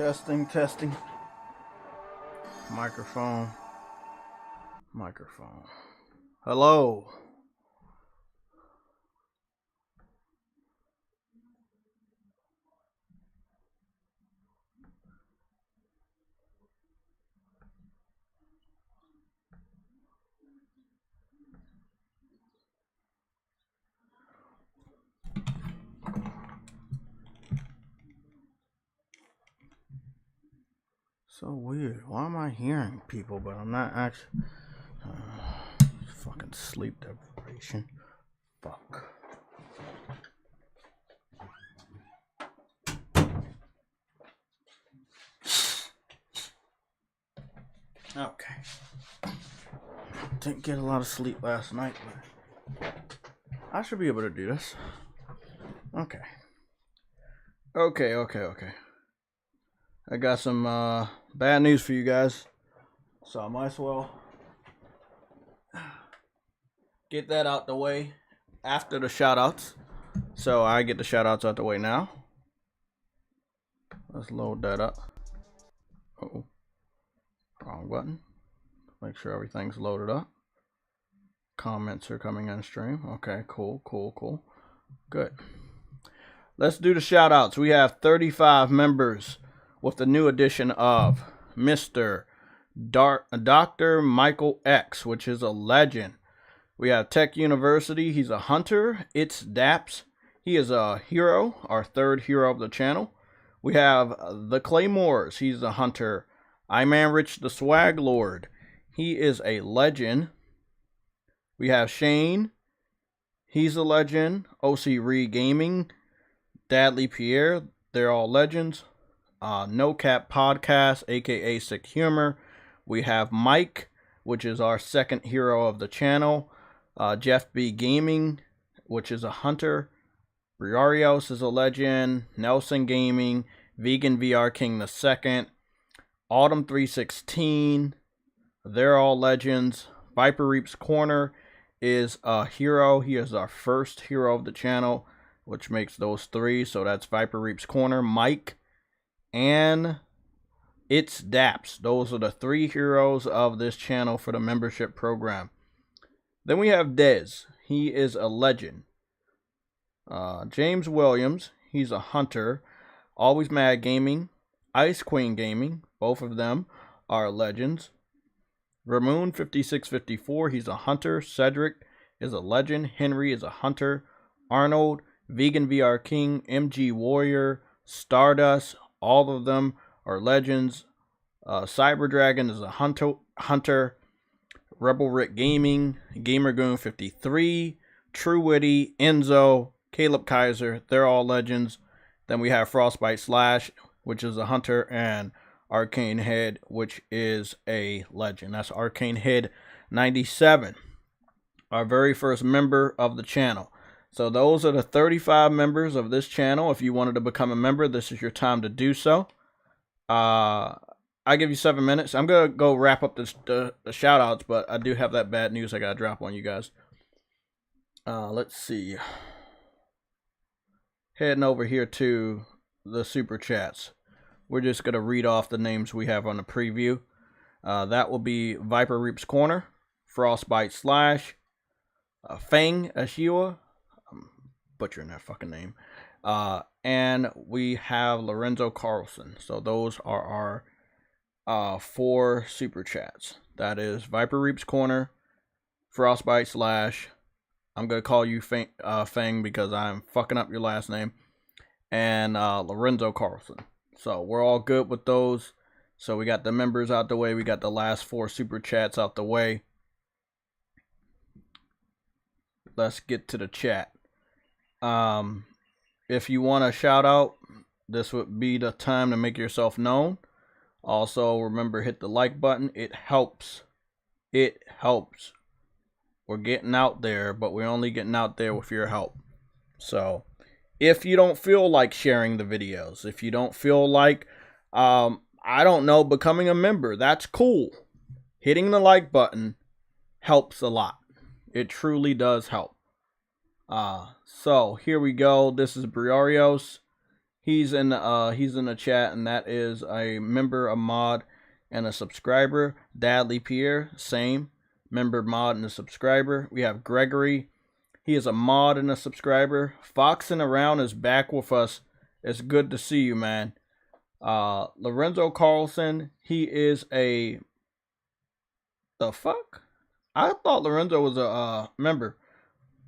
Testing, testing. Microphone. Hello. So weird. Why am I hearing people, but I'm not actually... fucking sleep deprivation. Fuck. Okay. Didn't get a lot of sleep last night, but I should be able to do this. Okay. Okay. I got some bad news for you guys, so I might as well get that out the way after the shoutouts. So I get the shoutouts out the way now. Let's load that up. Uh-oh. Wrong button. Make sure everything's loaded up. Comments are coming on stream. Okay, cool. Good. Let's do the shoutouts. We have 35 members with the new addition of Mr. Dr. Michael X, which is a legend. We have Tech University. He's a hunter. It's Daps. He is a hero, our third hero of the channel. We have the Claymores. He's a hunter. I'm Rich the Swag Lord. He is a legend. We have Shane. He's a legend. OC Reed Gaming. Dadley Pierre. They're all legends. No Cap Podcast, aka Sick Humor. We have Mike, which is our second hero of the channel. Jeff B Gaming, which is a hunter. Briarios is a legend. Nelson Gaming. Vegan VR King the Second. Autumn 316. They're all legends. Viper Reap's Corner is a hero. He is our first hero of the channel, which makes those three. So that's Viper Reap's Corner, Mike, and It's Daps. Those are the three heroes of this channel for the membership program. Then we have Dez. He is a legend. James Williams. He's a hunter. Always Mad Gaming. Ice Queen Gaming. Both of them are legends. Ramoon 5654. He's a hunter. Cedric is a legend. Henry is a hunter. Arnold. Vegan VR King. MG Warrior. Stardust. All of them are legends. Cyber Dragon is a hunter. Rebel Rick Gaming. Gamergoon 53. True Witty. Enzo. Caleb Kaiser. They're all legends. Then we have Frostbite Slash, which is a hunter, and Arcane Head, which is a legend. That's Arcane Head 97, our very first member of the channel. So those are the 35 members of this channel. If you wanted to become a member, this is your time to do so. I give you 7 minutes. I'm going to go wrap up the shout outs, but I do have that bad news I got to drop on you guys. Let's see. Heading over here to the super chats. We're just going to read off the names we have on the preview. That will be Viper Reap's Corner, Frostbite Slash, Fang Ashiwa, I'm butchering that fucking name, and we have Lorenzo Carlson. So those are our 4 super chats. That is Viper Reap's Corner, Frostbite Slash, I'm going to call you Fang because I'm fucking up your last name, and Lorenzo Carlson. So we're all good with those. So we got the members out the way. We got the last 4 super chats out the way. Let's get to the chat. If you want a shout out, this would be the time to make yourself known. Also, remember, hit the like button. It helps. It helps. We're getting out there, but we're only getting out there with your help. So if you don't feel like sharing the videos, if you don't feel like, I don't know, becoming a member, that's cool. Hitting the like button helps a lot. It truly does help. So here we go. This is Briarios. He's in the chat, and that is a member, a mod, and a subscriber. Dadley Pierre, same member, mod, and a subscriber. We have Gregory. He is a mod and a subscriber. Foxing Around is back with us. It's good to see you, man. Lorenzo Carlson, he is a... The fuck? I thought Lorenzo was a member.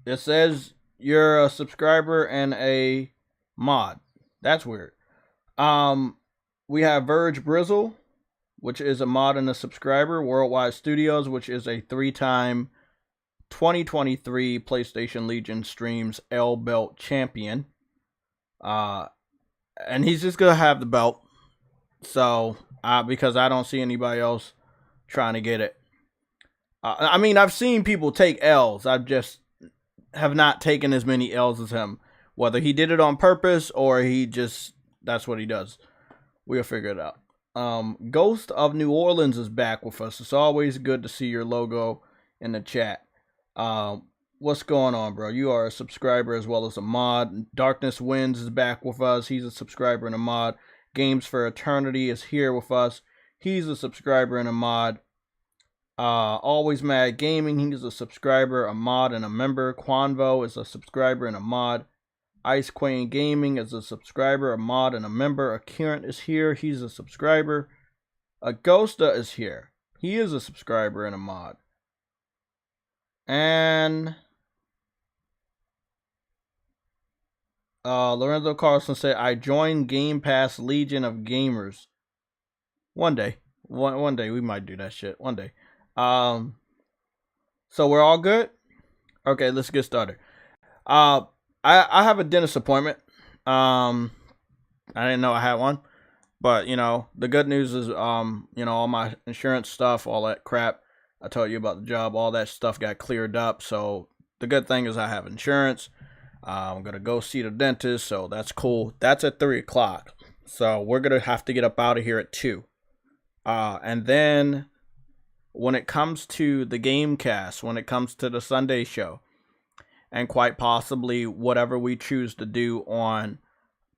It says you're a subscriber and a mod. That's weird. We have Verge Brizzle, which is a mod and a subscriber. Worldwide Studios, which is a 3-time 2023 PlayStation Legion Streams L Belt champion. And he's just gonna have the belt. So, because I don't see anybody else trying to get it. I mean, I've seen people take L's. I just have not taken as many L's as him. Whether he did it on purpose or he just, that's what he does. We'll figure it out. Ghost of New Orleans is back with us. It's always good to see your logo in the chat. What's going on, bro? You are a subscriber as well as a mod. Darkness Wins is back with us. He's a subscriber and a mod. Games for Eternity is here with us. He's a subscriber and a mod. Always Mad Gaming, he's a subscriber, a mod, and a member. Quanvo is a subscriber and a mod. Ice Queen Gaming is a subscriber, a mod, and a member. Akirant is here. He's a subscriber. Agosta is here. He is a subscriber and a mod. And Lorenzo Carlson said, I joined Game Pass Legion of Gamers. One day. One day we might do that shit. One day. So we're all good? Okay, let's get started. I have a dentist appointment. I didn't know I had one, but you know, the good news is, you know, all my insurance stuff, all that crap I told you about the job, all that stuff got cleared up. So the good thing is I have insurance. I'm going to go see the dentist. So that's cool. That's at 3 o'clock. So we're going to have to get up out of here at 2. And then when it comes to the Gamecast, when it comes to the Sunday show, and quite possibly whatever we choose to do on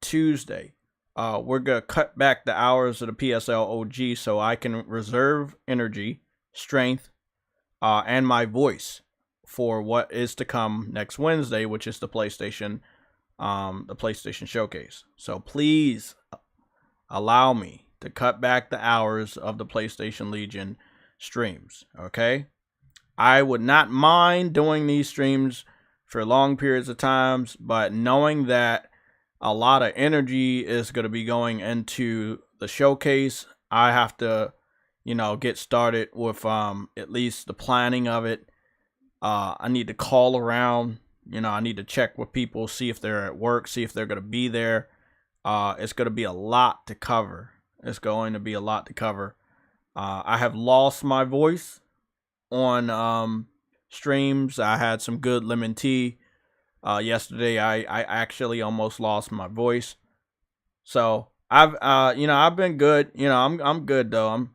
Tuesday, we're going to cut back the hours of the PSL OG so I can reserve energy, strength, and my voice for what is to come next Wednesday, which is the PlayStation Showcase. So please allow me to cut back the hours of the PlayStation Legion streams, okay? I would not mind doing these streams for long periods of times, but knowing that a lot of energy is going to be going into the showcase, I have to, you know, get started with at least the planning of it. I need to call around, you know, I need to check with people, see if they're at work, see if they're going to be there. It's going to be a lot to cover. It's going to be a lot to cover. I have lost my voice on streams. I had some good lemon tea. Yesterday I actually almost lost my voice. So I've you know, I've been good. You know, I'm good though. I'm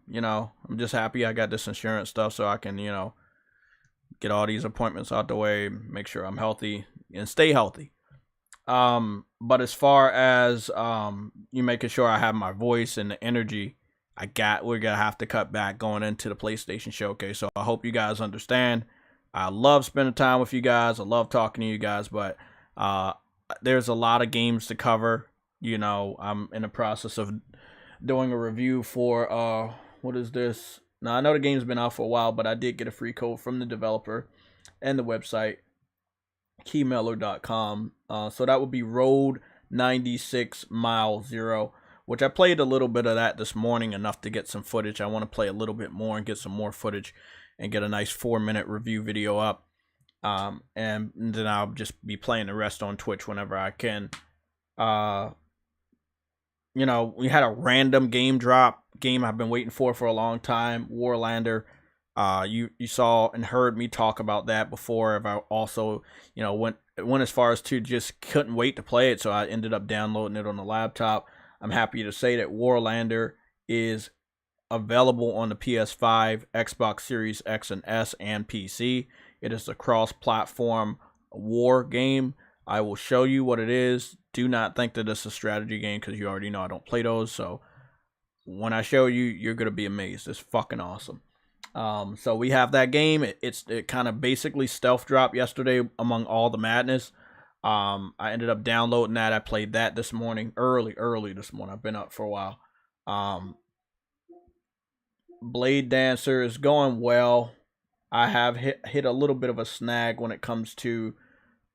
just happy I got this insurance stuff so I can, you know, get all these appointments out the way, make sure I'm healthy and stay healthy. But as far as you making sure I have my voice and the energy we're gonna have to cut back going into the PlayStation Showcase. So I hope you guys understand. I love spending time with you guys. I love talking to you guys, but there's a lot of games to cover. You know, I'm in the process of doing a review for what is this? Now I know the game's been out for a while, but I did get a free code from the developer and the website keymailer.com. So that would be Road 96 Mile 0. Which I played a little bit of that this morning, enough to get some footage. I want to play a little bit more and get some more footage and get a nice 4-minute review video up. And then I'll just be playing the rest on Twitch whenever I can. You know, we had a random game drop. Game I've been waiting for a long time. Warlander. You saw and heard me talk about that before. If I also, you know, went as far as to just couldn't wait to play it. So I ended up downloading it on the laptop. I'm happy to say that Warlander is available on the PS5, Xbox Series X and S, and PC. It is a cross-platform war game. I will show you what it is. Do not think that it's a strategy game because you already know I don't play those. So when I show you, you're going to be amazed. It's fucking awesome. So we have that game. It kind of basically stealth dropped yesterday among all the madness. I ended up downloading that. I played that this morning, early this morning. I've been up for a while. Blade Dancer is going well. I have hit a little bit of a snag when it comes to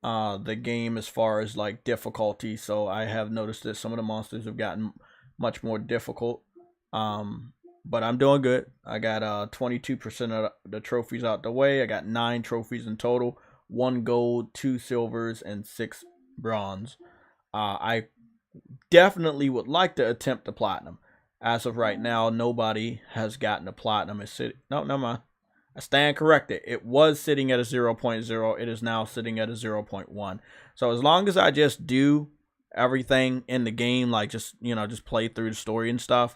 the game as far as like difficulty. So I have noticed that some of the monsters have gotten much more difficult. But I'm doing good. I got 22% of the trophies out the way. I got 9 trophies in total. 1 gold, 2 silvers, and 6 bronze. I definitely would like to attempt the platinum. As of right now, nobody has gotten a platinum. It's sitting. No, never mind. I stand corrected. It was sitting at a 0.0. It is now sitting at a 0.1. So as long as I just do everything in the game, like just play through the story and stuff,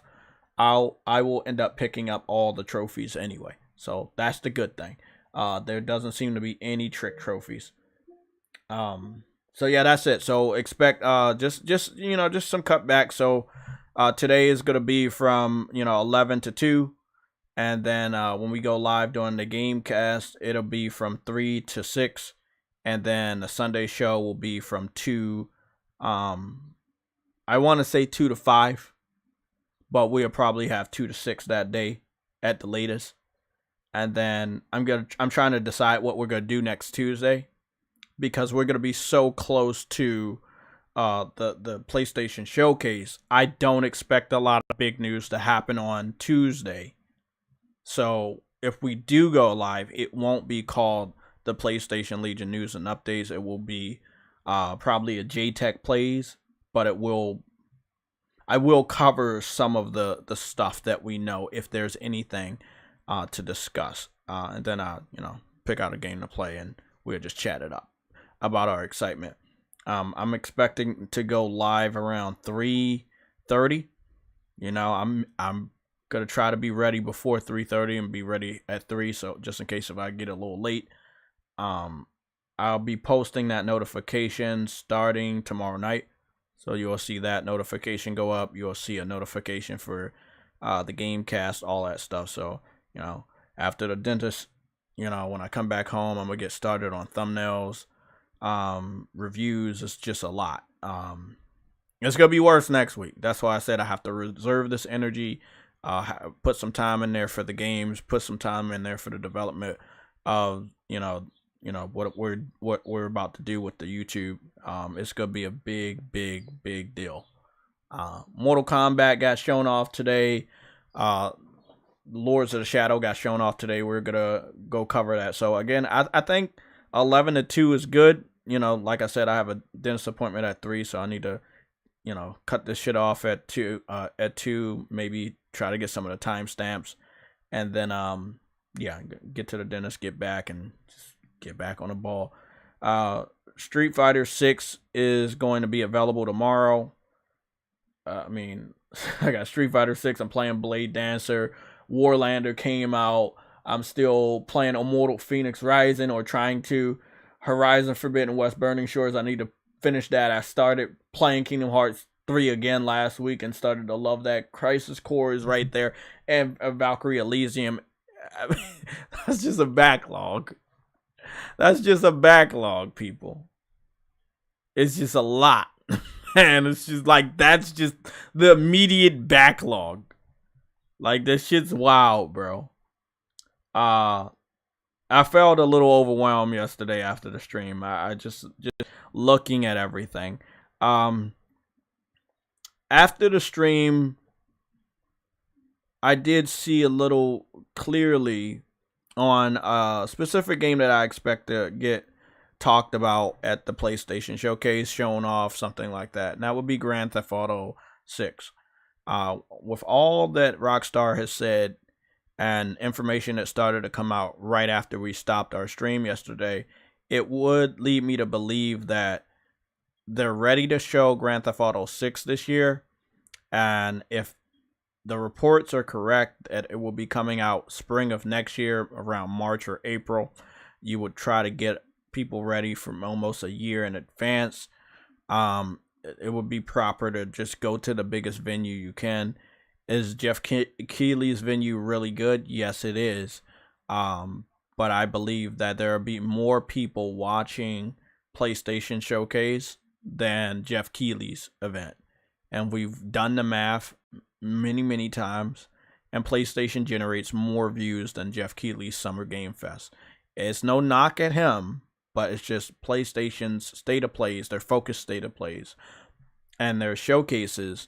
I will end up picking up all the trophies anyway. So that's the good thing. There doesn't seem to be any trick trophies. So yeah, that's it. So expect just some cutbacks. So today is gonna be from 11 to 2. And then when we go live during the game cast, it'll be from 3 to 6. And then the Sunday show will be from 2. I want to say 2 to 5. But we'll probably have 2 to 6 that day at the latest. And then I'm trying to decide what we're gonna do next Tuesday. Because we're gonna be so close to the PlayStation Showcase. I don't expect a lot of big news to happen on Tuesday. So if we do go live, it won't be called the PlayStation Legion News and Updates. It will be probably a JTech Plays, but I will cover some of the stuff that we know if there's anything to discuss. And then I'll pick out a game to play and we'll just chat it up about our excitement. I'm expecting to go live around 3:30. I'm gonna try to be ready before 3:30 and be ready at 3. So just in case if I get a little late, I'll be posting that notification starting tomorrow night. So you'll see that notification go up. You'll see a notification for the game cast, all that stuff. So after the dentist, when I come back home, I'm gonna get started on thumbnails, reviews. It's just a lot. It's gonna be worse next week. That's why I said I have to reserve this energy. Put some time in there for the games, put some time in there for the development of what we're about to do with the YouTube. It's gonna be a big deal. Mortal Kombat got shown off today. Lords of the Shadow got shown off today. We're gonna go cover that. So again, I think 11 to 2 is good. Like I said, I have a dentist appointment at 3, so I need to cut this shit off at 2. At 2, maybe try to get some of the timestamps, and then get to the dentist, get back, and just get back on the ball. Street Fighter 6 is going to be available tomorrow. I got Street Fighter 6. I'm playing Blade Dancer. Warlander came out. I'm still playing Immortal Phoenix Rising, or trying to. Horizon Forbidden West Burning Shores. I need to finish that. I started playing Kingdom Hearts 3 again last week and started to love that. Crisis Core is right there, and Valkyrie Elysium. That's just a backlog. That's just a backlog, people. It's just a lot. Man, it's just like, that's just the immediate backlog. Like, this shit's wild, bro. I felt a little overwhelmed yesterday after the stream. I just looking at everything. After the stream, I did see a little clearly on a specific game that I expect to get talked about at the PlayStation Showcase, shown off, something like that. And that would be Grand Theft Auto 6. With all that Rockstar has said and information that started to come out right after we stopped our stream yesterday, it would lead me to believe that they're ready to show Grand Theft Auto 6 this year. And if the reports are correct that it will be coming out spring of next year, around March or April, you would try to get people ready from almost a year in advance. It would be proper to just go to the biggest venue you can. Is Jeff Keighley's venue really good? Yes, it is. But I believe that there will be more people watching PlayStation Showcase than Jeff Keighley's event. And we've done the math many times, and PlayStation generates more views than Jeff Keighley's Summer Game Fest. It's no knock at him, but it's just PlayStation's state of plays, their focused state of plays, and their showcases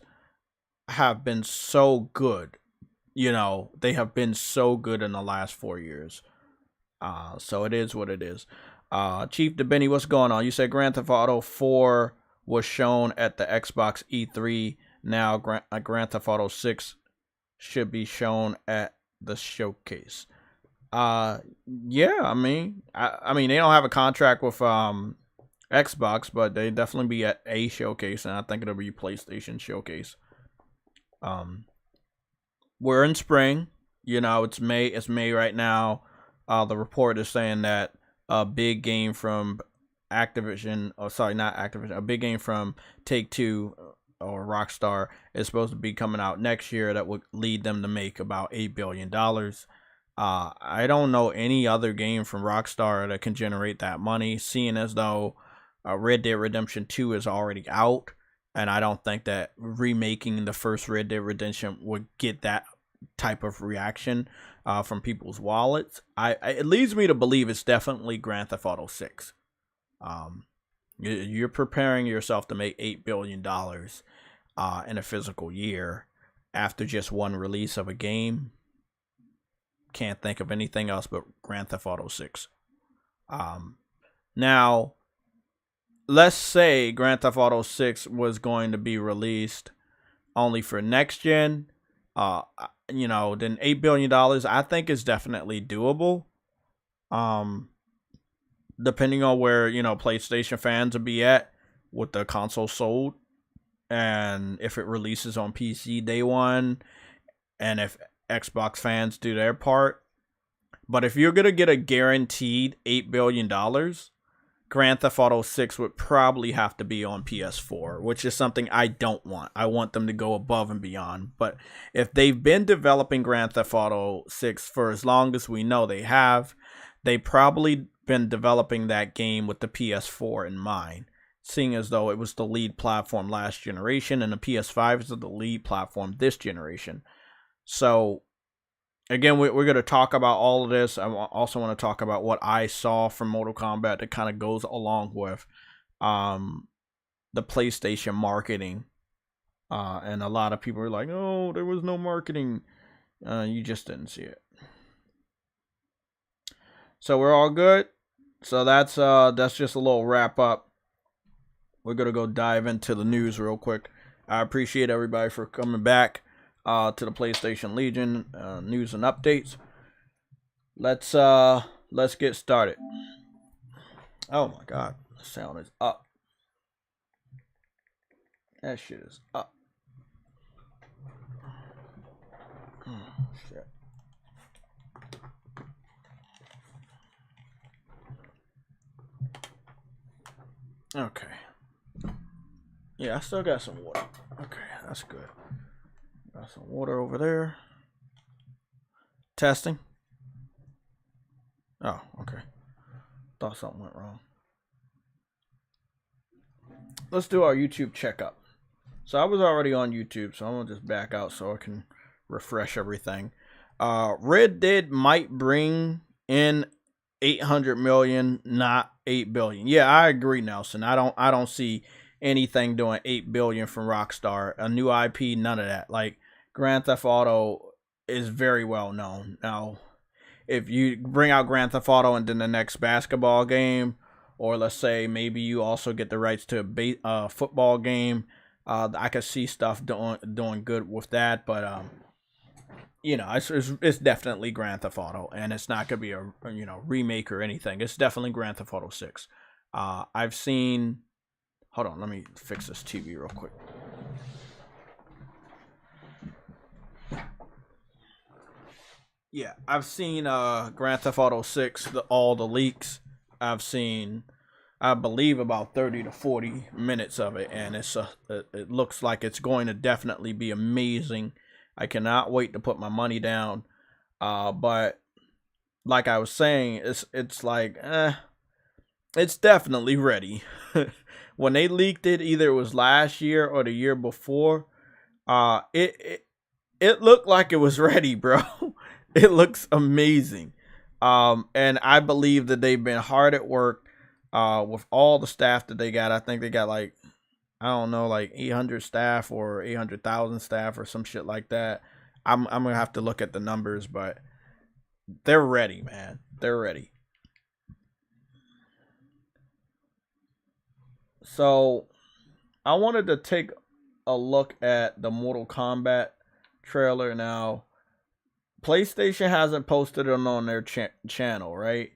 have been so good. You know, they have been so good in the last 4 years. So it is what it is. Chief DeBenny, what's going on? You said Grand Theft Auto 4 was shown at the Xbox E3. Now Grand Theft Auto 6 should be shown at the showcase. Yeah, I mean they don't have a contract with Xbox, but they definitely be at a showcase, and I think it'll be PlayStation showcase. We're in spring, you know, it's May right now. The report is saying that a big game from Activision, a big game from Take-Two or Rockstar is supposed to be coming out next year that would lead them to make about $8 billion. I don't know any other game from Rockstar that can generate that money, seeing as though Red Dead Redemption 2 is already out, and I don't think that remaking the first Red Dead Redemption would get that type of reaction from people's wallets. It leads me to believe it's definitely Grand Theft Auto 6. You're preparing yourself to make $8 billion in a physical year after just one release of a game. Can't think of anything else but Grand Theft Auto 6. Now, let's say Grand Theft Auto 6 was going to be released only for next gen. You know, then $8 billion I think is definitely doable. Depending on where, you know, PlayStation fans will be at with the console sold, and if it releases on PC day one, and if Xbox fans do their part. But if you're gonna get a guaranteed $8 billion, Grand Theft Auto 6 would probably have to be on PS4, which is something I don't want. I want them to go above and beyond. But if they've been developing Grand Theft Auto 6 for as long as we know they have, they probably been developing that game with the PS4 in mind, seeing as though it was the lead platform last generation and the PS5 is the lead platform this generation. So again, we're going to talk about all of this. I also want to talk about what I saw from Mortal Kombat that kind of goes along with the PlayStation marketing. And a lot of people are like, oh, there was no marketing. You just didn't see it. So we're all good. So that's just a little wrap up. We're going to go dive into the news real quick. I appreciate everybody for coming back to the PlayStation Legion news and updates. Let's get started. Oh my god, the sound is up. That shit is up. Oh, shit. Okay. Yeah, I still got some water. Okay, that's good. Got some water over there. Testing. Oh, okay. Thought something went wrong. Let's do our YouTube checkup. So I was already on YouTube, so I'm gonna just back out so I can refresh everything. Red Dead might bring in 800 million, not 8 billion. Yeah, I agree, Nelson. I don't see anything doing 8 billion from Rockstar. A new IP, none of that. Like, Grand Theft Auto is very well known. Now, if you bring out Grand Theft Auto and then the next basketball game, or let's say maybe you also get the rights to a football game, I could see stuff doing good with that. But you know, it's definitely Grand Theft Auto, and it's not gonna be a remake or anything. It's definitely Grand Theft Auto 6. I've seen. Hold on, let me fix this TV real quick. Yeah, I've seen Grand Theft Auto 6, all the leaks. I've seen, I believe, about 30 to 40 minutes of it, and it looks like it's going to definitely be amazing. I cannot wait to put my money down. But like I was saying, it's like, it's definitely ready. When they leaked it, either it was last year or the year before, it looked like it was ready, bro. It looks amazing. And I believe that they've been hard at work with all the staff that they got. I think they got like, I don't know, like 800 staff or 800,000 staff or some shit like that. I'm gonna have to look at the numbers, but they're ready, man. They're ready. So I wanted to take a look at the Mortal Kombat trailer. Now, PlayStation hasn't posted it on their channel, right?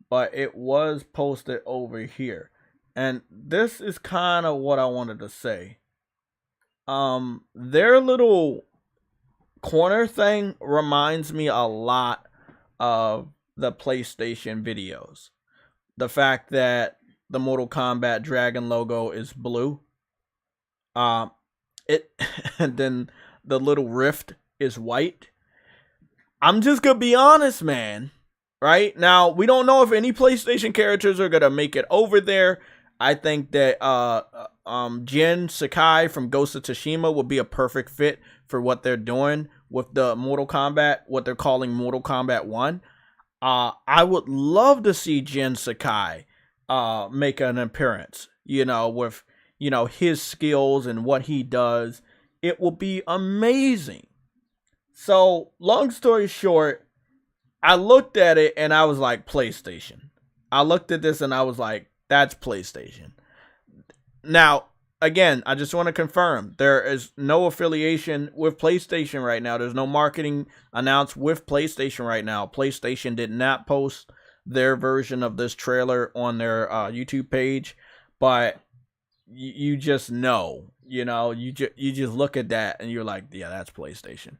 But it was posted over here. And this is kind of what I wanted to say. Their little corner thing reminds me a lot of the PlayStation videos. The fact that the Mortal Kombat Dragon logo is blue. And then the little rift is white. I'm just gonna be honest, man. Right now, we don't know if any PlayStation characters are gonna make it over there. I think that Jin Sakai from Ghost of Tsushima would be a perfect fit for what they're doing with the Mortal Kombat, what they're calling Mortal Kombat 1. I would love to see Jin Sakai make an appearance, with, his skills and what he does. It will be amazing. So, long story short, I looked at it and I was like, PlayStation. I looked at this and I was like, that's PlayStation. Now, again, I just want to confirm, there is no affiliation with PlayStation right now. There's no marketing announced with PlayStation right now. PlayStation did not post their version of this trailer on their YouTube page, but you just know, you just look at that and you're like, yeah, that's PlayStation.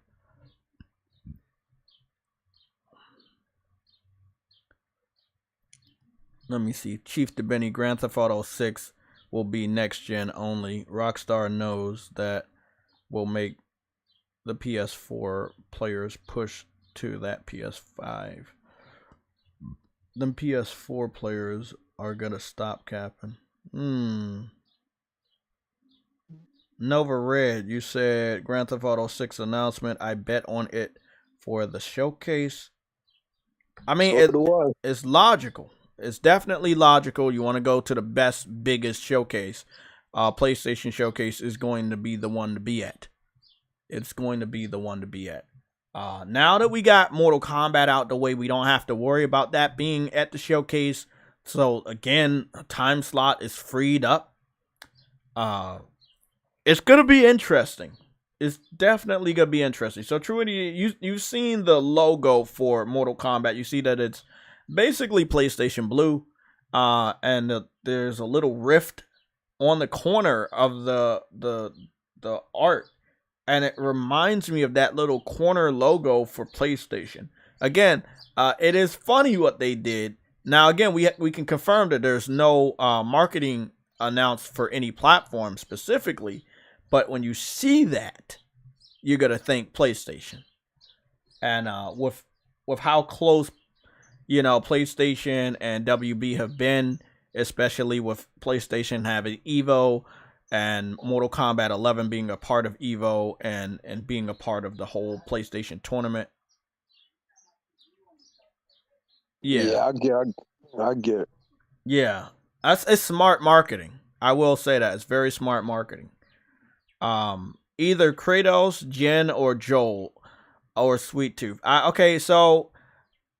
Let me see. Chief DeBenny, Grand Theft Auto 6 will be next gen only. Rockstar knows that will make the PS4 players push to that PS5. Them PS4 players are gonna stop capping. Nova Red, you said Grand Theft Auto 6 announcement. I bet on it for the showcase. I mean, it's logical. It's definitely logical. You want to go to the best, biggest showcase. PlayStation Showcase is going to be the one to be at. It's going to be the one to be at. Now that we got Mortal Kombat out the way, we don't have to worry about that being at the showcase. So, again, a time slot is freed up. It's going to be interesting. It's definitely going to be interesting. So, Truity, you've seen the logo for Mortal Kombat. You see that it's basically PlayStation Blue, and there's a little rift on the corner of the art, and it reminds me of that little corner logo for PlayStation. Again, it is funny what they did. Now, again, we can confirm that there's no marketing announced for any platform specifically, but when you see that, you're gonna think PlayStation, and with how close PlayStation and WB have been, especially with PlayStation having Evo and Mortal Kombat 11 being a part of Evo and being a part of the whole PlayStation tournament. Yeah, I get it. Yeah, it's smart marketing. I will say that it's very smart marketing. Either Kratos, Jin, or Joel, or Sweet Tooth. Okay, so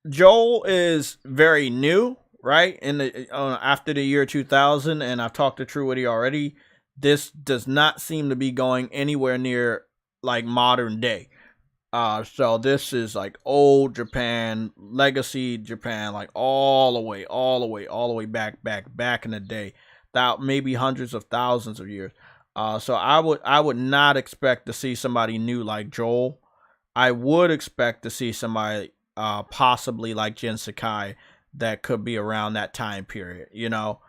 Joel is very new, right? In the after the year 2000, and I've talked to Truity already. This does not seem to be going anywhere near like modern day. So this is like old Japan, legacy Japan, like all the way back in the day, that maybe hundreds of thousands of years. So I would not expect to see somebody new like Joel. I would expect to see somebody possibly like Jin Sakai that could be around that time period. You know,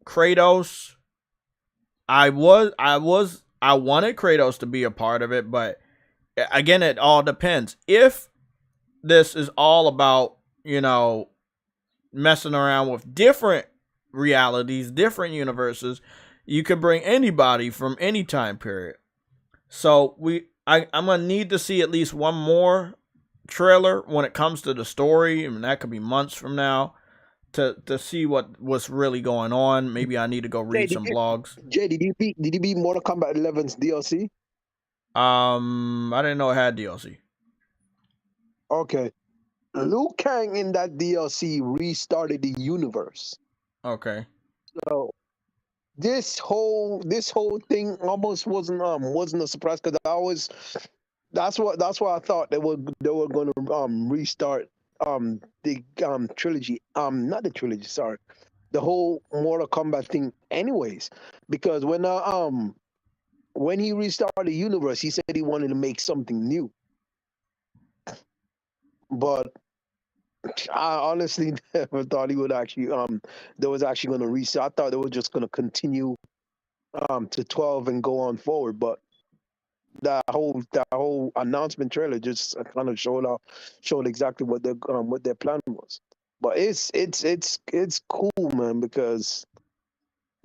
Kratos. I wanted Kratos to be a part of it, but again, it all depends. If this is all about, you know, messing around with different realities, different universes, you could bring anybody from any time period. So I'm gonna need to see at least one more trailer when it comes to the story, and that could be months from now, to see what's really going on. Maybe I need to go read some blogs. Jay, did you beat Mortal Kombat 11's DLC? I didn't know it had DLC. Okay. Liu Kang in that DLC restarted the universe. Okay. So this whole thing almost wasn't a surprise, because that's why I thought they were going to restart the trilogy, not the trilogy, sorry, the whole Mortal Kombat thing anyways, because when he restarted the universe, he said he wanted to make something new, but I honestly never thought he would actually they was actually going to restart. I thought they were just going to continue to 12 and go on forward, but that whole announcement trailer just kind of showed exactly what their plan was. But it's cool, man, because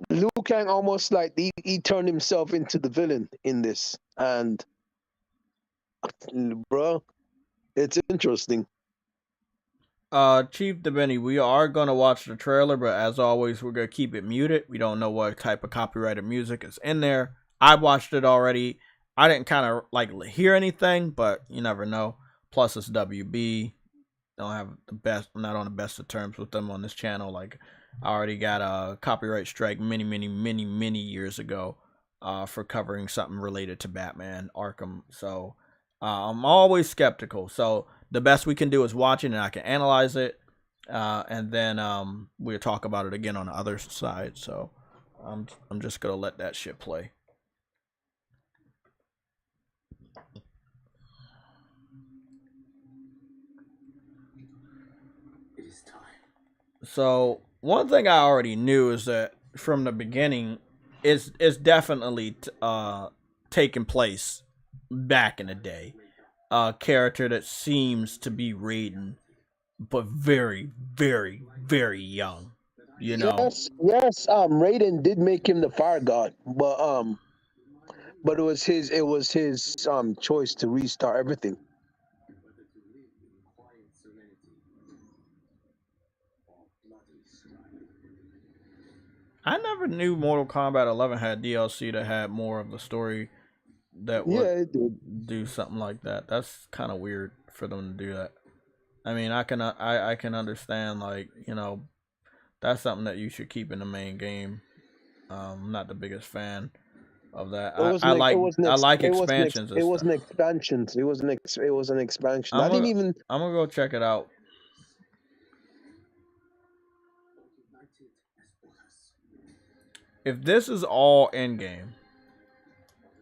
Liu Kang almost like he turned himself into the villain in this, and bro, it's interesting. Chief Devini, we are gonna watch the trailer, but as always, we're gonna keep it muted. We don't know what type of copyrighted music is in there. I watched it already. I didn't kind of like hear anything, but you never know. Plus, it's WB. Don't have the best. I'm not on the best of terms with them on this channel. Like, I already got a copyright strike many years ago, for covering something related to Batman Arkham. So, I'm always skeptical. So the best we can do is watch it, and I can analyze it, and then we'll talk about it again on the other side. So I'm just gonna let that shit play. So one thing I already knew is that from the beginning, it's definitely taking place back in the day. A character that seems to be Raiden, but very young. You know. Yes. Raiden did make him the fire god, but it was his choice to restart everything. I never knew Mortal Kombat 11 had DLC that had more of the story that would do something like that. That's kind of weird for them to do that. I mean, I can understand, like, you know, that's something that you should keep in the main game. I'm not the biggest fan of that. I like expansions. It was an expansion. It was an expansion. I'm gonna go check it out. If this is all in game,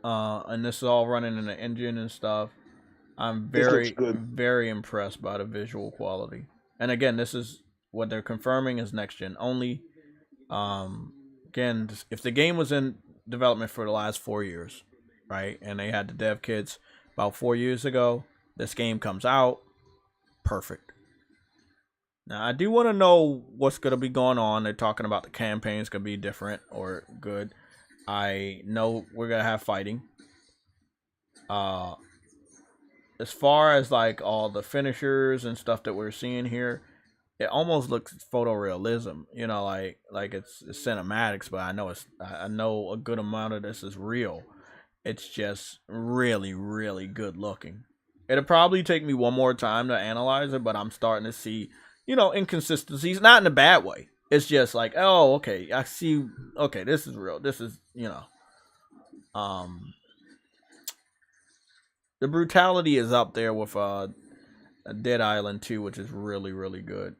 and this is all running in the engine and stuff, I'm very impressed by the visual quality. And again, this is what they're confirming is next gen only. Again, if the game was in development for the last 4 years, right, and they had the dev kits about 4 years ago, this game comes out, perfect. Now, I do want to know what's going to be going on. They're talking about the campaign's going to be different or good. I know we're going to have fighting. As far as like all the finishers and stuff that we're seeing here, it almost looks photorealism. You know, like it's cinematics, but I know a good amount of this is real. It's just really good looking. It'll probably take me one more time to analyze it, but I'm starting to see, you know, inconsistencies, not in a bad way. It's just like, oh, okay, I see. Okay, this is real. This is, you know, the brutality is up there with Dead Island 2, which is really good.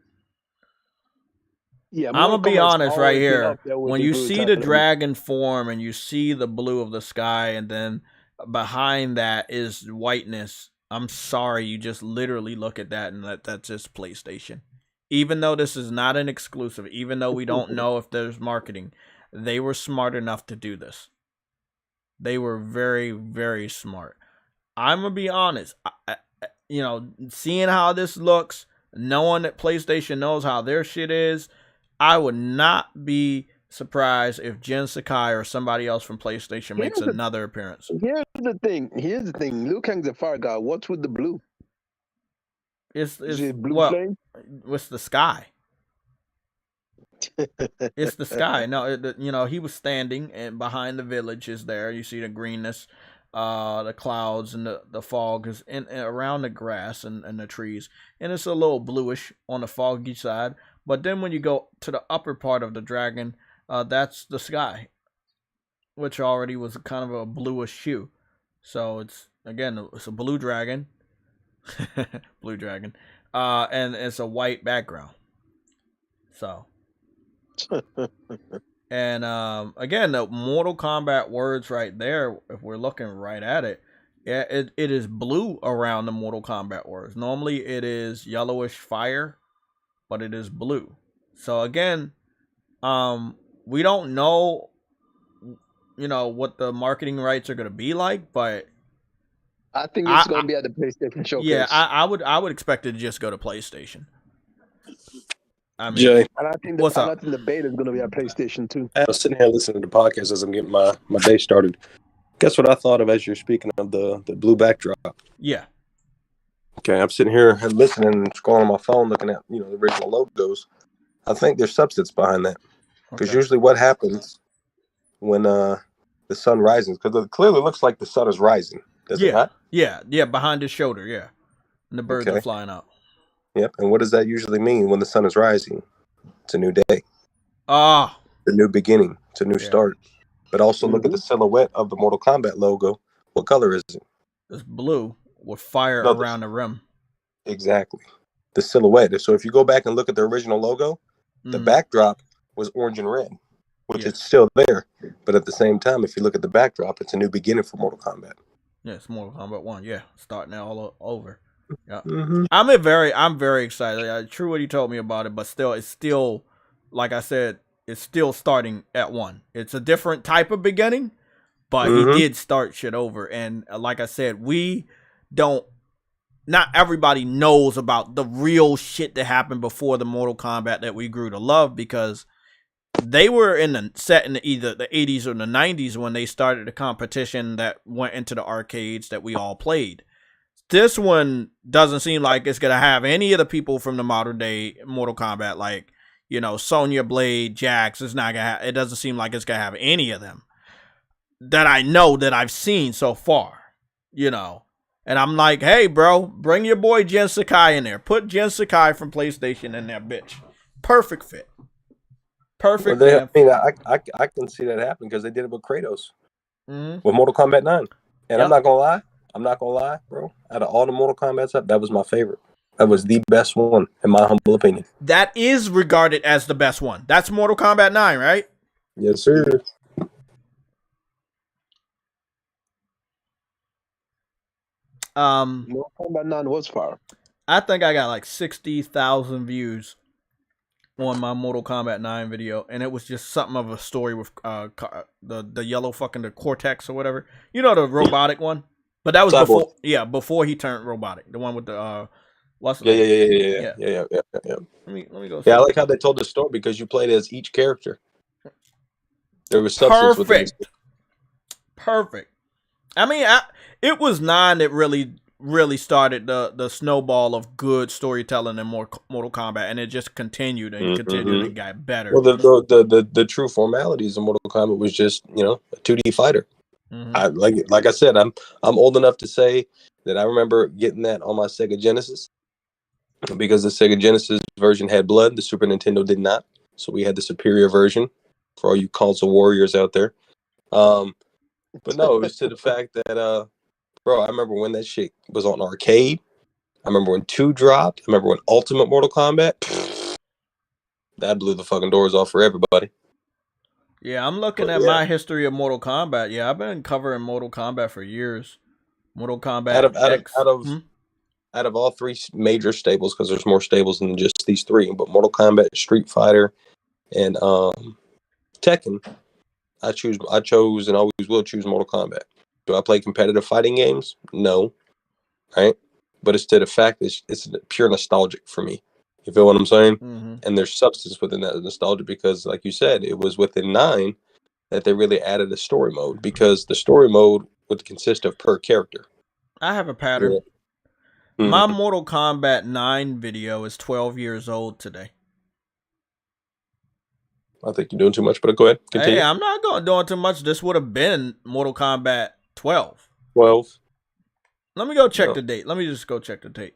Yeah, I'm gonna be honest right here. When you see the dragon form and you see the blue of the sky, and then behind that is whiteness, I'm sorry, you just literally look at that and that's just PlayStation. Even though this is not an exclusive, even though we don't know if there's marketing, they were smart enough to do this. They were very, very smart. I'm gonna be honest. Seeing how this looks, knowing that PlayStation knows how their shit is, I would not be surprised if Jin Sakai or somebody else from PlayStation makes another appearance. Here's the thing. Liu Kang's a fire god. What's with the blue? Is it blue flame? It's the sky. It's the sky. No, he was standing, and behind the village is there. You see the greenness, the clouds, and the fog is around the grass and the trees, and it's a little bluish on the foggy side. But then when you go to the upper part of the dragon, that's the sky, which already was kind of a bluish hue. So it's a blue dragon, blue dragon, and it's a white background. So. And again, the Mortal Kombat words right there, if we're looking right at it, yeah, it is blue around the Mortal Kombat words. Normally it is yellowish fire, but it is blue. So again, we don't know, what the marketing rights are going to be like, but I think it's going to be at the PlayStation Showcase. Yeah, I would expect it to just go to PlayStation. I mean, Jay, and I think the beta is going to be at PlayStation too. I was sitting here listening to the podcast as I'm getting my day started. Guess what I thought of as you're speaking of the blue backdrop? Yeah. Okay, I'm sitting here listening and scrolling on my phone looking at, the original logos. I think there's substance behind that. Because usually what happens when the sun rises, because it clearly looks like the sun is rising. Does it not? Yeah, behind his shoulder, yeah. And the birds are flying out. Yep, and what does that usually mean when the sun is rising? It's a new day. A new beginning. It's a new start. But also look at the silhouette of the Mortal Kombat logo. What color is it? It's blue with fire around the rim. Exactly. The silhouette. So if you go back and look at the original logo, the backdrop was orange and red, which is still there. But at the same time, if you look at the backdrop, it's a new beginning for Mortal Kombat. Yeah, it's Mortal Kombat 1. Yeah, starting all over. Yeah, mm-hmm. I'm very excited. True what you told me about it, but it's still, like I said, it's still starting at 1. It's a different type of beginning, but he did start shit over. And like I said, not everybody knows about the real shit that happened before the Mortal Kombat that we grew to love, because they were set in either the 80s or the 90s when they started the competition that went into the arcades that we all played. This one doesn't seem like it's going to have any of the people from the modern day Mortal Kombat, like, Sonya Blade, Jax. It doesn't seem like it's going to have any of them that I know that I've seen so far, And I'm like, hey, bro, bring your boy Jin Sakai in there. Put Jin Sakai from PlayStation in there, bitch. Perfect fit. Perfect. Well, I can see that happen because they did it with Kratos with Mortal Kombat 9. And I'm not gonna lie, bro. Out of all the Mortal Kombat stuff, that was my favorite. That was the best one, in my humble opinion. That is regarded as the best one. That's Mortal Kombat 9, right? Yes, sir. Mortal Kombat 9 was fire. I think I got like 60,000 views on my Mortal Kombat 9 video, and it was just something of a story with the yellow the Cortex or whatever. The robotic one. But that was before he turned robotic. The one with the what's yeah. Let me go. Yeah, I like how they told the story because you played as each character. There was substance with it. Perfect. I mean, it was 9 that really started the snowball of good storytelling in Mortal Kombat, and it just continued and got better. Well, the true formalities of Mortal Kombat was just a 2D fighter. Like I said, I'm old enough to say that I remember getting that on my Sega Genesis because the Sega Genesis version had blood, the Super Nintendo did not, so we had the superior version for all you console warriors out there. But no, it was to the fact that bro, I remember when that shit was on arcade. I remember when 2 dropped. I remember when Ultimate Mortal Kombat. That blew the fucking doors off for everybody. Yeah, I'm looking at my history of Mortal Kombat. Yeah, I've been covering Mortal Kombat for years. Mortal Kombat out of X. out of all three major stables, because there's more stables than just these three, but Mortal Kombat, Street Fighter, and Tekken, I chose and always will choose Mortal Kombat. Do I play competitive fighting games? No, right? But it's to the fact that it's pure nostalgic for me. You feel what I'm saying? Mm-hmm. And there's substance within that nostalgia because, like you said, it was within 9 that they really added a story mode, because the story mode would consist of per character. I have a pattern. Yeah. My Mortal Kombat 9 video is 12 years old today. I think you're doing too much, but go ahead. Continue. Hey, I'm not doing too much. This would have been Mortal Kombat 12. 12. Let me go check the date. Let me just go check the date.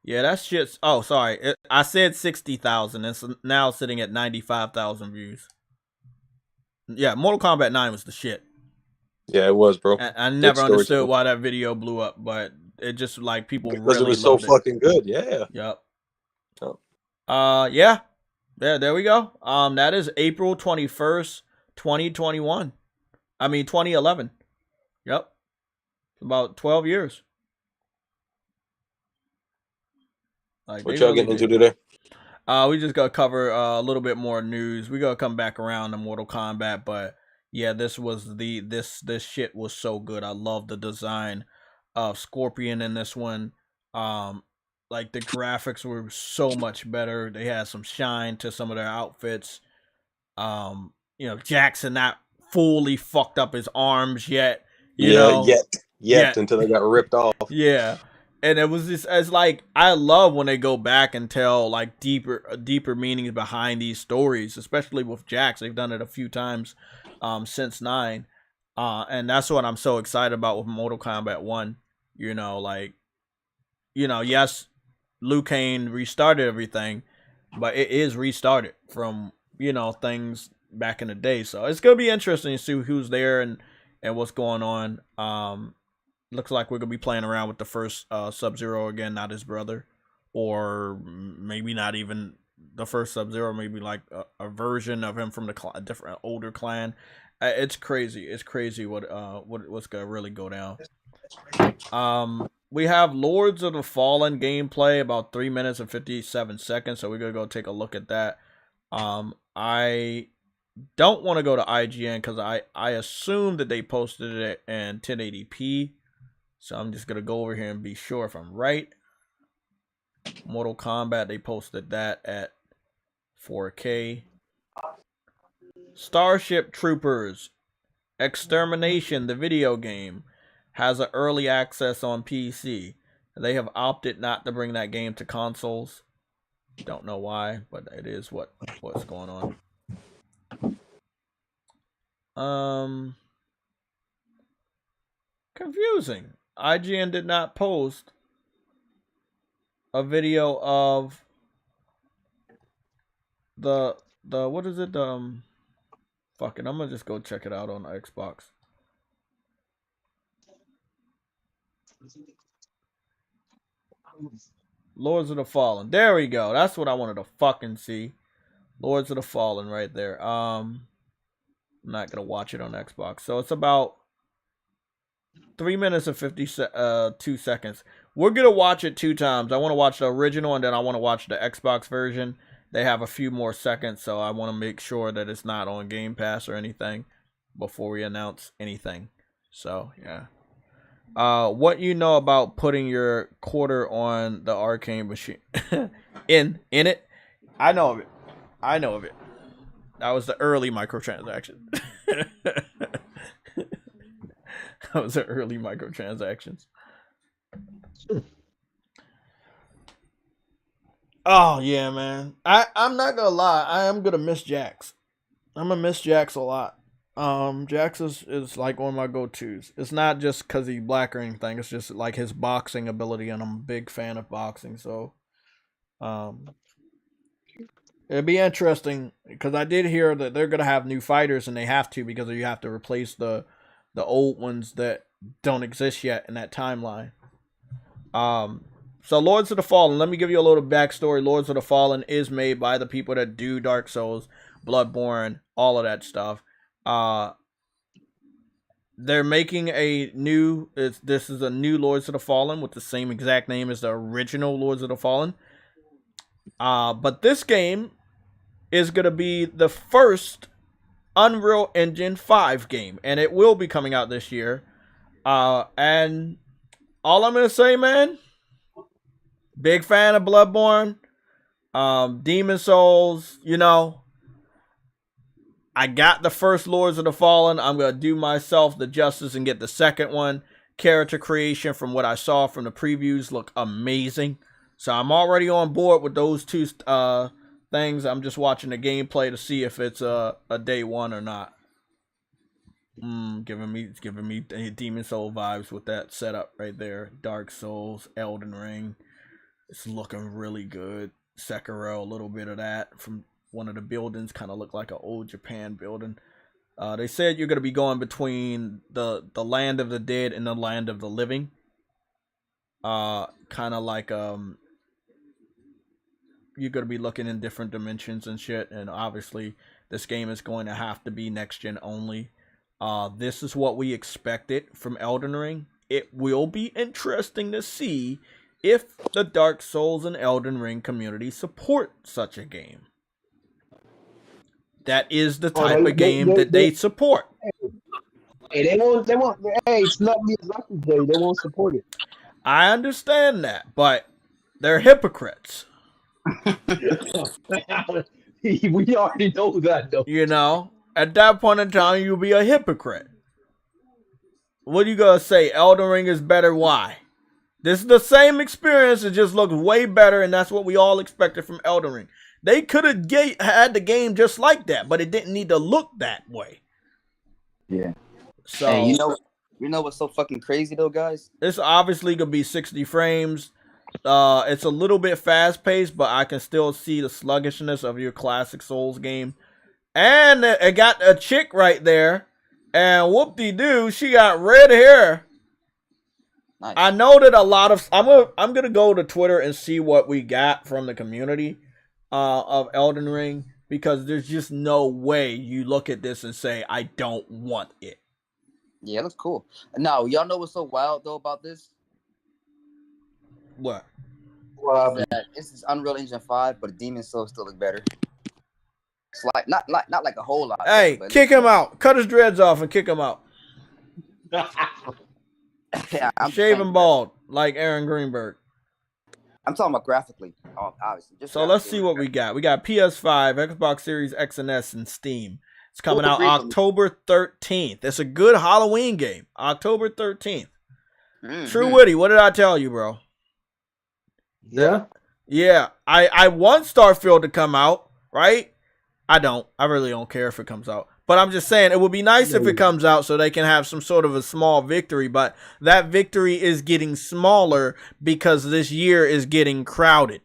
Yeah, that shit's... Oh, sorry. I said 60,000. It's now sitting at 95,000 views. Yeah, Mortal Kombat 9 was the shit. Yeah, it was, bro. I never understood why that video blew up, but it just like people because really it was so fucking good. Yeah. Yep. Oh. Yeah. Yeah, there we go. That is April 21st, 2021. I mean 2011. Yep. About 12 years. Like, what y'all getting into today? We just gotta cover a little bit more news. We gotta come back around to Mortal Kombat, but yeah, this was this shit was so good. I love the design of Scorpion in this one. Like the graphics were so much better. They had some shine to some of their outfits. You know, Jackson not fully fucked up his arms yet. You know? Yet until they got ripped off. Yeah. And it was just as like I love when they go back and tell like deeper meanings behind these stories, especially with Jax. They've done it a few times since 9. And that's what I'm so excited about with Mortal Kombat 1. You know, like, you know, yes, Liu Kang restarted everything, but it is restarted from, you know, things back in the day. So it's gonna be interesting to see who's there and what's going on. Looks like we're gonna be playing around with the first Sub-Zero again, not his brother, or maybe not even the first Sub-Zero, maybe like a version of him from the different older clan. It's crazy. It's crazy what's gonna really go down. We have Lords of the Fallen gameplay, about 3 minutes and 57 seconds. So we're gonna go take a look at that. I don't want to go to IGN because I assume that they posted it in 1080p. So I'm just going to go over here and be sure if I'm right. Mortal Kombat, they posted that at 4K. Starship Troopers Extermination, the video game, has an early access on PC. They have opted not to bring that game to consoles. Don't know why, but it is what's going on. Confusing. IGN did not post a video of the what is it? Fuck it, I'm gonna just go check it out on Xbox. Lords of the Fallen. There we go. That's what I wanted to fucking see. Lords of the Fallen right there. I'm not gonna watch it on Xbox. So it's about 3 minutes and 52 seconds. We're gonna watch it 2 times. I want to watch the original and then I want to watch the Xbox version. They have a few more seconds, so I want to make sure that it's not on Game Pass or anything before we announce anything. So yeah. What you know about putting your quarter on the arcade machine? in it? I know of it. I know of it. That was the early microtransaction. That was the early microtransactions. Oh yeah, man. I'm not gonna lie. I am gonna miss Jax. I'm gonna miss Jax a lot. Jax is like one of my go-tos. It's not just because he's black or anything. It's just like his boxing ability, and I'm a big fan of boxing. So, it'd be interesting because I did hear that they're gonna have new fighters, and they have to because you have to replace the old ones that don't exist yet in that timeline. So Lords of the Fallen, let me give you a little backstory. Lords of the Fallen is made by the people that do Dark Souls, Bloodborne, all of that stuff. they're making a new. This is a new Lords of the Fallen with the same exact name as the original Lords of the Fallen. But this game is gonna be the first Unreal Engine 5 game, and it will be coming out this year. And all I'm gonna say, man, big fan of Bloodborne, Demon Souls. You know, I got the first Lords of the Fallen. I'm gonna do myself the justice and get the second one. Character creation, from what I saw from the previews, look amazing. So I'm already on board with those two things. I'm just watching the gameplay to see if it's a day one or not. Giving me Demon Soul vibes with that setup right there. Dark Souls, Elden Ring. It's looking really good. Sekiro, a little bit of that from one of the buildings. Kind of look like an old Japan building. They said you're going to be going between the land of the dead and the land of the living. Kind of like you're going to be looking in different dimensions and shit. And obviously, this game is going to have to be next gen only. This is what we expected from Elden Ring. It will be interesting to see if the Dark Souls and Elden Ring community support such a game. That is the type of game that they support. Hey, they won't. Hey, it's not me exactly. They won't support it. I understand that, but they're hypocrites. We already know that, though. You know, at that point in time, you'll be a hypocrite. What are you gonna say? Elden Ring is better? Why? This is the same experience. It just looks way better, and that's what we all expected from Elden Ring. They could have had the game just like that, but it didn't need to look that way. Yeah. So hey, you know what's so fucking crazy though, guys? It's obviously gonna be 60 frames. It's a little bit fast paced, but I can still see the sluggishness of your classic Souls game. And it got a chick right there, and whoop-de-doo, she got red hair. Nice. I know that a lot of I'm gonna go to Twitter and see what we got from the community of Elden Ring, because there's just no way you look at this and say I don't want it. Yeah, it looks cool. Now, y'all know what's so wild though about this? What? That this is Unreal Engine 5, but Demon Souls still look better. It's like not like a whole lot. Hey, better, kick him out. Cut his dreads off and kick him out. Yeah, Shave him bald like Aaron Greenberg. I'm talking about graphically, obviously. Just So let's see what we got. We got PS5, Xbox Series X and S, and Steam. It's coming out October 13th. It's a good Halloween game. October 13th. Mm-hmm. True Witty, what did I tell you, bro? Yeah. Yeah. I want Starfield to come out, right? I don't. I really don't care if it comes out. But I'm just saying, it would be nice if it comes out so they can have some sort of a small victory. But that victory is getting smaller because this year is getting crowded.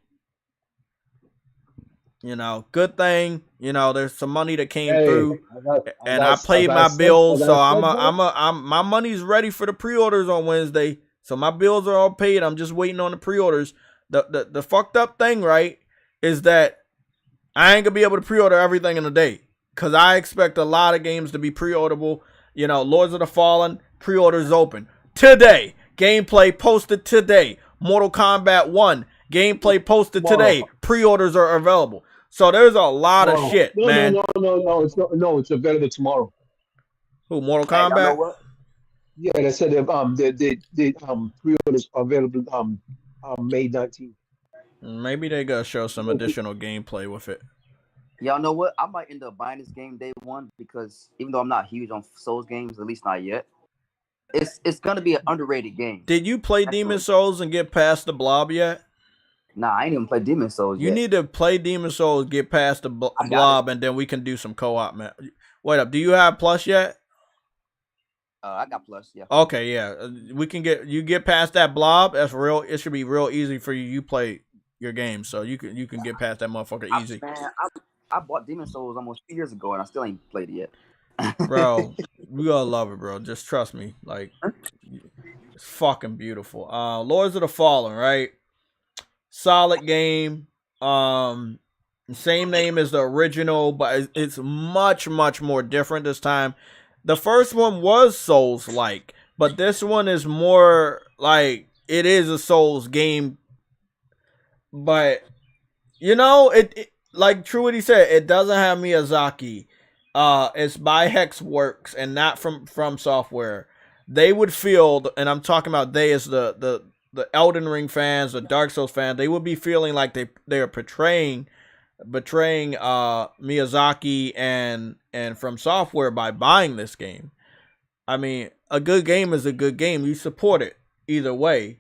You know, good thing, you know, there's some money that came through, and I paid my bills, so my money's ready for the pre-orders on Wednesday. So my bills are all paid. I'm just waiting on the pre-orders. The fucked up thing, right, is that I ain't gonna be able to pre-order everything in a day, because I expect a lot of games to be pre-orderable. You know, Lords of the Fallen, pre-orders open today. Gameplay posted today. Mortal Kombat 1, gameplay posted today. Pre-orders are available. So there's a lot of shit, man. No. It's available tomorrow. Who, Mortal Kombat? Yeah, they said the pre-orders are available May 19th. Maybe they gotta show some additional gameplay with it. Y'all know what? I might end up buying this game day one, because even though I'm not huge on Souls games, at least not yet, it's gonna be an underrated game. Did you play Demon Souls and get past the blob yet? Nah, I ain't even played Demon Souls yet. You need to play Demon Souls, get past the blob, and then we can do some co-op, man. Wait up, do you have Plus yet? I got Plus, yeah. Okay, yeah. We can get past that blob. That's real. It should be real easy for you. You play your game, so you can get past that motherfucker easy. I bought Demon Souls almost 2 years ago, and I still ain't played it yet. Bro, you gotta love it, bro. Just trust me. Like, it's fucking beautiful. Lords of the Fallen, right? Solid game. Same name as the original, but it's much more different this time. the first one was Souls-like, but this one is more like it is a Souls game. But you know, it like true what he said. It doesn't have Miyazaki. It's by Hexworks and not from Software. They would feel, and I'm talking about they as the Elden Ring fans, the Dark Souls fans. They would be feeling like they are betraying Miyazaki and From Software by buying this game. I mean, a good game is a good game. You support it either way.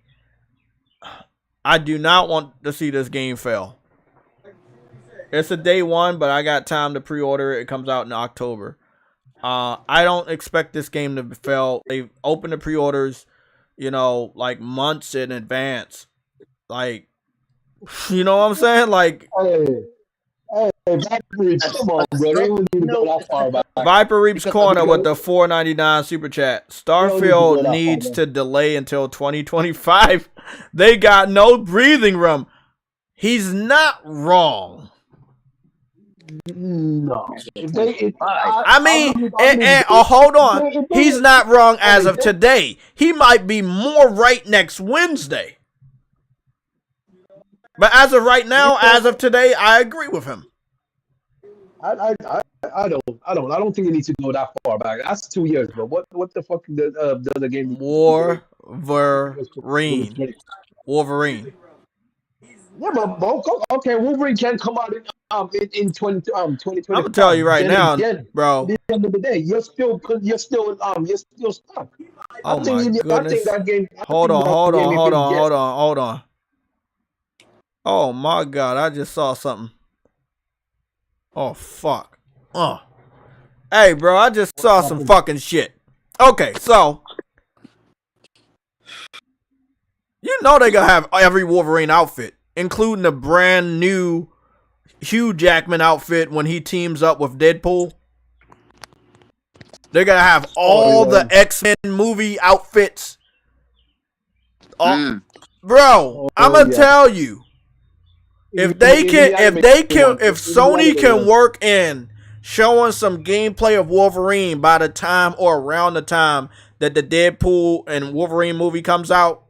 I do not want to see this game fail. It's a day one, but I got time to pre-order it. It comes out in October. I don't expect this game to fail. They've opened the pre-orders, you know, like months in advance. Like, you know what I'm saying? Like, Hey, Viper Reaps, come on, bro. They don't need to go that far back. Viper Reaps Corner with the $4.99 super chat. Starfield needs to delay until 2025. They got no breathing room. He's not wrong. No. Hold on. He's not wrong as of today. He might be more right next Wednesday. But as of right now, as of today, I agree with him. I don't think it needs to go that far back. That's 2 years, bro. What the fuck the other game? Wolverine. Yeah, but okay, Wolverine can come out in 2025. I'm gonna tell you right now, bro. At the end of the day, you're still stuck. Oh my goodness! Hold on. Oh my God! I just saw something. Oh fuck. Hey, bro, I just saw some fucking shit. Okay, so you know they gonna have every Wolverine outfit, including the brand new Hugh Jackman outfit when he teams up with Deadpool. They're gonna have all the X-Men movie outfits. Bro, I'm gonna tell you, if Sony can work in showing some gameplay of Wolverine by the time or around the time that the Deadpool and Wolverine movie comes out,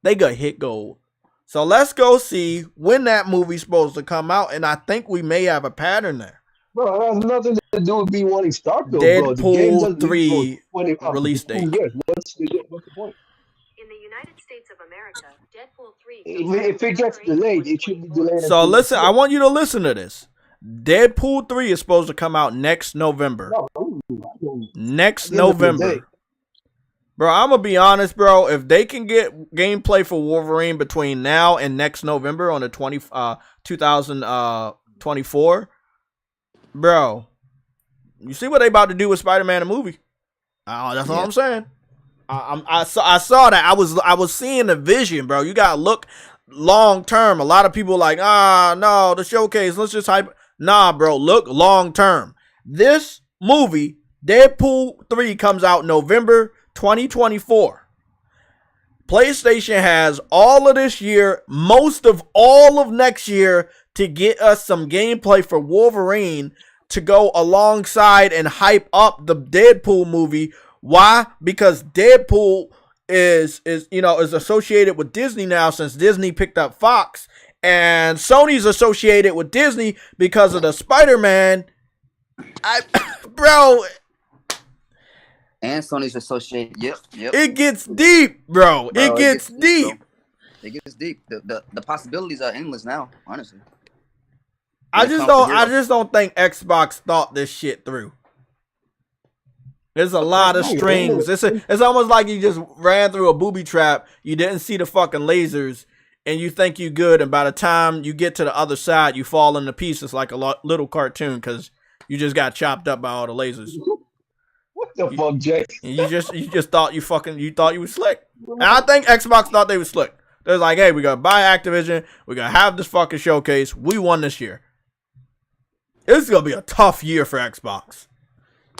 they gonna hit gold. So let's go see when that movie's supposed to come out, and I think we may have a pattern there. Bro, that has nothing to do with me wanting Starfield, Deadpool 3 release date. What's the point? In the United States of America, Deadpool 3... If it gets delayed, it should be delayed. So listen, I want you to listen to this. Deadpool 3 is supposed to come out next November. Next November. Bro, I'm going to be honest, bro. If they can get gameplay for Wolverine between now and next November on the 2024, bro, you see what they about to do with Spider-Man the movie? That's all I'm saying. I saw that. I was seeing the vision, bro. You got to look long term. A lot of people like, no, the showcase. Let's just hype. Nah, bro, look long term. This movie, Deadpool 3, comes out November 2024. PlayStation has all of this year, most of all of next year, to get us some gameplay for Wolverine to go alongside and hype up the Deadpool movie. Why? Because Deadpool is associated with Disney now, since Disney picked up Fox, and Sony's associated with Disney because of the Spider-Man. Bro. And Sony's associated. Yep. It gets deep, bro. It gets deep. It gets deep. The possibilities are endless now, honestly. I just don't think Xbox thought this shit through. There's a lot of strings. It's almost like you just ran through a booby trap. You didn't see the fucking lasers, and you think you good, and by the time you get to the other side, you fall into pieces like a little cartoon because you just got chopped up by all the lasers. What the fuck, Jay? You just thought you thought you was slick. And I think Xbox thought they was slick. They're like, hey, we gotta buy Activision. We gotta have this fucking showcase. We won this year. This is gonna be a tough year for Xbox.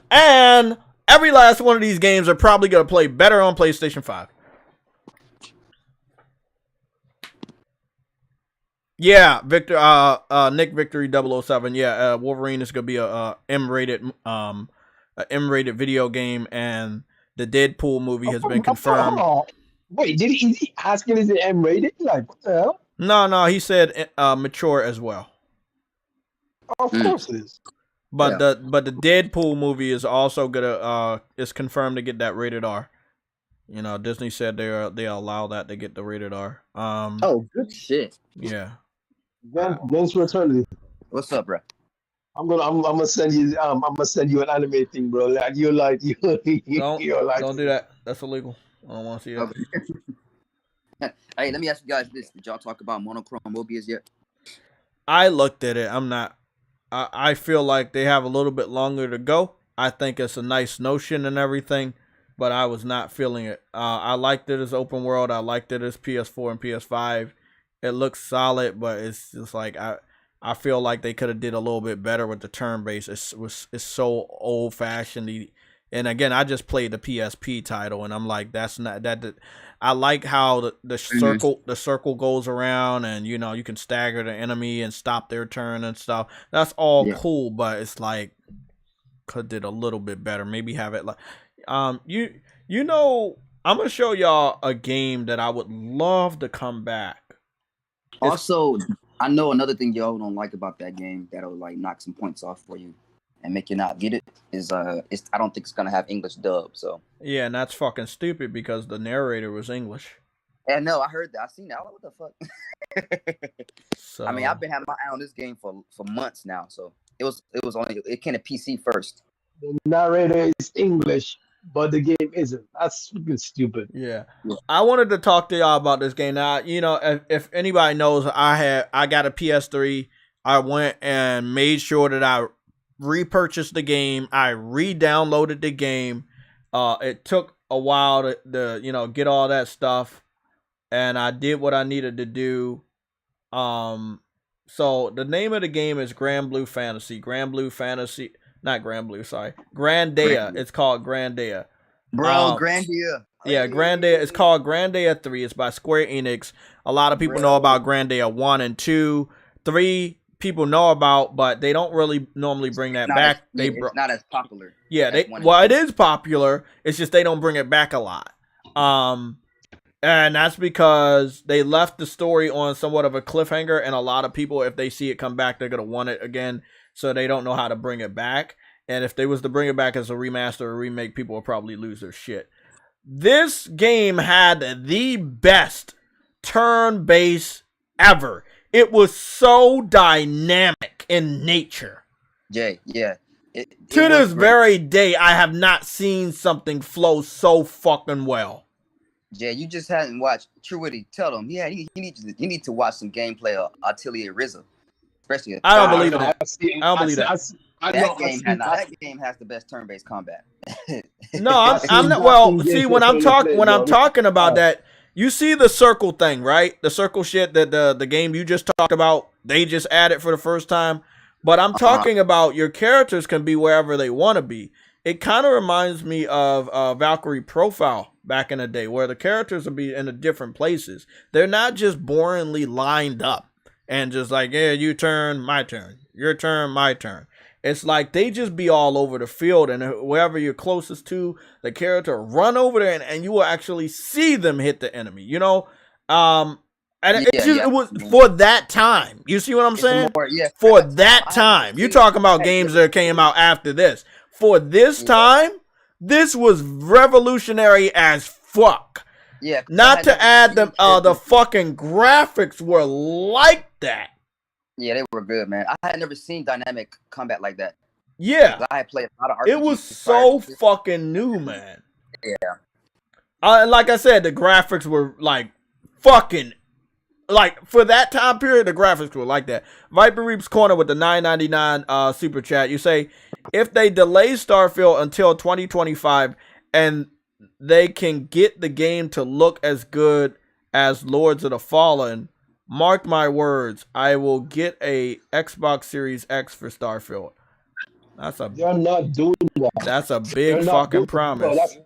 And every last one of these games are probably gonna play better on PlayStation 5. Yeah, Victor, Nick Victory 007. Yeah, Wolverine is gonna be a M-rated M-rated video game, and the Deadpool movie has been confirmed. Wait, did he ask if it's M-rated? Like, what the hell? No, he said mature as well. Of course it is. But the Deadpool movie is also gonna is confirmed to get that rated R. You know, Disney said they allow that to get the rated R. Oh, good shit. Yeah. Guns for Eternity. What's up, bro? I'm gonna send you an anime thing, bro. Like you're like don't do that. That's illegal. I don't want to see that. Okay. Hey, let me ask you guys this: did y'all talk about Monochrome Mobius yet? I looked at it. I'm not. I feel like they have a little bit longer to go. I think it's a nice notion and everything, but I was not feeling it. I liked it as open world. I liked it as PS4 and PS5. It looks solid, but it's just like I feel like they could have did a little bit better with the turn base. It's so old fashioned. And again, I just played the PSP title, and I'm like, that's not that. I like how the circle goes around, and you know you can stagger the enemy and stop their turn and stuff. That's all cool, but it's like could did a little bit better. Maybe have it like you know, I'm gonna show y'all a game that I would love to come back. Also, I know another thing y'all don't like about that game that'll like knock some points off for you and make you not get it is I don't think it's gonna have English dub. So yeah, and that's fucking stupid because the narrator was English. Yeah, no, I heard that. I seen that. What the fuck? So I mean, I've been having my eye on this game for months now. So it came to PC first. The narrator is English, but the game isn't. That's fucking stupid. Yeah. I wanted to talk to y'all about this game. Now, you know, if anybody knows, I got a PS3. I went and made sure that I repurchased the game. I re-downloaded the game. It took a while to you know get all that stuff, and I did what I needed to do. So the name of the game is Grand Blue Fantasy. Not Grand Blue, sorry. Grandia. It's called Grandia. Bro, Grandia. Yeah, Grandia. It's called Grandia 3. It's by Square Enix. A lot of people know about Grandia 1 and 2. 3 people know about, but they don't really normally bring that back. It's not as popular. Yeah, it is popular. It's just they don't bring it back a lot. And that's because they left the story on somewhat of a cliffhanger, and a lot of people, if they see it come back, they're gonna want it again. So they don't know how to bring it back. And if they was to bring it back as a remaster or remake, people will probably lose their shit. This game had the best turn base ever. It was so dynamic in nature. Jay, yeah. To this very day, I have not seen something flow so fucking well. Jay, you just hadn't watched True Witty. Tell them, yeah, you need to watch some gameplay of Atelier RZA. Especially I don't believe that. I don't believe that. That game has the best turn-based combat. No, I'm not. Well, see, when I'm talking about that, you see the circle thing, right? The circle shit that the game you just talked about, they just added for the first time. But I'm talking about your characters can be wherever they want to be. It kind of reminds me of Valkyrie Profile back in the day, where the characters will be in the different places. They're not just boringly lined up and just like, yeah, you turn, my turn, your turn, my turn. It's like they just be all over the field, and wherever you're closest to the character, run over there, and you will actually see them hit the enemy, you know? And it was for that time. You see what I'm saying? For that time. You're talking about games that came out after this. For this time, this was revolutionary as fuck. Yeah. Not to add the fucking graphics were like that. Yeah, they were good, man. I had never seen dynamic combat like that. Yeah. I had played a lot of RPGs. It was so fucking new, man. Yeah. Like I said, the graphics were like fucking, like for that time period, the graphics were like that. Viper Reaps Corner with the $9.99 super chat. You say, if they delay Starfield until 2025 and they can get the game to look as good as Lords of the Fallen, mark my words, I will get a Xbox Series X for Starfield. They're not doing that. That's a big fucking promise.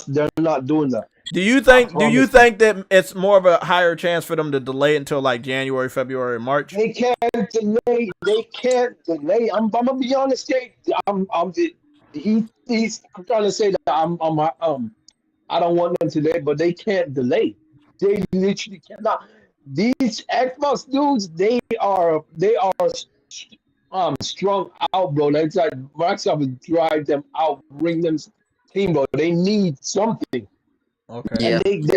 They're not doing that. Do you think that it's more of a higher chance for them to delay until like January, February, March? They can't delay. I'm gonna be honest, he's trying to say that I don't want them to delay, but they can't delay. They literally cannot. These Xbox dudes, they are strung out, bro. Like, it's like Microsoft will drive them out, bring them team, bro. They need something, Okay. and Yeah, they need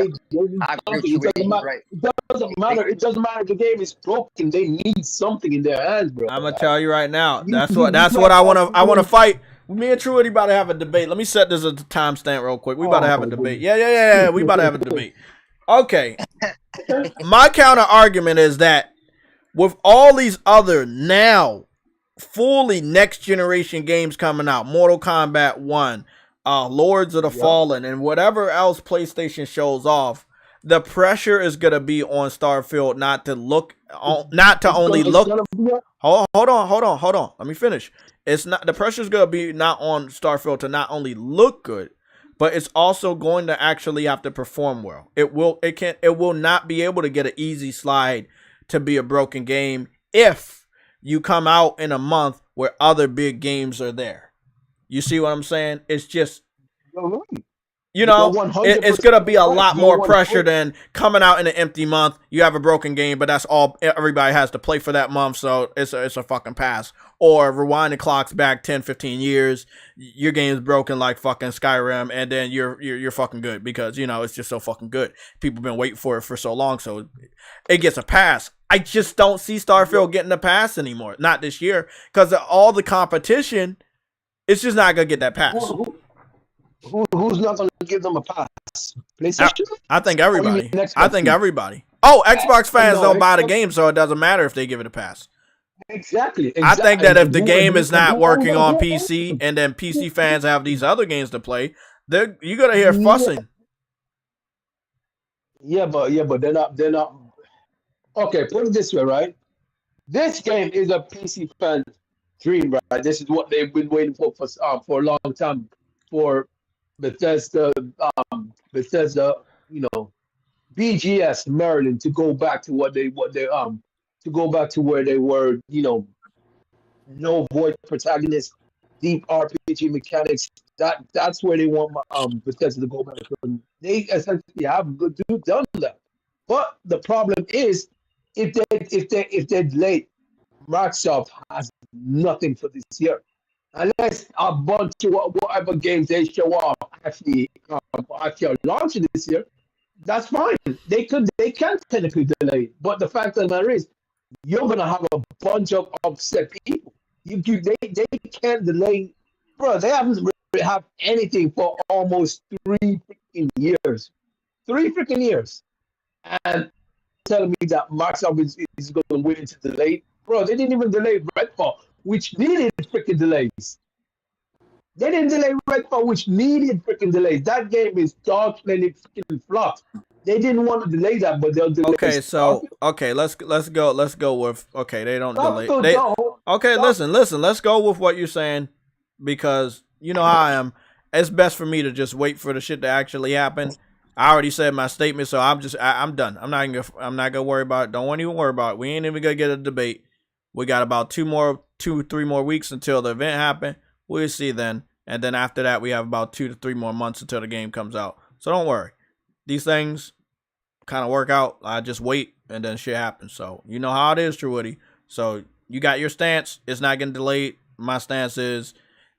I agree with something. you. It doesn't He's matter. right. It doesn't matter. It doesn't matter if the game is broken. They need something in their hands, bro. I'm gonna Like, tell you right now. you That's you what I can't wanna fight. Me and Truity about to have a debate. Let me set this as a timestamp real quick. We about to have a debate. Yeah. We about to have a debate. Okay. My counter argument is that with all these other now fully next generation games coming out, Mortal Kombat 1, Lords of the Fallen, and whatever else PlayStation shows off, the pressure is gonna be on Starfield not to look on, not to only look. Hold on. Let me finish. It's not, the pressure's gonna be not on Starfield to not only look good, but it's also going to actually have to perform well. It will not be able to get an easy slide to be a broken game if you come out in a month where other big games are there. You see what I'm saying? It's just, you know, it's going to be a lot more pressure than coming out in an empty month. You have a broken game, but that's all everybody has to play for that month, so it's a fucking pass. Or rewind the clocks back 10, 15 years, your game's broken like fucking Skyrim, and then you're fucking good because, you know, it's just so fucking good. People been waiting for it for so long, so it gets a pass. I just don't see Starfield getting a pass anymore. Not this year, because all the competition, it's just not going to get that pass. Who's not going to give them a pass? PlayStation? I think everybody. I think everybody. Oh, Xbox fans don't buy the game, so it doesn't matter if they give it a pass. Exactly. I think that if the game is not working on PC, and then PC fans have these other games to play, you're gonna hear fussing. Yeah, but they're not. Okay, put it this way, right? This game is a PC fan dream, right? This is what they've been waiting for a long time for Bethesda, BGS Maryland to go back to to go back to where they were, no voice protagonist, deep RPG mechanics. That's where they want Bethesda to go back. And they essentially have done that. But the problem is, if they're late, Microsoft has nothing for this year. Unless a bunch of whatever games they show off actually are launching this year, that's fine. They can technically delay it. But the fact of the matter is, you're gonna have a bunch of upset people. They can't delay, bro. They haven't really have anything for almost 3 freaking years. 3 freaking years. And telling me that Microsoft is going to win to delay, bro. They didn't even delay Redfall, which needed freaking delays. They didn't delay Redfall, which needed freaking delays. That game is dog and it freaking flopped. They didn't want to delay that, but they'll delay. Okay, so let's go with they don't delay. Listen, let's go with what you're saying, because you know how I am. It's best for me to just wait for the shit to actually happen. I already said my statement, so I'm done. I'm not gonna worry about it. Don't even worry about it. We ain't even gonna get a debate. We got about 3 more weeks until the event happen. We'll see then, and then after that, we have about 2 to 3 more months until the game comes out. So don't worry. These things kind of work out. I just wait, and then shit happens. So you know how it is, True Woody. So you got your stance. It's not getting delayed. My stance is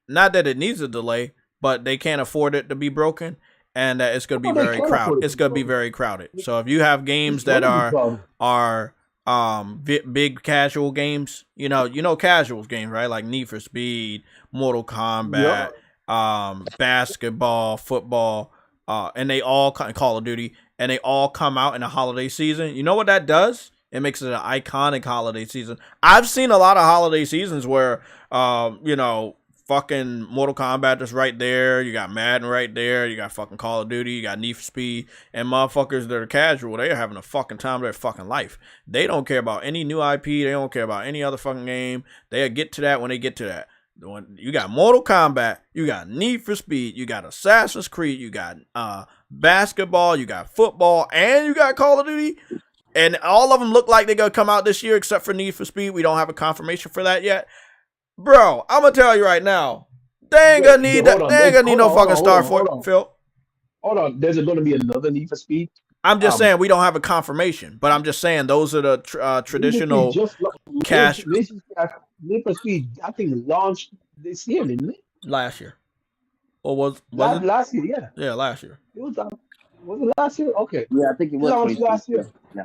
not that it needs a delay, but they can't afford it to be broken, and that it's going to be very crowded. It's going to be very crowded. So if you have games that are big casual games, you know casual games, right? Like Need for Speed, Mortal Kombat, basketball, football, and they all Call of Duty, and they all come out in the holiday season. You know what that does? It makes it an iconic holiday season. I've seen a lot of holiday seasons where, fucking Mortal Kombat is right there. You got Madden right there. You got fucking Call of Duty. You got Need for Speed. And motherfuckers that are casual, they're having a fucking time of their fucking life. They don't care about any new IP. They don't care about any other fucking game. They'll get to that when they get to that. You got Mortal Kombat. You got Need for Speed. You got Assassin's Creed. You got basketball. You got football. And you got Call of Duty. And all of them look like they're going to come out this year except for Need for Speed. We don't have a confirmation for that yet. Bro, I'm going to tell you right now, They ain't gonna need that. They ain't gonna need no fucking star for it, Phil. Hold on. There's going to be another Need for Speed. I'm just saying we don't have a confirmation, but I'm just saying those are the traditional cash. Need for Speed, I think, launched this year, didn't it? Last year. Or was last year? Yeah. Yeah, last year. It was it last year? Okay. Yeah, I think it was launched last year. Yeah.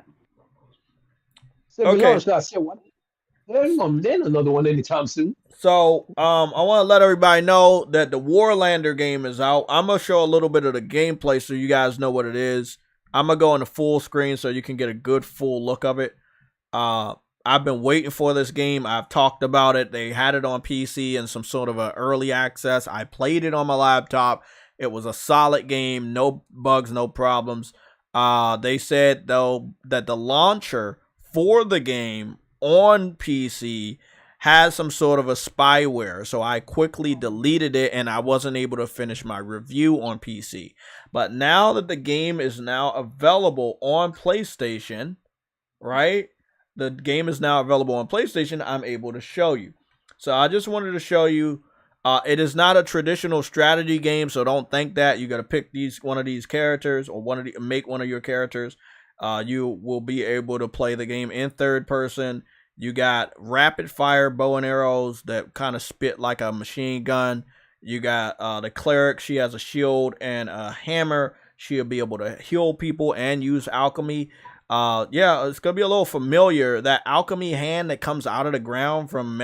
So we launched last year. What? There's another one anytime soon. So I want to let everybody know that the Warlander game is out. I'm gonna show a little bit of the gameplay so you guys know what it is. I'm gonna go into full screen so you can get a good full look of it. I've been waiting for this game. I've talked about it. They had it on PC and some sort of an early access. I played it on my laptop. It was a solid game. No bugs, no problems. They said, though, that the launcher for the game on PC has some sort of a spyware. So I quickly deleted it and I wasn't able to finish my review on PC. But now that the game is now available on PlayStation, right? The game is now available on PlayStation. I'm able to show you. So I just wanted to show you. It is not a traditional strategy game, so don't think that you got to pick one of these characters or make one of your characters. You will be able to play the game in third person. You got rapid fire bow and arrows that kind of spit like a machine gun. You got the cleric. She has a shield and a hammer. She'll be able to heal people and use alchemy. Yeah, it's gonna be a little familiar. That alchemy hand that comes out of the ground from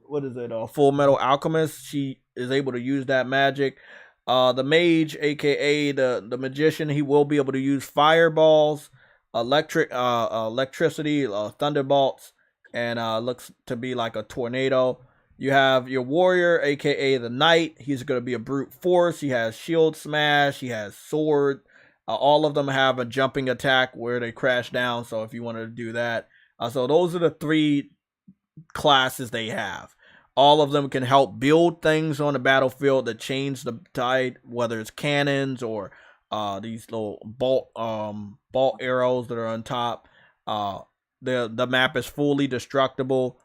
what is it? Full Metal Alchemist. She is able to use that magic. The mage, aka the magician, he will be able to use fireballs, electricity, thunderbolts, and looks to be like a tornado. You have your warrior, aka the knight. He's going to be a brute force. He has shield smash. He has sword. All of them have a jumping attack where they crash down. So if you wanted to do that. So those are the three classes they have. All of them can help build things on the battlefield that change the tide, whether it's cannons or these little bolt arrows that are on top. The map is fully destructible.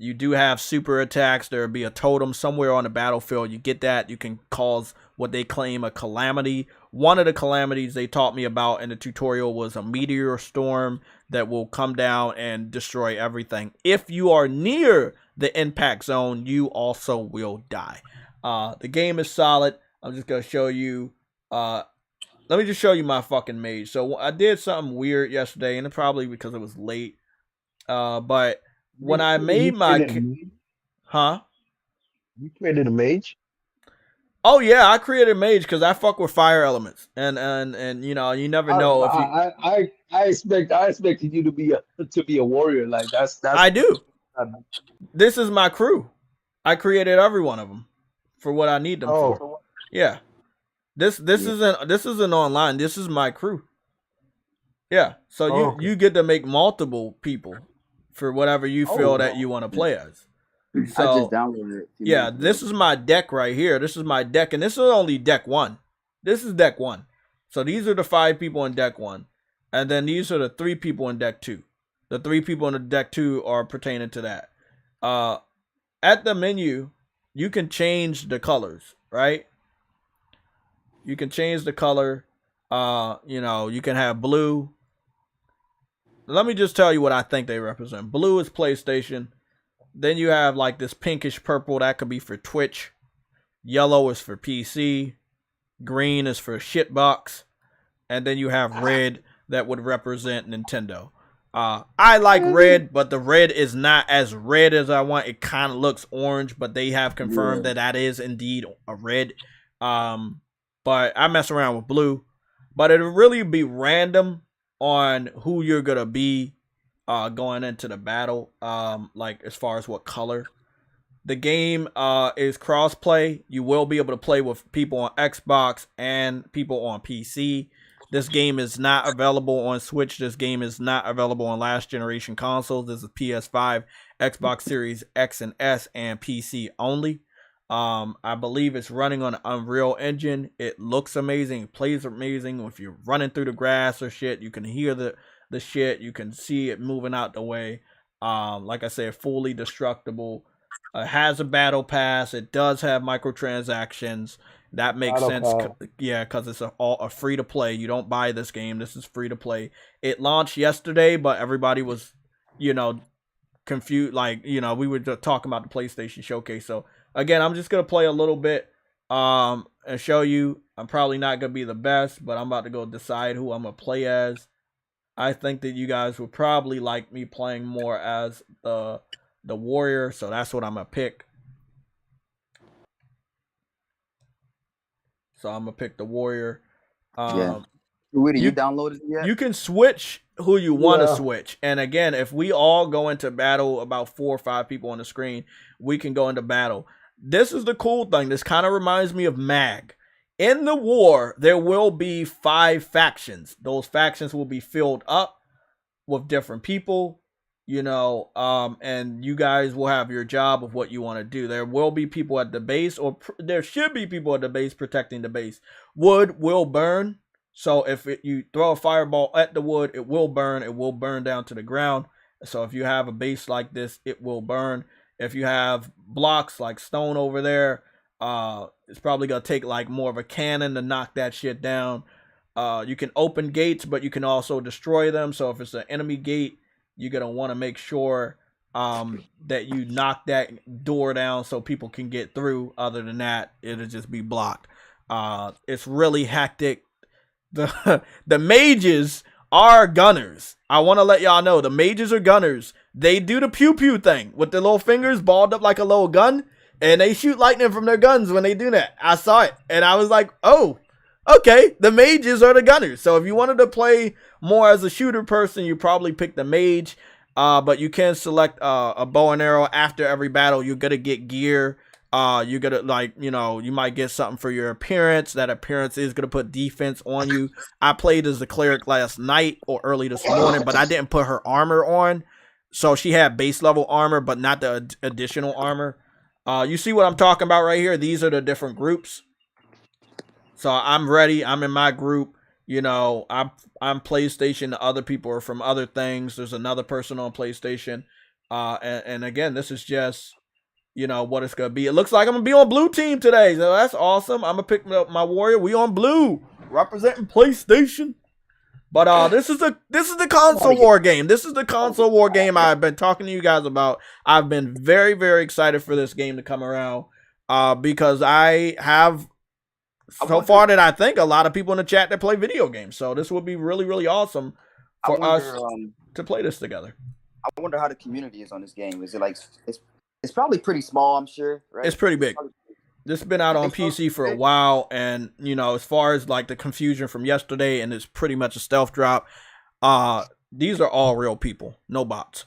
You do have super attacks. There will be a totem somewhere on the battlefield. You get that. You can cause what they claim a calamity. One of the calamities they taught me about in the tutorial was a meteor storm that will come down and destroy everything. If you are near the impact zone, you also will die. The game is solid. I'm just going to show you. Let me just show you my fucking mage. So I did something weird yesterday, and it's probably because it was late. But when I made my... Huh? You created a mage? Oh yeah, I created a mage because I fuck with fire elements, and you know, you never know if you... I expected you to be a warrior. Like that's I do. This is my crew. I created every one of them for what I need them for. Yeah. This isn't online. This is my crew. Yeah. So you get to make multiple people for whatever you feel that you want to play as. So, I just downloaded it. Yeah, this is my deck right here. This is my deck, and this is only deck 1. This is deck 1. So these are the 5 people in deck 1. And then these are the 3 people in deck 2. The 3 people in the deck 2 are pertaining to that. At the menu, you can change the colors, right? You can change the color. You know, you can have blue. Let me just tell you what I think they represent. Blue is PlayStation. Then you have like this pinkish purple. That could be for Twitch. Yellow is for PC. Green is for Shitbox. And then you have red that would represent Nintendo. I like red, but the red is not as red as I want. It kind of looks orange, but they have confirmed that is indeed a red. But I mess around with blue. But it'll really be random on who you're going to be going into the battle, like as far as what color. The game is cross-play. You will be able to play with people on Xbox and people on PC. This game is not available on Switch. This game is not available on last generation consoles. This is PS5, Xbox Series X and S, and PC only. I believe it's running on Unreal Engine. It looks amazing. It plays amazing. If you're running through the grass or shit, you can hear the shit. You can see it moving out the way. Like I said, fully destructible. It has a battle pass. It does have microtransactions. That makes sense. Yeah, because it's a free to play. You don't buy this game. This is free to play. It launched yesterday, but everybody was, you know, confused. Like, you know, we were just talking about the PlayStation Showcase. So again, I'm just gonna play a little bit and show you. I'm probably not gonna be the best, but I'm about to go decide who I'm gonna play as. I think that you guys would probably like me playing more as the warrior, so that's what I'm gonna pick. So I'm gonna pick the warrior. Yeah. You downloaded it yet? You can switch who you want to switch. And again, if we all go into battle, about 4 or 5 people on the screen, we can go into battle. This is the cool thing. This kind of reminds me of MAG. In the war, there will be 5 factions. Those factions will be filled up with different people, you know, and you guys will have your job of what you want to do. There will be people at the base, or there should be people at the base protecting the base. Wood will burn. So if you throw a fireball at the wood, it will burn. It will burn down to the ground. So if you have a base like this, it will burn. If you have blocks like stone over there, it's probably going to take like more of a cannon to knock that shit down. You can open gates, but you can also destroy them. So if it's an enemy gate, you're going to want to make sure that you knock that door down so people can get through. Other than that, it'll just be blocked. It's really hectic. The mages are gunners. I want to let y'all know the mages are gunners. They do the pew pew thing with their little fingers balled up like a little gun, and they shoot lightning from their guns when they do that. I saw it and I was like, oh, okay, the mages are the gunners. So if you wanted to play more as a shooter person, you probably pick the mage. But you can select a bow and arrow. After every battle, you're gonna get gear. You're gonna, like, you know, you might get something for your appearance. That appearance is gonna put defense on you. I played as the cleric last night or early this morning, but I didn't put her armor on. So she had base level armor, but not the additional armor. You see what I'm talking about right here? These are the different groups. So I'm ready. I'm in my group. You know, I'm PlayStation. The other people are from other things. There's another person on PlayStation. And again, this is just, you know, what it's going to be. It looks like I'm going to be on blue team today. So that's awesome. I'm going to pick up my warrior. We on blue, representing PlayStation. But this is the console war game. This is the console war game I've been talking to you guys about. I've been very, very excited for this game to come around because I have so far that I think a lot of people in the chat that play video games. So this would be really, really awesome for us to play this together. I wonder how the community is on this game. Is it like it's probably pretty small, I'm sure, right? It's pretty big. This has been out on PC for a while, and, you know, as far as like the confusion from yesterday, and it's pretty much a stealth drop, these are all real people, no bots.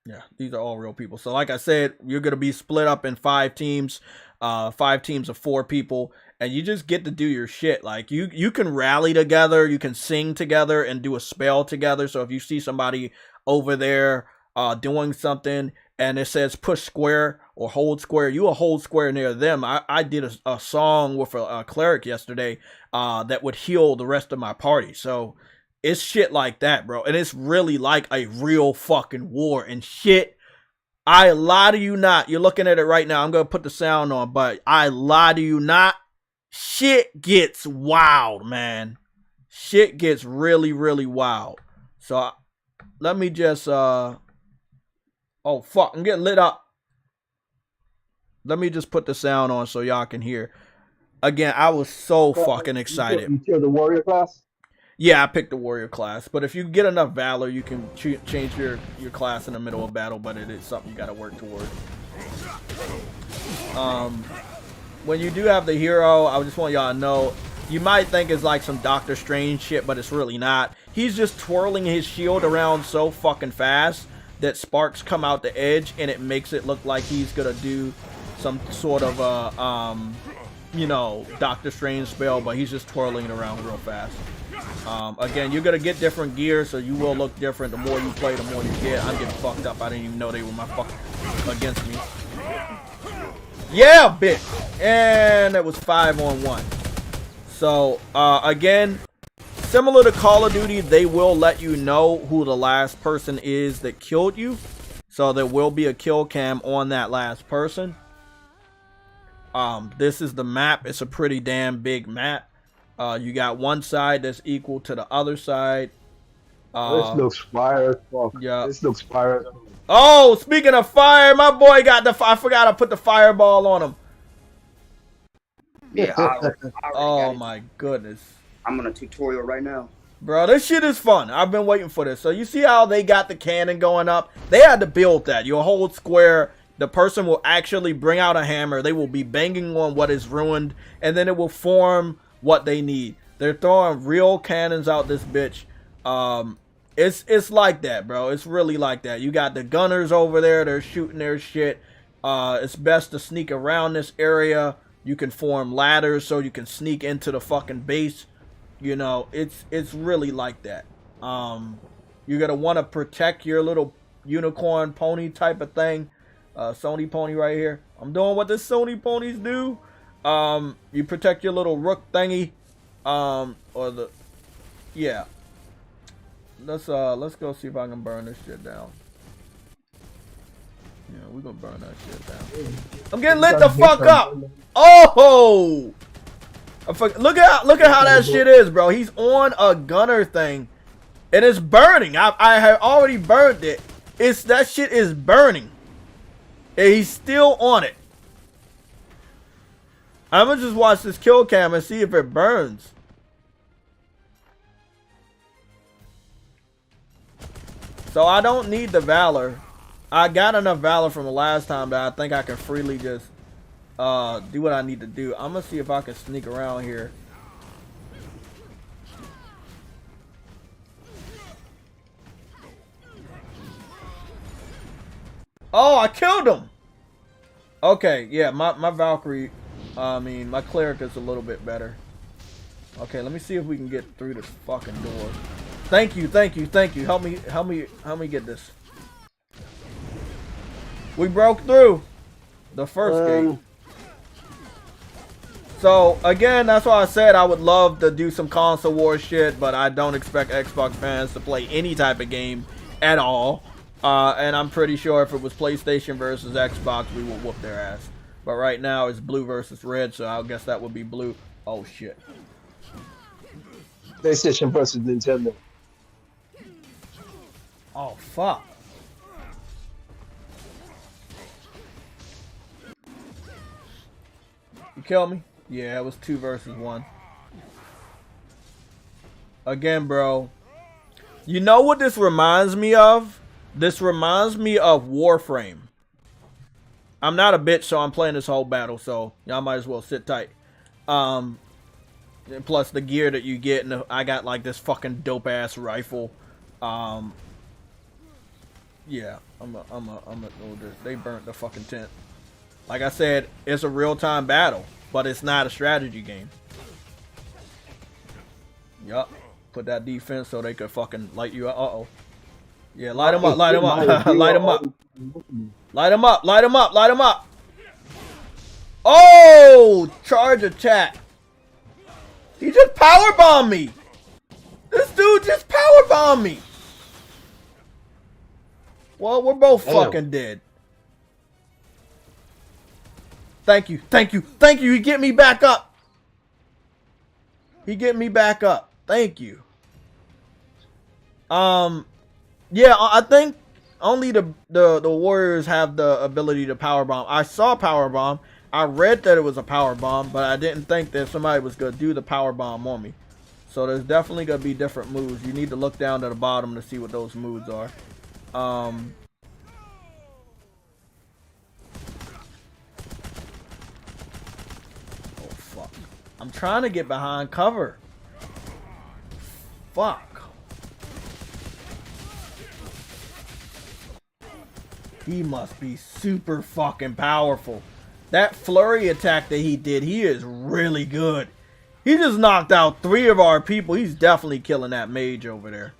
Yeah, these are all real people. So like I said, you're going to be split up in 5 teams, 5 teams of 4 people, and you just get to do your shit. Like, you can rally together, you can sing together and do a spell together. So if you see somebody over there doing something and it says push square or hold square, you will hold square near them. I did a song with a cleric yesterday that would heal the rest of my party. So it's shit like that, bro. And it's really like a real fucking war and shit. I lie to you not. You're looking at it right now. I'm going to put the sound on, but I lie to you not. Shit gets wild, man. Shit gets really, really wild. So let me just, oh fuck, I'm getting lit up. Let me just put the sound on so y'all can hear. Again, I was so fucking excited. You chose the warrior class? Yeah, I picked the warrior class. But if you get enough valor, you can change your class in the middle of battle, but it is something you got to work toward. When you do have the hero, I just want y'all to know, you might think it's like some Doctor Strange shit, but it's really not. He's just twirling his shield around so fucking fast that sparks come out the edge, and it makes it look like he's gonna do some sort of you know, Doctor Strange spell, but he's just twirling it around real fast. Again, you're gonna get different gear, so you will look different. The more you play, the more you get. I'm getting fucked up. I didn't even know they were my fucking against me. Yeah, bitch. And it was 5-on-1. So again, similar to Call of Duty, they will let you know who the last person is that killed you. So there will be a kill cam on that last person. This is the map. It's a pretty damn big map. You got one side that's equal to the other side. This looks fire as fuck. Yeah. This looks fire as fuck. Oh, speaking of fire, my boy got the. I forgot I put the fireball on him. Yeah. I already Oh got it. my goodness. I'm on a tutorial right now. Bro, this shit is fun. I've been waiting for this. So you see how they got the cannon going up? They had to build that. You hold square. The person will actually bring out a hammer. They will be banging on what is ruined. And then it will form what they need. They're throwing real cannons out this bitch. It's like that, bro. It's really like that. You got the gunners over there. They're shooting their shit. It's best to sneak around this area. You can form ladders so you can sneak into the fucking base. You know, it's really like that. You're gonna want to protect your little unicorn pony type of thing. Sony pony right here. I'm doing what the Sony ponies do. You protect your little rook thingy. Or the, yeah. Let's go see if I can burn this shit down. Yeah, we're gonna burn that shit down. I'm getting lit the fuck up. Oh! Look at how that shit is, bro. He's on a gunner thing, and it's burning. I have already burned it. That shit is burning, and he's still on it. I'm gonna just watch this kill cam and see if it burns. So I don't need the valor. I got enough valor from the last time that I think I can freely just do what I need to do. I'm gonna see if I can sneak around here. Oh, I killed him. Okay, yeah, my Valkyrie, my cleric is a little bit better. Okay, let me see if we can get through this fucking door. Thank you. Help me get this. We broke through the first gate. So again, that's why I said I would love to do some console war shit, but I don't expect Xbox fans to play any type of game at all. And I'm pretty sure if it was PlayStation versus Xbox, we would whoop their ass. But right now it's blue versus red, so I guess that would be blue. Oh shit. PlayStation versus Nintendo. Oh fuck. You kill me? Yeah, it was 2 versus 1. Again, bro. You know what this reminds me of? This reminds me of Warframe. I'm not a bitch, so I'm playing this whole battle, so y'all might as well sit tight. And plus the gear that you get, and I got like this fucking dope ass rifle. Yeah, I'm a they burnt the fucking tent. Like I said, it's a real-time battle, but it's not a strategy game. Yup. Put that defense so they could fucking light you up. Uh-oh. Yeah, light them up, light them up, light them up. Light them up, light them up, light them up. Oh! Charge attack. He just powerbombed me. This dude just powerbombed me. Well, we're both fucking dead. Thank you. He get me back up. Thank you. Yeah, I think only the Warriors have the ability to powerbomb. I saw powerbomb. I read that it was a powerbomb, but I didn't think that somebody was gonna do the powerbomb on me. So there's definitely gonna be different moves. You need to look down to the bottom to see what those moves are. Oh fuck. I'm trying to get behind cover. Fuck. He must be super fucking powerful. That flurry attack that he did, he is really good. He just knocked out 3 of our people. He's definitely killing that mage over there.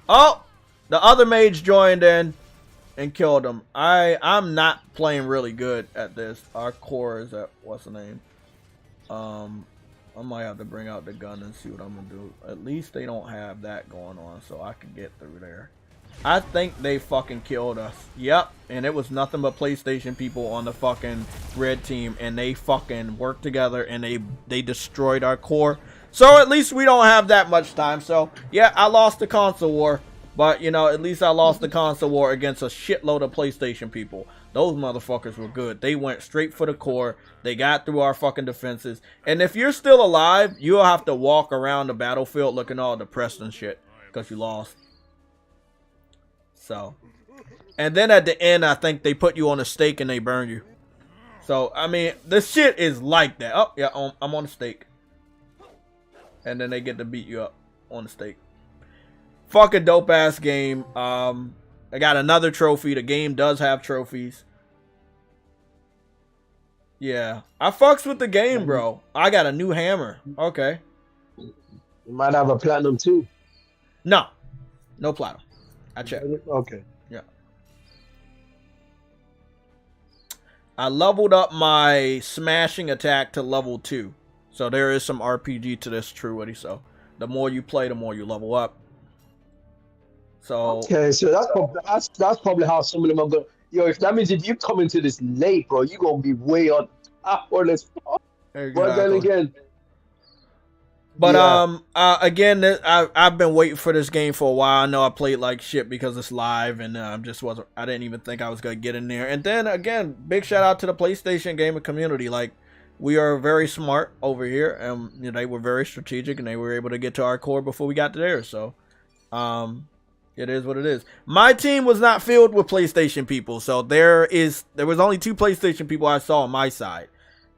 Oh! The other mage joined in and killed him. I'm not playing really good at this. Our core is at, what's the name? I might have to bring out the gun and see what I'm gonna do. At least they don't have that going on, so I can get through there. I think they fucking killed us. Yep, and it was nothing but PlayStation people on the fucking red team, and they fucking worked together and they destroyed our core. So at least we don't have that much time. So yeah, I lost the console war, but you know, at least I lost the console war against a shitload of PlayStation people. Those motherfuckers were good. They went straight for the core. They got through our fucking defenses. And if you're still alive, you'll have to walk around the battlefield looking all depressed and shit because you lost. So, and then at the end, I think they put you on a stake and they burn you. So, I mean, the shit is like that. Oh, yeah, I'm on a stake. And then they get to beat you up on the stake. Fucking dope ass game. I got another trophy. The game does have trophies. Yeah, I fucks with the game, bro. I got a new hammer. Okay. You might have a platinum too. No platinum. I checked. Okay. Yeah. I leveled up my smashing attack to level 2. So there is some RPG to this, True Woody. So the more you play, the more you level up. So okay, so that's probably how some of them are going. Yo, if that means if you come into this late, bro, you're gonna be way on top or this. exactly. But then again. But yeah. again, I've been waiting for this game for a while. I know I played like shit because it's live, and just wasn't. I didn't even think I was gonna get in there. And then again, big shout out to the PlayStation gaming community. Like, we are very smart over here, and you know, they were very strategic, and they were able to get to our core before we got to theirs. So, it is what it is. My team was not filled with PlayStation people, so there was only 2 PlayStation people I saw on my side,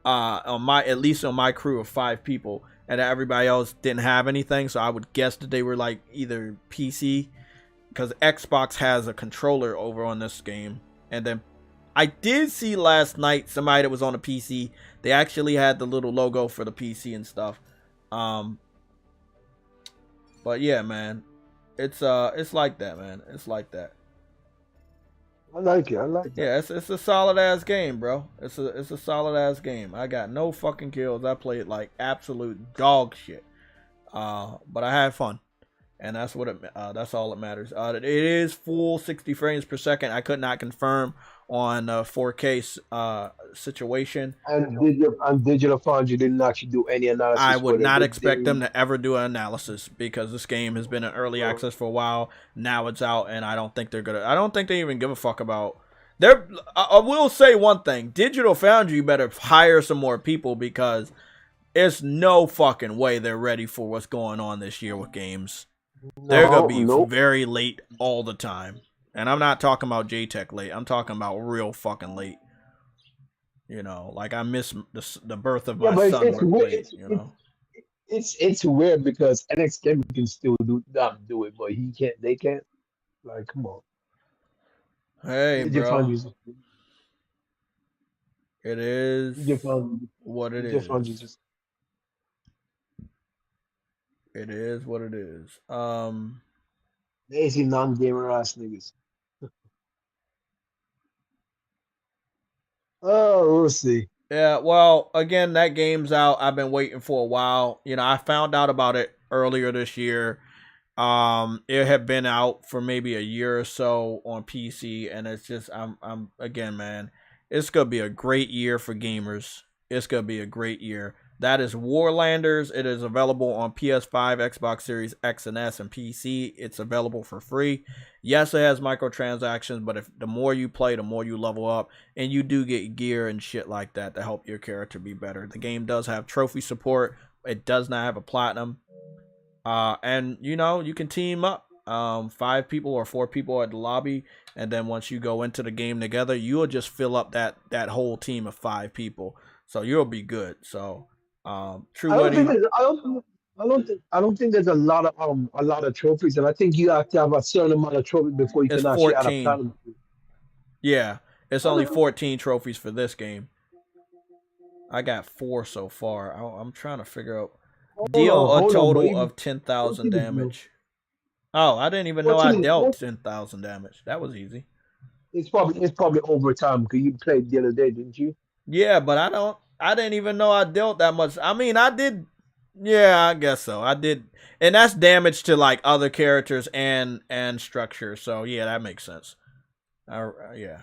at least on my crew of 5 people. And everybody else didn't have anything, so I would guess that they were like either PC, because Xbox has a controller over on this game. And then I did see last night somebody that was on a PC. They actually had the little logo for the PC and stuff. But yeah, man, it's like that, man. It's like that. I like it. I like it. Yeah, it's a solid ass game, bro. It's a solid ass game. I got no fucking kills. I played like absolute dog shit. But I had fun, and that's all that matters. It is full 60 frames per second. I could not confirm on 4K situation. And Digital Foundry didn't actually do any analysis. I would not expect them to ever do an analysis, because this game has been in early access for a while. Now it's out, and I don't think they're gonna. I don't think they even give a fuck about. I will say one thing: Digital Foundry better hire some more people, because it's no fucking way they're ready for what's going on this year with games. They're gonna be very late all the time. And I'm not talking about JTech late. I'm talking about real fucking late. You know, like I miss the birth of my son. It's weird because NX can still do it, but he can't. They can't. Like, come on. Hey, bro. It is what it is. It is what it is. Lazy non-gamer ass niggas. Oh, we'll see. Yeah, well, again, that game's out. I've been waiting for a while. You know, I found out about it earlier this year. It had been out for maybe a year or so on PC, and it's just, I'm again, man, it's gonna be a great year for gamers. It's gonna be a great year. That is Warlanders. It is available on PS5, Xbox Series X and S, and PC. It's available for free. Yes, it has microtransactions, but if the more you play, the more you level up, and you do get gear and shit like that to help your character be better. The game does have trophy support. It does not have a platinum. And you know, you can team up 5 people or 4 people at the lobby, and then once you go into the game together, you'll just fill up that whole team of 5 people. So you'll be good. So True Woody. I don't think there's a lot of trophies, and I think you have to have a certain amount of trophies before you can actually add a platinum. Yeah, it's only 14 trophies for this game. I got 4 so far. I'm trying to figure out. Deal a total of 10,000 damage. Oh, I didn't even know I dealt 10,000 damage. That was easy. It's probably overtime because you played the other day, didn't you? Yeah, but I didn't even know I dealt that much. I mean, I did Yeah, I guess so. I did, and that's damage to like other characters and structure. So yeah, that makes sense. Yeah.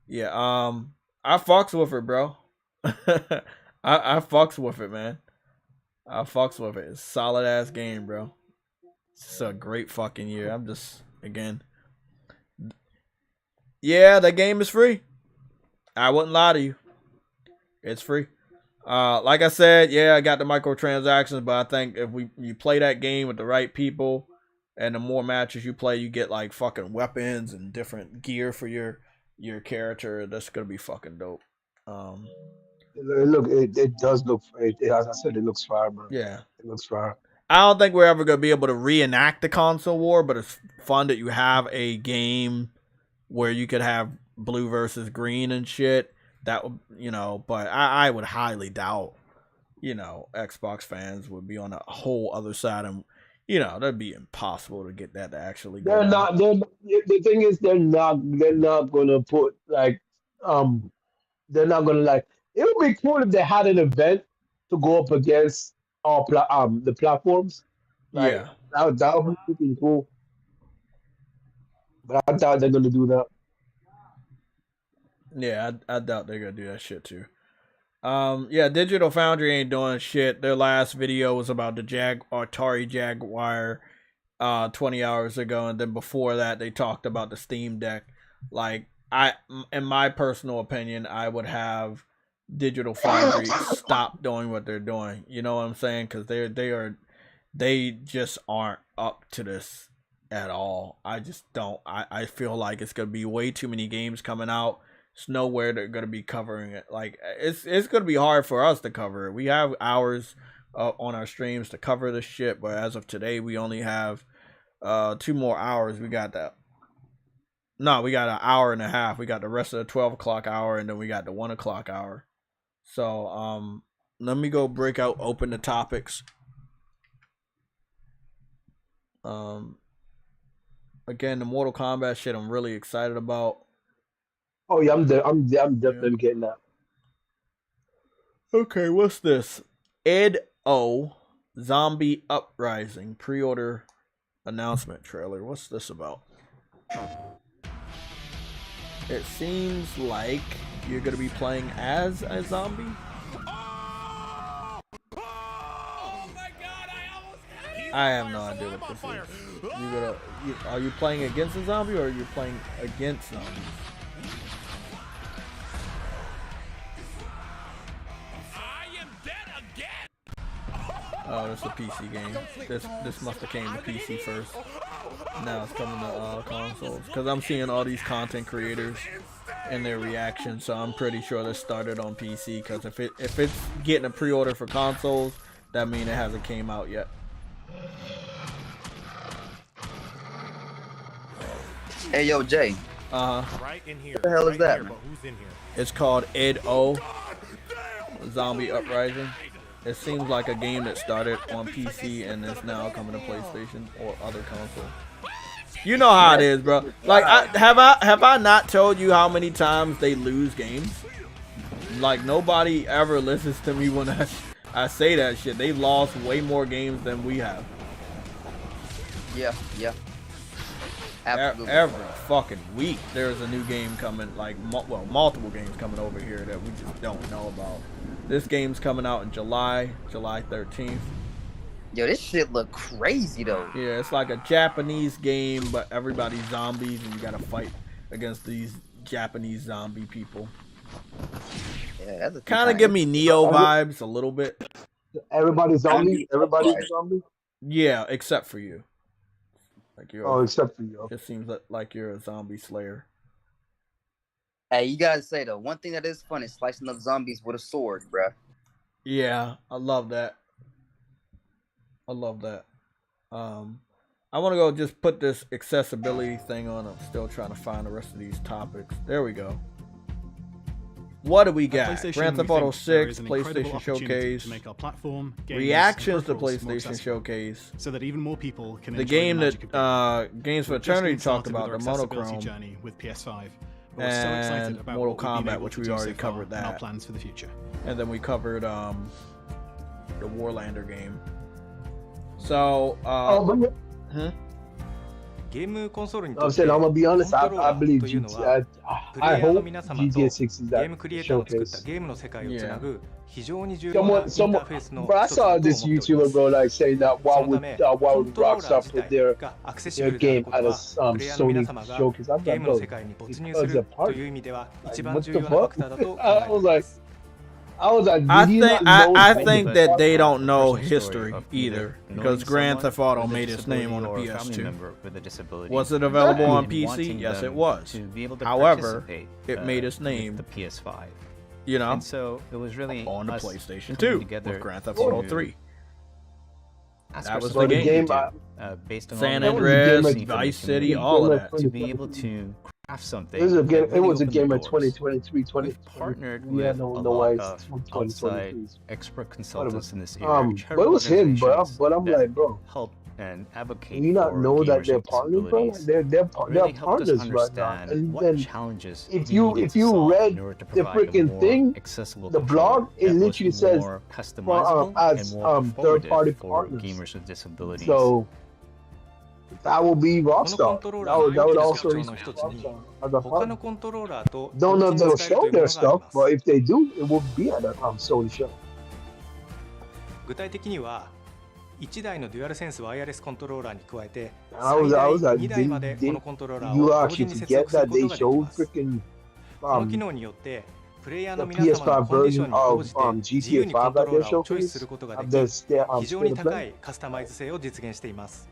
I fucks with it, bro. I fucks with it, man. I fucks with it. It's a solid ass game, bro. It's a great fucking year. I'm just again. Yeah, that game is free. I wouldn't lie to you. It's free. Like I said, yeah, I got the microtransactions, but I think if you play that game with the right people, and the more matches you play, you get like fucking weapons and different gear for your character. That's gonna be fucking dope. It does look. As I said, it looks fire, bro. Yeah, it looks fire. I don't think we're ever gonna be able to reenact the console war, but it's fun that you have a game where you could have blue versus green and shit. That would, but I would highly doubt, Xbox fans would be on a whole other side, and that'd be impossible to get that to actually go. The thing is, they're not gonna put like they're not gonna like. It would be cool if they had an event to go up against all the platforms. Like, yeah, that would be freaking cool. But I doubt they're gonna do that. Yeah, I doubt they're gonna do that shit too. Yeah, Digital Foundry ain't doing shit. Their last video was about the Atari Jaguar 20 hours ago, and then before that they talked about the Steam Deck. Like, in my personal opinion, I would have Digital Foundry stop doing what they're doing. You know what I'm saying? Because they just aren't up to this at all. I just don't. I feel like it's gonna be way too many games coming out. It's nowhere they're gonna be covering it. Like, it's gonna be hard for us to cover it. We have hours on our streams to cover this shit, but as of today, we only have 2 more hours. We got that. No, we got an hour and a half. We got the rest of the 12 o'clock hour, and then we got the 1 o'clock hour. So let me go open the topics. Again, the Mortal Kombat shit I'm really excited about. Oh yeah, I'm definitely getting that. Okay, what's this? Ed O Zombie Uprising pre-order announcement trailer. What's this about? It seems like you're gonna be playing as a zombie. I have no idea what this is. Are you playing against a zombie, or are you playing against zombies? Oh, this is a PC game. This must have came to PC first. Now it's coming to consoles. Because I'm seeing all these content creators and their reactions, so I'm pretty sure this started on PC. Because if it's getting a pre-order for consoles, that means it hasn't came out yet. Hey, yo, Jay. Right in here. What the hell is that? Who's in here? It's called Ed O Zombie Uprising. It seems like a game that started on PC and is now coming to PlayStation or other consoles. You know how it is, bro. Like, have I not told you how many times they lose games? Like, nobody ever listens to me when I say that shit. They lost way more games than we have. Yeah. Absolutely. Every fucking week there's a new game coming, like, multiple games coming over here that we just don't know about. This game's coming out in July 13th. Yo, this shit look crazy though. Yeah, it's like a Japanese game, but everybody's zombies and you gotta fight against these Japanese zombie people. Yeah, that's kind of give me Neo vibes a little bit. Everybody's zombie. Everybody's zombie. Yeah, except for you. Like except for you. It seems like you're a zombie slayer. Hey, you gotta say though, one thing that is fun is slicing up zombies with a sword, bruh. Yeah, I love that. I want to go just put this accessibility thing on. I'm still trying to find the rest of these topics. There we go. What do we got? Grand Theft Auto 6, PlayStation Showcase, to make our platform, reactions to PlayStation Showcase, so that even more people can the enjoy game the that Games for Eternity talked about, the Monochrome journey with PS5. And Mortal Kombat, which we already covered that. Our plans for the future. And then we covered the Warlander game. So, I'm saying, I'm gonna be honest, I believe GTA, I hope GTA 6 is that showcase. Someone, bro, I saw this YouTuber, bro, like saying that why would Rockstar put their game at a Sony showcase? I'm like, bro, because they're partners. Like, what the fuck? I was like, I think that they don't know history either, because Grand Theft Auto made its name on the PS2. Was it available on PC? Yes, it was. However, it made its name, the PS5. You know, and so it was really on the PlayStation 2 with Grand Theft Auto 3. That was the game. Based on San Andreas, Vice City, all of that. To be able to craft something. It was a game of 2023, 20 partnered with a lot of outside expert consultants in this area. But it was him, bro. But I'm like, bro, help and advocate. Do you not know that they're partners, bro? They're partners right now. And then challenges if you read the freaking thing, the blog, it literally says as third-party partners. Gamers with disabilities. So that will be Rockstar. That would also be Rockstar as a partner. Don't know if they'll show their stuff, but if they do, it will be at a Sony show. 具体的には1台のデュアルセンスワイヤレスコントローラーに加えて I 最 was 大 like, 2台までこのコントローラー you を同 actually 時に接 get 続する that こと they ができ showed ます。 freaking この機能によってプレイヤーの the 皆様 PS5 のコンディションに応じて version of 自由にコン GTA 5トロ that ー they ラーをチョイスす showcased ることが of で the き非常に高いカスタマイズ性を実現しています。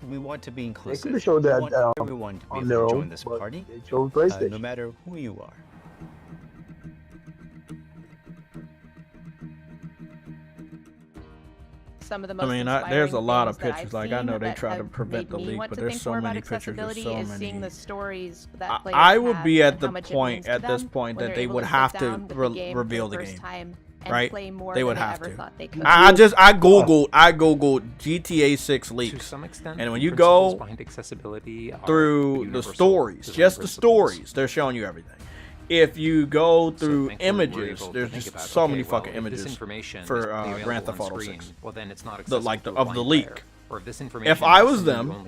We want to be inclusive. They could have showed that we want everyone to be on able their to join own, this but party, they chose PlayStation. no matter who you are. Some of the I most mean, there's a lot of things that pictures. I've Like, I know seen they that try to have prevent made the me leak, want but to there's think so more many about pictures. There's accessibility so is many. seeing the stories that players I would have be at and the how much it point means to at this them point when that they're they able would to have sit to down with the game reveal for the first game, time and right? play more They than would they have ever to. thought they could. I googled GTA 6 leaks, and when you go through the stories, just the stories, they're showing you everything. If you go through images, there's just so many fucking images for Grand Theft Auto 6. Of the leak. If I was them,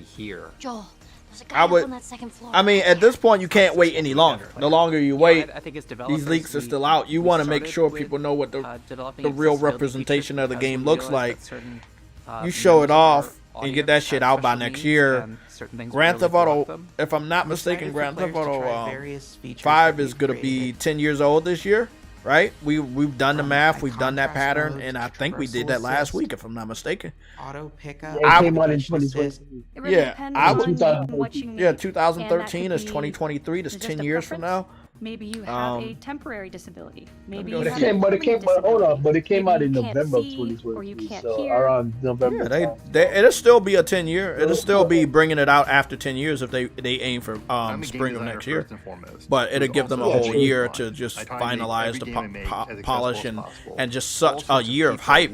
Joel, there's a guy I up would. on that second floor. I mean, at this point, you can't wait any longer. The longer you wait, I think as these leaks are still out. You want to make sure people know what the real representation of the game looks like. You show it off and get that shit out by next year. Grand Theft Auto, if I'm not mistaken, Grand Theft Auto 5 is going to be 10 years old this year, right? We've done the math, we've done that pattern, and I think we did that last week, if I'm not mistaken. Auto pickup. Yeah, it came out in 2020. Yeah, I would. 2013. Yeah, 2013 is 2023. That's 10 years from now. Maybe you have a temporary disability. Maybe you But have it came out in Maybe you can't November of see, 2023. or you can't So hear. around November. Yeah, it'll still be a 10-year. It'll still be bringing it out after 10 years if they aim for spring of next year. But it'll give them a whole year to just finalize the polish and just such a year of hype.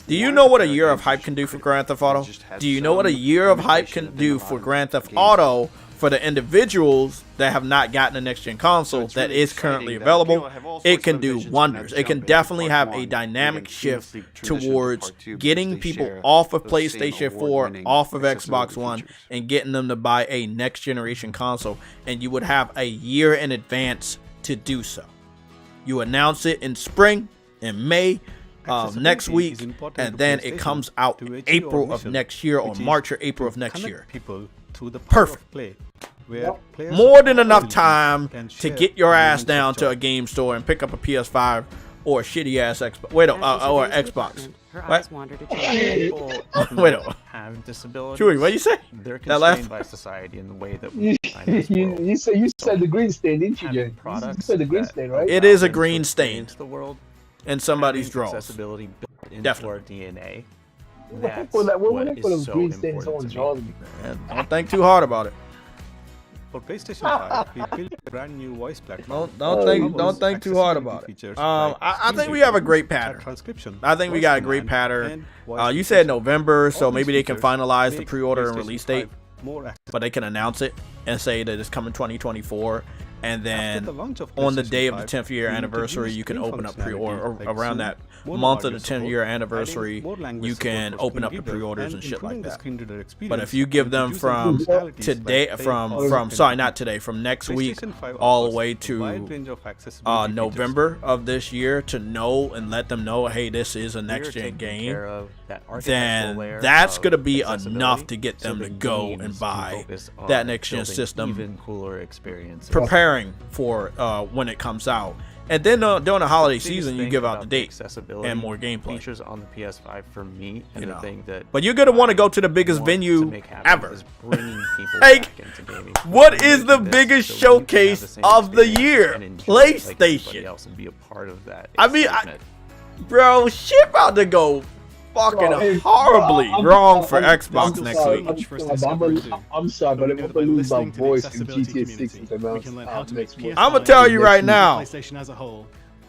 Do you know what a year of hype can do for Grand Theft Auto? Do you know what a year of hype can do for Grand Theft Auto for the individuals that have not gotten a next-gen console that is currently available? It can do wonders. It can definitely have a dynamic shift towards getting people off of PlayStation 4, off of Xbox One, and getting them to buy a next-generation console. And you would have a year in advance to do so. You announce it in spring, in May of next week, and then it comes out in April of next year, or March or April of next year. Perfect. More than enough time to get your ass down to a game store and pick up a PS5 or a shitty ass Xbox. Wait, or Xbox. What? Wait, have disabilities. Chewy, what you say? They're That last constrained by society in the way that we you said the green stain, didn't you, Jay? You said the green stain, right? It is a green stain the world in somebody's drawers. accessibility built into Definitely. our DNA. What the heck That's was that? What what the heck was is those so green stains important on to drawers? me. Man, don't think too hard about it. For PlayStation 5, we built a brand new voice platform. Don't think too hard about it. I think we have a great pattern. I think we got a great pattern. You said November, so maybe they can finalize the pre-order and release date, but they can announce it and say that it's coming 2024. And then the launch of on the PlayStation day of the 5, 10th year we anniversary, introduced you can new open up pre-order, or functionality like around Zoom, that more month of audio the 10th support, year adding anniversary, more language you can support for open up the screen reader, pre-orders and and shit like improving the that. screen reader experience, But if you give them introducing from functionalities today, like not today, from next week PlayStation 5 all the offers way a wide to range of accessibility features. November of this year to know and let them know, hey, this is a We're next gen taking game, care of that architectural then layer that's of going to be accessibility, enough to get so them the to go games and can buy focus on that next gen building system, even cooler experiences. preparing for when it comes out. And then during the holiday Biggest season, you thing give out about the date accessibility and more gameplay. features on the PS5 for me, and the thing that But you're gonna want to go to the biggest want to venue make happen ever. is bringing people Like, back into gaming. what We're is the making this biggest so you can have showcase the same of the experience year? and enjoy it like everybody PlayStation. else and be a part of that I mean, excitement. bro, shit about to go fucking horribly wrong for Xbox still next so week. much for us to discover and do. I'm sorry, but we I'm know that gonna by lose my listening to the voice in accessibility GTA 6 community, we can learn how to make next month. PS5 I'ma tell you right and now, PlayStation as a whole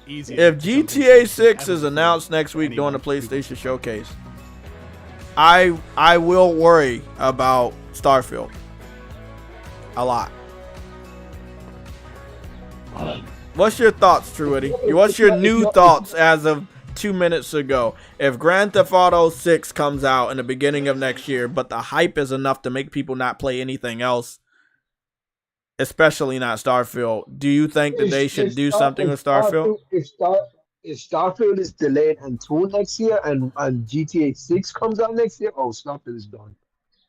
easier. If to jump GTA into 6 than is ever announced before next for week during the anyone. PlayStation Showcase, I will worry about Starfield a lot. What's your thoughts, Truity? What's your new thoughts as of 2 minutes ago? If Grand Theft Auto 6 comes out in the beginning of next year, but the hype is enough to make people not play anything else, especially not Starfield, do you think that they should do something with Starfield? If Starfield is delayed until next year and GTA 6 comes out next year, oh, Starfield is done.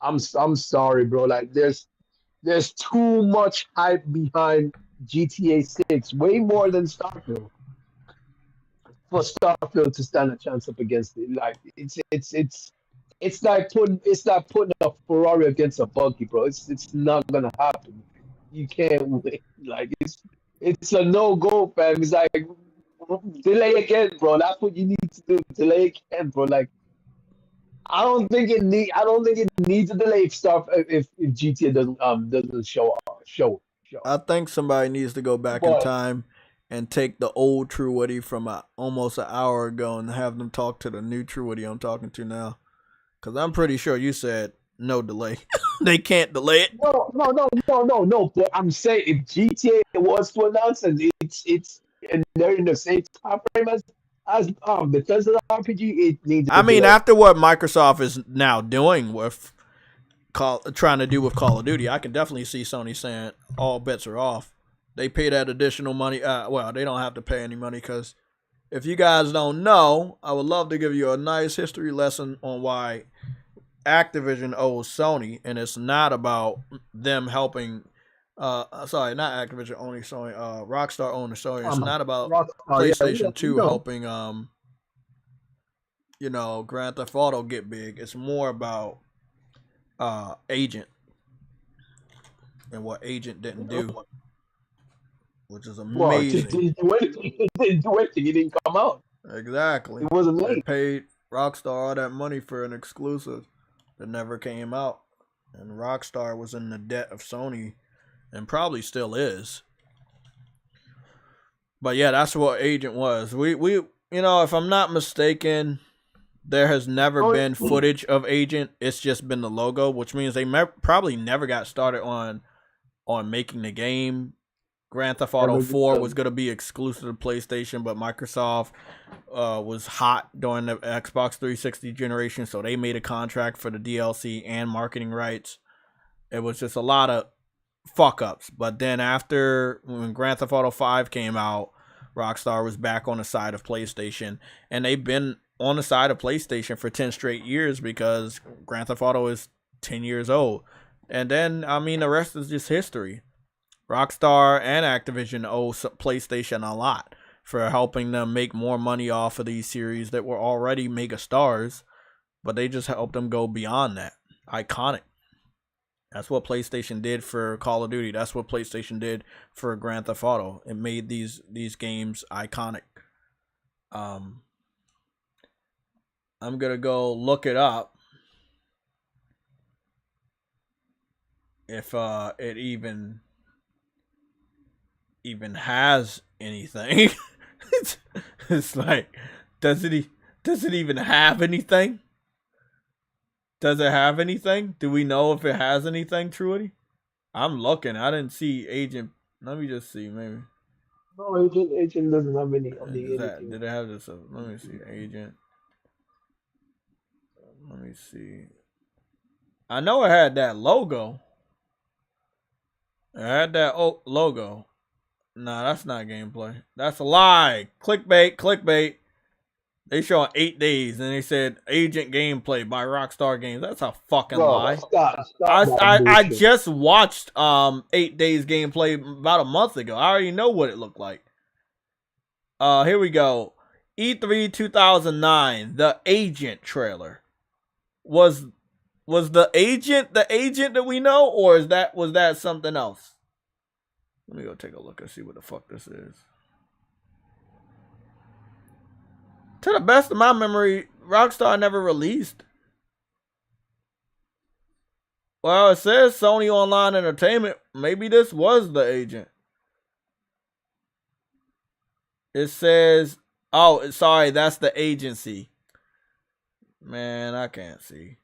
I'm sorry, bro. Like there's too much hype behind GTA 6, way more than Starfield, for Starfield to stand a chance up against it. Like it's like putting a Ferrari against a buggy, bro. It's not gonna happen. You can't win. Like it's a no go, fam. It's like delay again, bro. That's what you need to do. Delay again, bro. Like I don't think it needs a delay if GTA doesn't show. I think somebody needs to go back in But time and take the old Truity from almost an hour ago and have them talk to the new Truity I'm talking to now. Because I'm pretty sure you said no delay. They can't delay it. No. But I'm saying if GTA was to announce and it's and they're in the same time frame as Bethesda RPG, it needs. I mean, after what Microsoft is now doing with trying to do with Call of Duty, I can definitely see Sony saying all bets are off. They pay that additional money. Well, they don't have to pay any money because if you guys don't know, I would love to give you a nice history lesson on why Activision owes Sony, and it's not about them helping. Sorry, not Activision owning Sony. Rockstar owning Sony. It's not about PlayStation 2 helping. Grand Theft Auto get big. It's more about Agent and what Agent didn't do, which is amazing. Well, it didn't do anything. It didn't come out. Exactly. It wasn't They late. paid Rockstar all that money for an exclusive that never came out, and Rockstar was in the debt of Sony, and probably still is. But yeah, that's what Agent was. We if I'm not mistaken, there has never been footage of Agent. It's just been the logo, which means they probably never got started on making the game. Grand Theft Auto 4 was going to be exclusive to PlayStation, but Microsoft was hot during the Xbox 360 generation, so they made a contract for the DLC and marketing rights. It was just a lot of fuck-ups. But then when Grand Theft Auto 5 came out, Rockstar was back on the side of PlayStation, and they've been on the side of PlayStation for 10 straight years because Grand Theft Auto is 10 years old. And then, the rest is just history. Rockstar and Activision owe PlayStation a lot for helping them make more money off of these series that were already mega stars, but they just helped them go beyond that. Iconic. That's what PlayStation did for Call of Duty. That's what PlayStation did for Grand Theft Auto. It made these games iconic. I'm gonna go look it up. If it even has anything. It's like, does it even have anything? Does it have anything? Do we know if it has anything, Truity? I'm looking. I didn't see Agent Let me just see, maybe. No, Agent doesn't have any anything. Did it have this? Let me see, Agent. Let me see. I know it had that logo. It had that logo. Nah, that's not gameplay. That's a lie. Clickbait. They showing 8 days, and they said Agent gameplay by Rockstar Games. That's a fucking lie. Stop I just watched 8 days gameplay about a month ago. I already know what it looked like. Here we go. E3 2009, the Agent trailer. Was the agent that we know, or was that something else? Let me go take a look and see what the fuck this is. To the best of my memory, Rockstar never released. Well, it says Sony Online Entertainment. Maybe this was the Agent. It says, oh, sorry, that's the agency. Man, I can't see.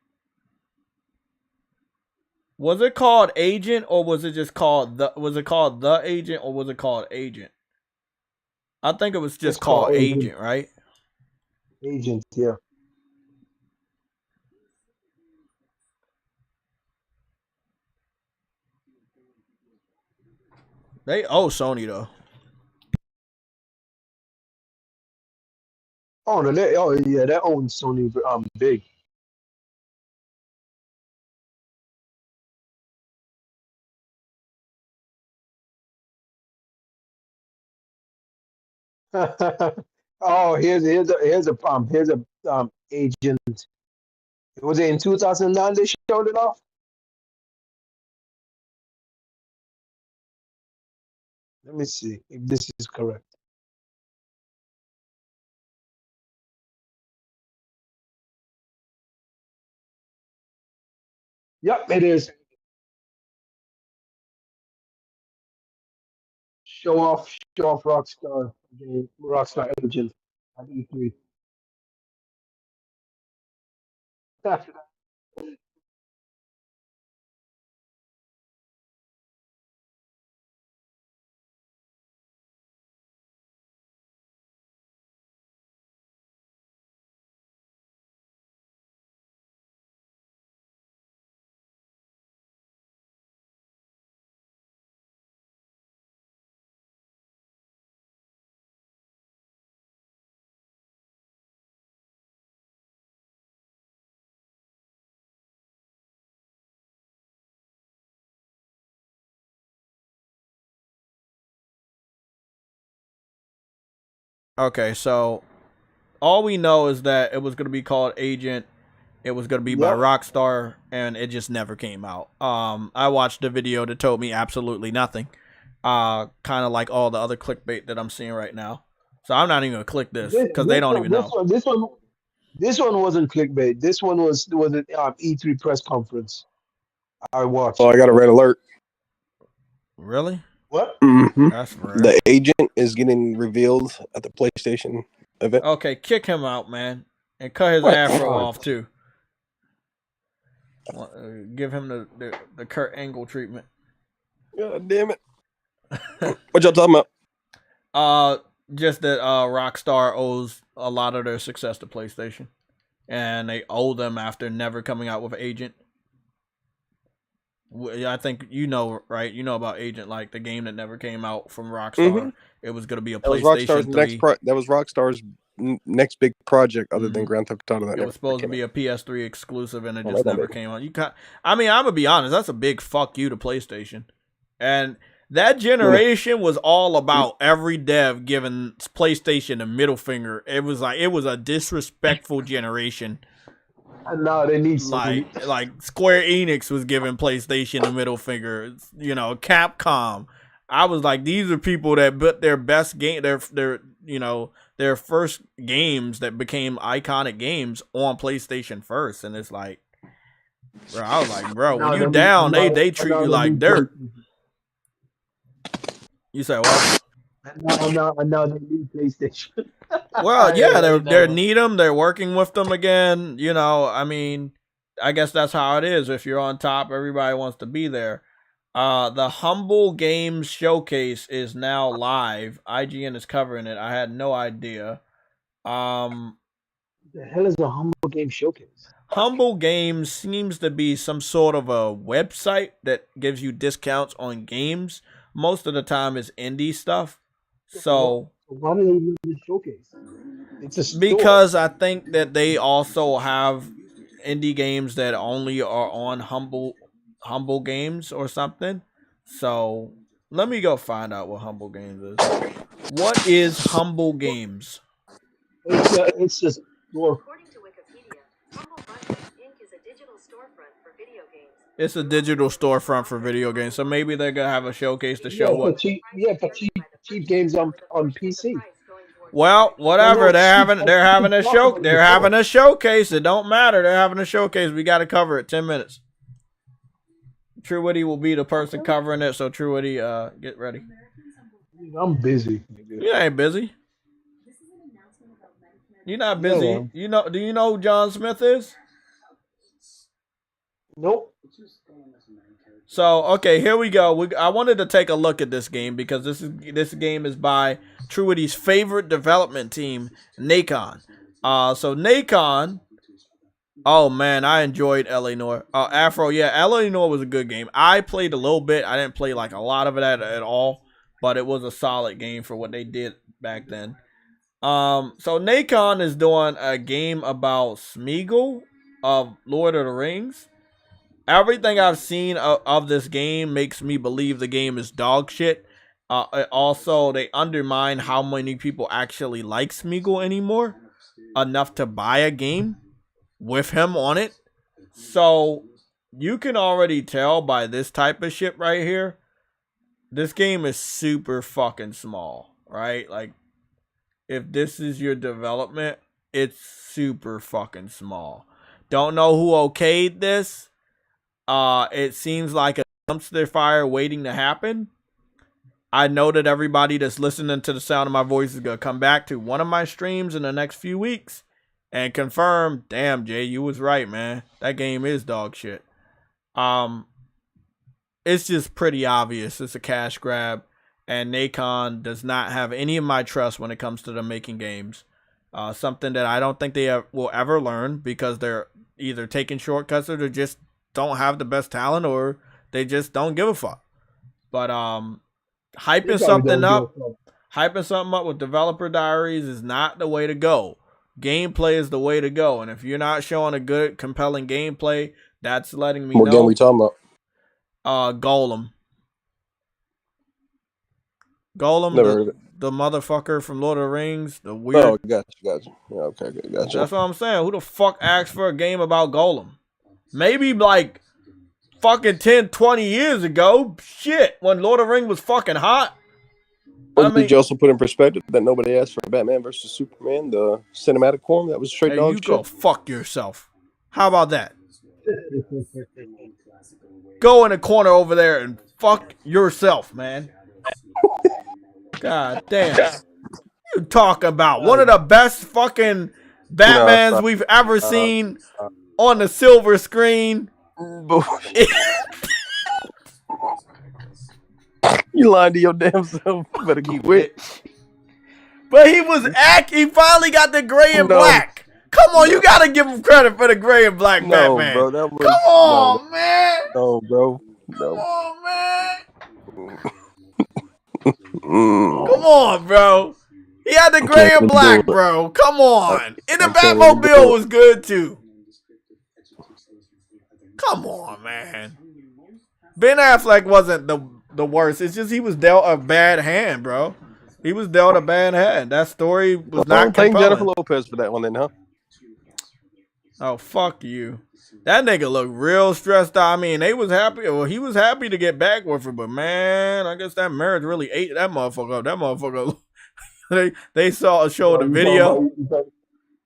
Was it called Agent, or was it just called the Agent, or was it called Agent? I think it was just called Agent, right? Agent, yeah. They owe Sony though. Oh no, they own Sony big. Oh, here's a Agent. Was it in 2009 they showed it off? Let me see if this is correct. Yep, it is. Show off Rockstar Agent at E3. Okay, so all we know is that it was going to be called Agent. It was going to be by Rockstar, and it just never came out. I watched a video that told me absolutely nothing. Kind of like all the other clickbait that I'm seeing right now. So I'm not even going to click this because they don't even know. This one wasn't clickbait. This one was an E3 press conference. I watched. Oh, I got a red alert. Really? What? Mm-hmm. That's rare. The Agent is getting revealed at the PlayStation event. Okay, kick him out, man, and cut his afro off too. Give him the Kurt Angle treatment. God damn it! What y'all talking about? Just that Rockstar owes a lot of their success to PlayStation, and they owe them after never coming out with Agent. I think you know, right? You know about Agent, like the game that never came out from Rockstar. Mm-hmm. It was going to be a PlayStation 3. That was Rockstar's next big project, other than Grand Theft Auto. It was supposed to be a PS3 exclusive, and it just never came out. I mean, I'm gonna be honest. That's a big fuck you to PlayStation, and that generation was all about every dev giving PlayStation a middle finger. It was a disrespectful generation. And now they need like Square Enix was giving PlayStation a middle finger. You know, Capcom. I was like, these are people that put their best game, their first games that became iconic games on PlayStation first, and it's like, bro, I was like, bro, when you down, they treat you like dirt. You say what? And now they need PlayStation. Well, yeah, they need them. They're working with them again. You know, I mean, I guess that's how it is. If you're on top, everybody wants to be there. The Humble Games Showcase is now live. IGN is covering it. I had no idea. The hell is a Humble Game Showcase? Humble Games seems to be some sort of a website that gives you discounts on games. Most of the time it's indie stuff. So why do they use the showcase? It's a store. Because I think that they also have indie games that only are on Humble Games or something. So let me go find out what Humble Games is. What is Humble Games? It's just store. According to Wikipedia, Humble Bundle Inc. is a digital storefront for video games. It's a digital storefront for video games. So maybe they're gonna have a showcase to show what. For cheap games on PC. Well, whatever. They're having a showcase. It don't matter. They're having a showcase. We got to cover it. 10 minutes. True Witty will be the person covering it. So True Witty, get ready. I'm busy. You ain't busy. You're not busy. Yeah. Do you know who John Smith is? Nope. So, okay, here we go. I wanted to take a look at this game because this game is by True Witty's favorite development team, Nacon. So Nacon, oh man, I enjoyed LA Noire. Afro, yeah, LA Noire was a good game. I played a little bit. I didn't play like a lot of it at all, but it was a solid game for what they did back then. So Nacon is doing a game about Smeagol of Lord of the Rings. Everything I've seen of this game makes me believe the game is dog shit. Also, they undermine how many people actually like Smeagol anymore, enough to buy a game with him on it. So, you can already tell by this type of shit right here, this game is super fucking small, right? Like, if this is your development, it's super fucking small. Don't know who okayed this. It seems like a dumpster fire waiting to happen. I know that everybody that's listening to the sound of my voice is going to come back to one of my streams in the next few weeks and confirm, damn, Jay, you was right, man. That game is dog shit. It's just pretty obvious. It's a cash grab, and Nacon does not have any of my trust when it comes to them making games. Something that I don't think they will ever learn because they're either taking shortcuts or they're just don't have the best talent or they just don't give a fuck. But hyping something up with developer diaries is not the way to go. Gameplay is the way to go, and if you're not showing a good, compelling gameplay, that's letting me know. What game we talking about? Gollum. Gollum, the motherfucker from Lord of the Rings, the weird. Oh, gotcha. Yeah, okay, gotcha. That's what I'm saying. Who the fuck asked for a game about Gollum? Maybe like fucking 10, 20 years ago. Shit, when Lord of the Rings was fucking hot. Did you also put in perspective that nobody asked for Batman versus Superman, the cinematic form that was straight dog shit? You go fuck yourself. How about that? Go in the corner over there and fuck yourself, man. God damn. You talk about one of the best fucking Batmans we've ever seen on the silver screen. You lying to your damn self. You better quit. But he finally got the gray and black. Come on, you gotta give him credit for the gray and black Batman. Bro, that was, come on, man. No, bro. No. Come on, man. Come on, bro. He had the gray and black, bro. Come on. And the Batmobile was good too. Come on, man. Ben Affleck wasn't the worst. It's just he was dealt a bad hand, bro. He was dealt a bad hand. That story was not compelling. Thank Jennifer Lopez for that one then, huh? Oh, fuck you. That nigga looked real stressed out. I mean, they was happy. Well, he was happy to get back with her, but man, I guess that marriage really ate that motherfucker up. That motherfucker. they showed the video.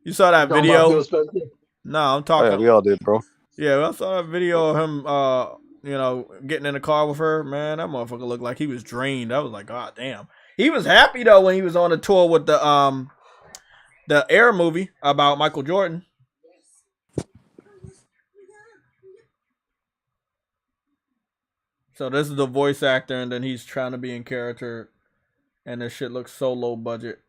You saw that video? No, I'm talking. Oh, yeah, we all did, bro. Yeah, I saw that video of him, getting in the car with her. Man, that motherfucker looked like he was drained. I was like, God damn. He was happy though when he was on a tour with the Air movie about Michael Jordan. So this is the voice actor, and then he's trying to be in character, and this shit looks so low budget.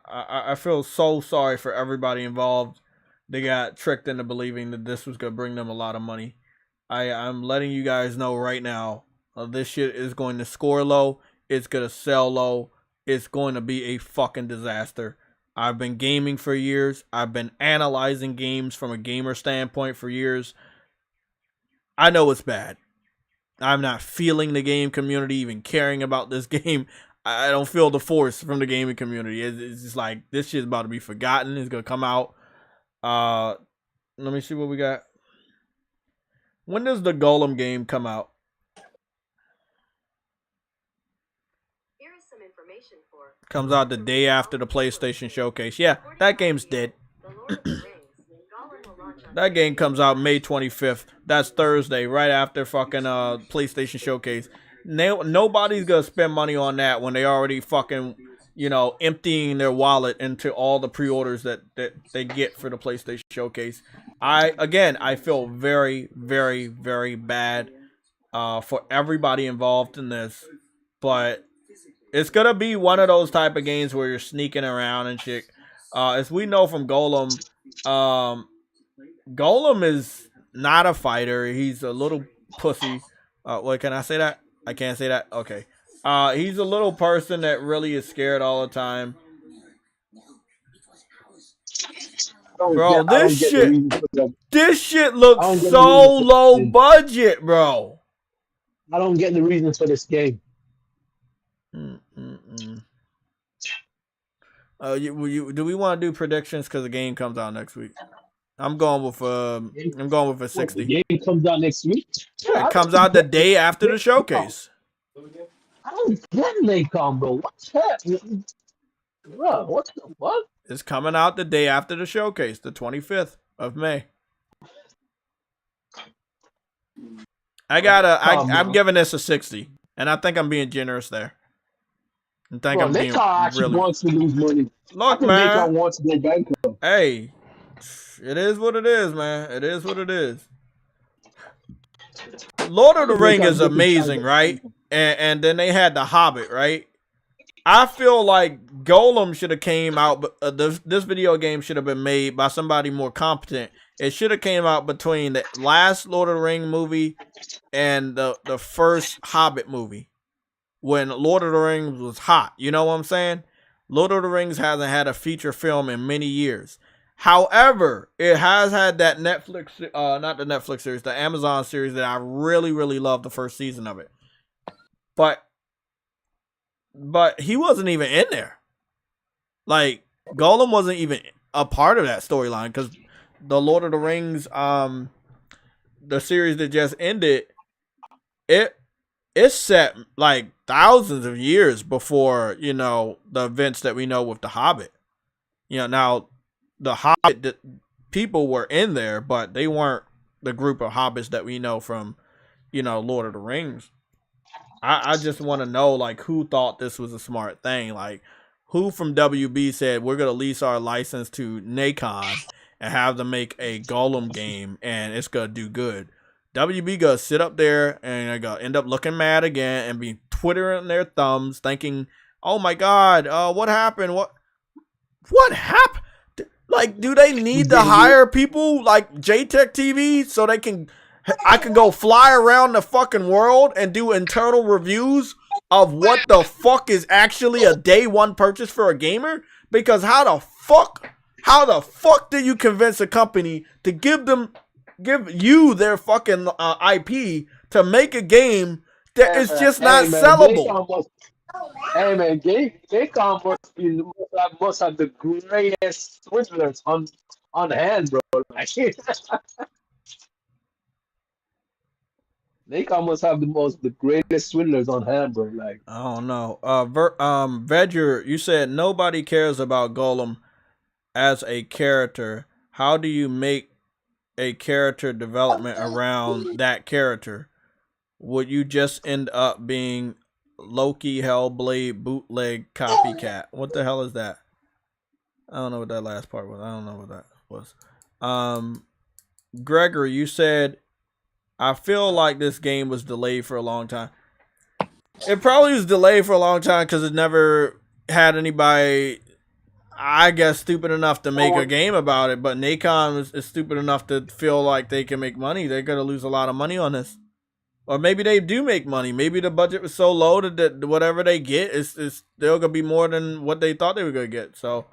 I feel so sorry for everybody involved. They got tricked into believing that this was gonna bring them a lot of money. I'm letting you guys know right now, this shit is going to score low. It's gonna sell low. It's going to be a fucking disaster. I've been gaming for years. I've been analyzing games from a gamer standpoint for years. I know it's bad. I'm not feeling the game community even caring about this game. I don't feel the force from the gaming community. It's just like, this shit's about to be forgotten. It's going to come out. Let me see what we got. When does the Golem game come out? Here is some information for. Comes out the day after the PlayStation Showcase. Yeah, that game's dead. That game comes out May 25th. That's Thursday, right after fucking PlayStation Showcase. Nobody's gonna spend money on that when they already fucking, you know, emptying their wallet into all the pre-orders that they get for the PlayStation Showcase. I feel very, very, very bad for everybody involved in this, but it's gonna be one of those type of games where you're sneaking around and shit. As we know from Golem, Golem is not a fighter. He's a little pussy. Wait, can I say that? I can't say that? Okay. He's a little person that really is scared all the time. Bro, this shit looks so low budget, bro. I don't get the reasons for this game. Do we want to do predictions because the game comes out next week? I'm going with a 60. The game comes out next week. It comes out the day after the showcase. I don't get Nacon, bro. What's happening? Bro, what? It's coming out the day after the showcase, the 25th of May. I'm giving this a 60, and I think I'm being generous there. I think I'm being really. Wants to lose money. Look, man. Nacon wants to go bankrupt. Hey, it is what it is, man. It is what it is. Lord of the Ring is amazing, right? And then they had The Hobbit, right? I feel like Golem should have came out, but this video game should have been made by somebody more competent. It should have came out between the last Lord of the Ring movie and the first Hobbit movie, when Lord of the Rings was hot. You know what I'm saying? Lord of the Rings hasn't had a feature film in many years. However, it has had that Netflix, not the Netflix series, the Amazon series that I really, really loved the first season of it. But he wasn't even in there. Like, Golem wasn't even a part of that storyline, because the Lord of the Rings, the series that just ended, it's set like thousands of years before, you know, the events that we know with The Hobbit. You know, now the Hobbit people were in there, but they weren't the group of hobbits that we know from, you know, Lord of the Rings. I just want to know, like, who thought this was a smart thing? Like, who from WB said, we're going to lease our license to Nacon and have them make a Golem game, and it's going to do good. WB going to sit up there and they're going to end up looking mad again and be twittering their thumbs thinking, oh my God, what happened? What happened? Like, do they need to hire people like JayTechTV so I can go fly around the fucking world and do internal reviews of what the fuck is actually a day one purchase for a gamer? Because how the fuck do you convince a company to give you their fucking IP to make a game that is just not sellable? Hey man, Nacon must have the greatest swindlers on hand, bro. Nacon must have the greatest swindlers on hand, bro. Like, I don't know. Vedger, you said nobody cares about Golem as a character. How do you make a character development around that character? Would you just end up being Loki, Hellblade, bootleg, copycat? What the hell is that? I don't know what that last part was. I don't know what that was. Gregory, you said, I feel like this game was delayed for a long time. It probably was delayed for a long time because it never had anybody, I guess, stupid enough to make a game about it. But Nacon is stupid enough to feel like they can make money. They're going to lose a lot of money on this. Or maybe they do make money. Maybe the budget was so low that whatever they get is still going to be more than what they thought they were going to get. So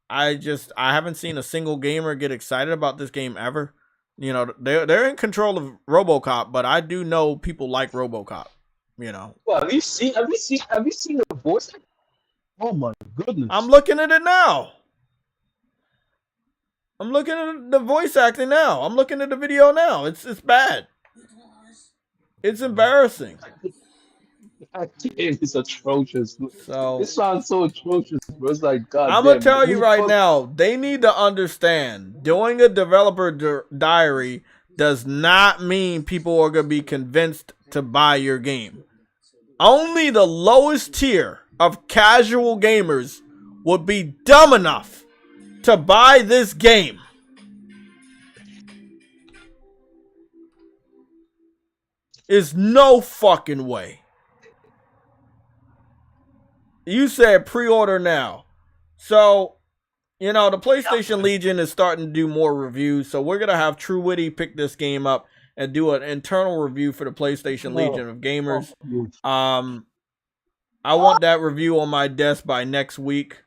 I haven't seen a single gamer get excited about this game ever. You know, they're in control of RoboCop, but I do know people like RoboCop. You know. Well, have you seen the voice? Oh my goodness! I'm looking at it now. I'm looking at the voice acting now. I'm looking at the video now. It's bad. It's embarrassing. It's atrocious. So it sounds so atrocious, bro. It's like, God. I'm gonna tell you right now, they need to understand. Doing a developer diary does not mean people are gonna be convinced to buy your game. Only the lowest tier of casual gamers would be dumb enough to buy this game. Is no fucking way. You said pre-order now. So, you know, the PlayStation Legion is starting to do more reviews. So we're going to have True Witty pick this game up and do an internal review for the PlayStation Legion of Gamers. I want that review on my desk by next week.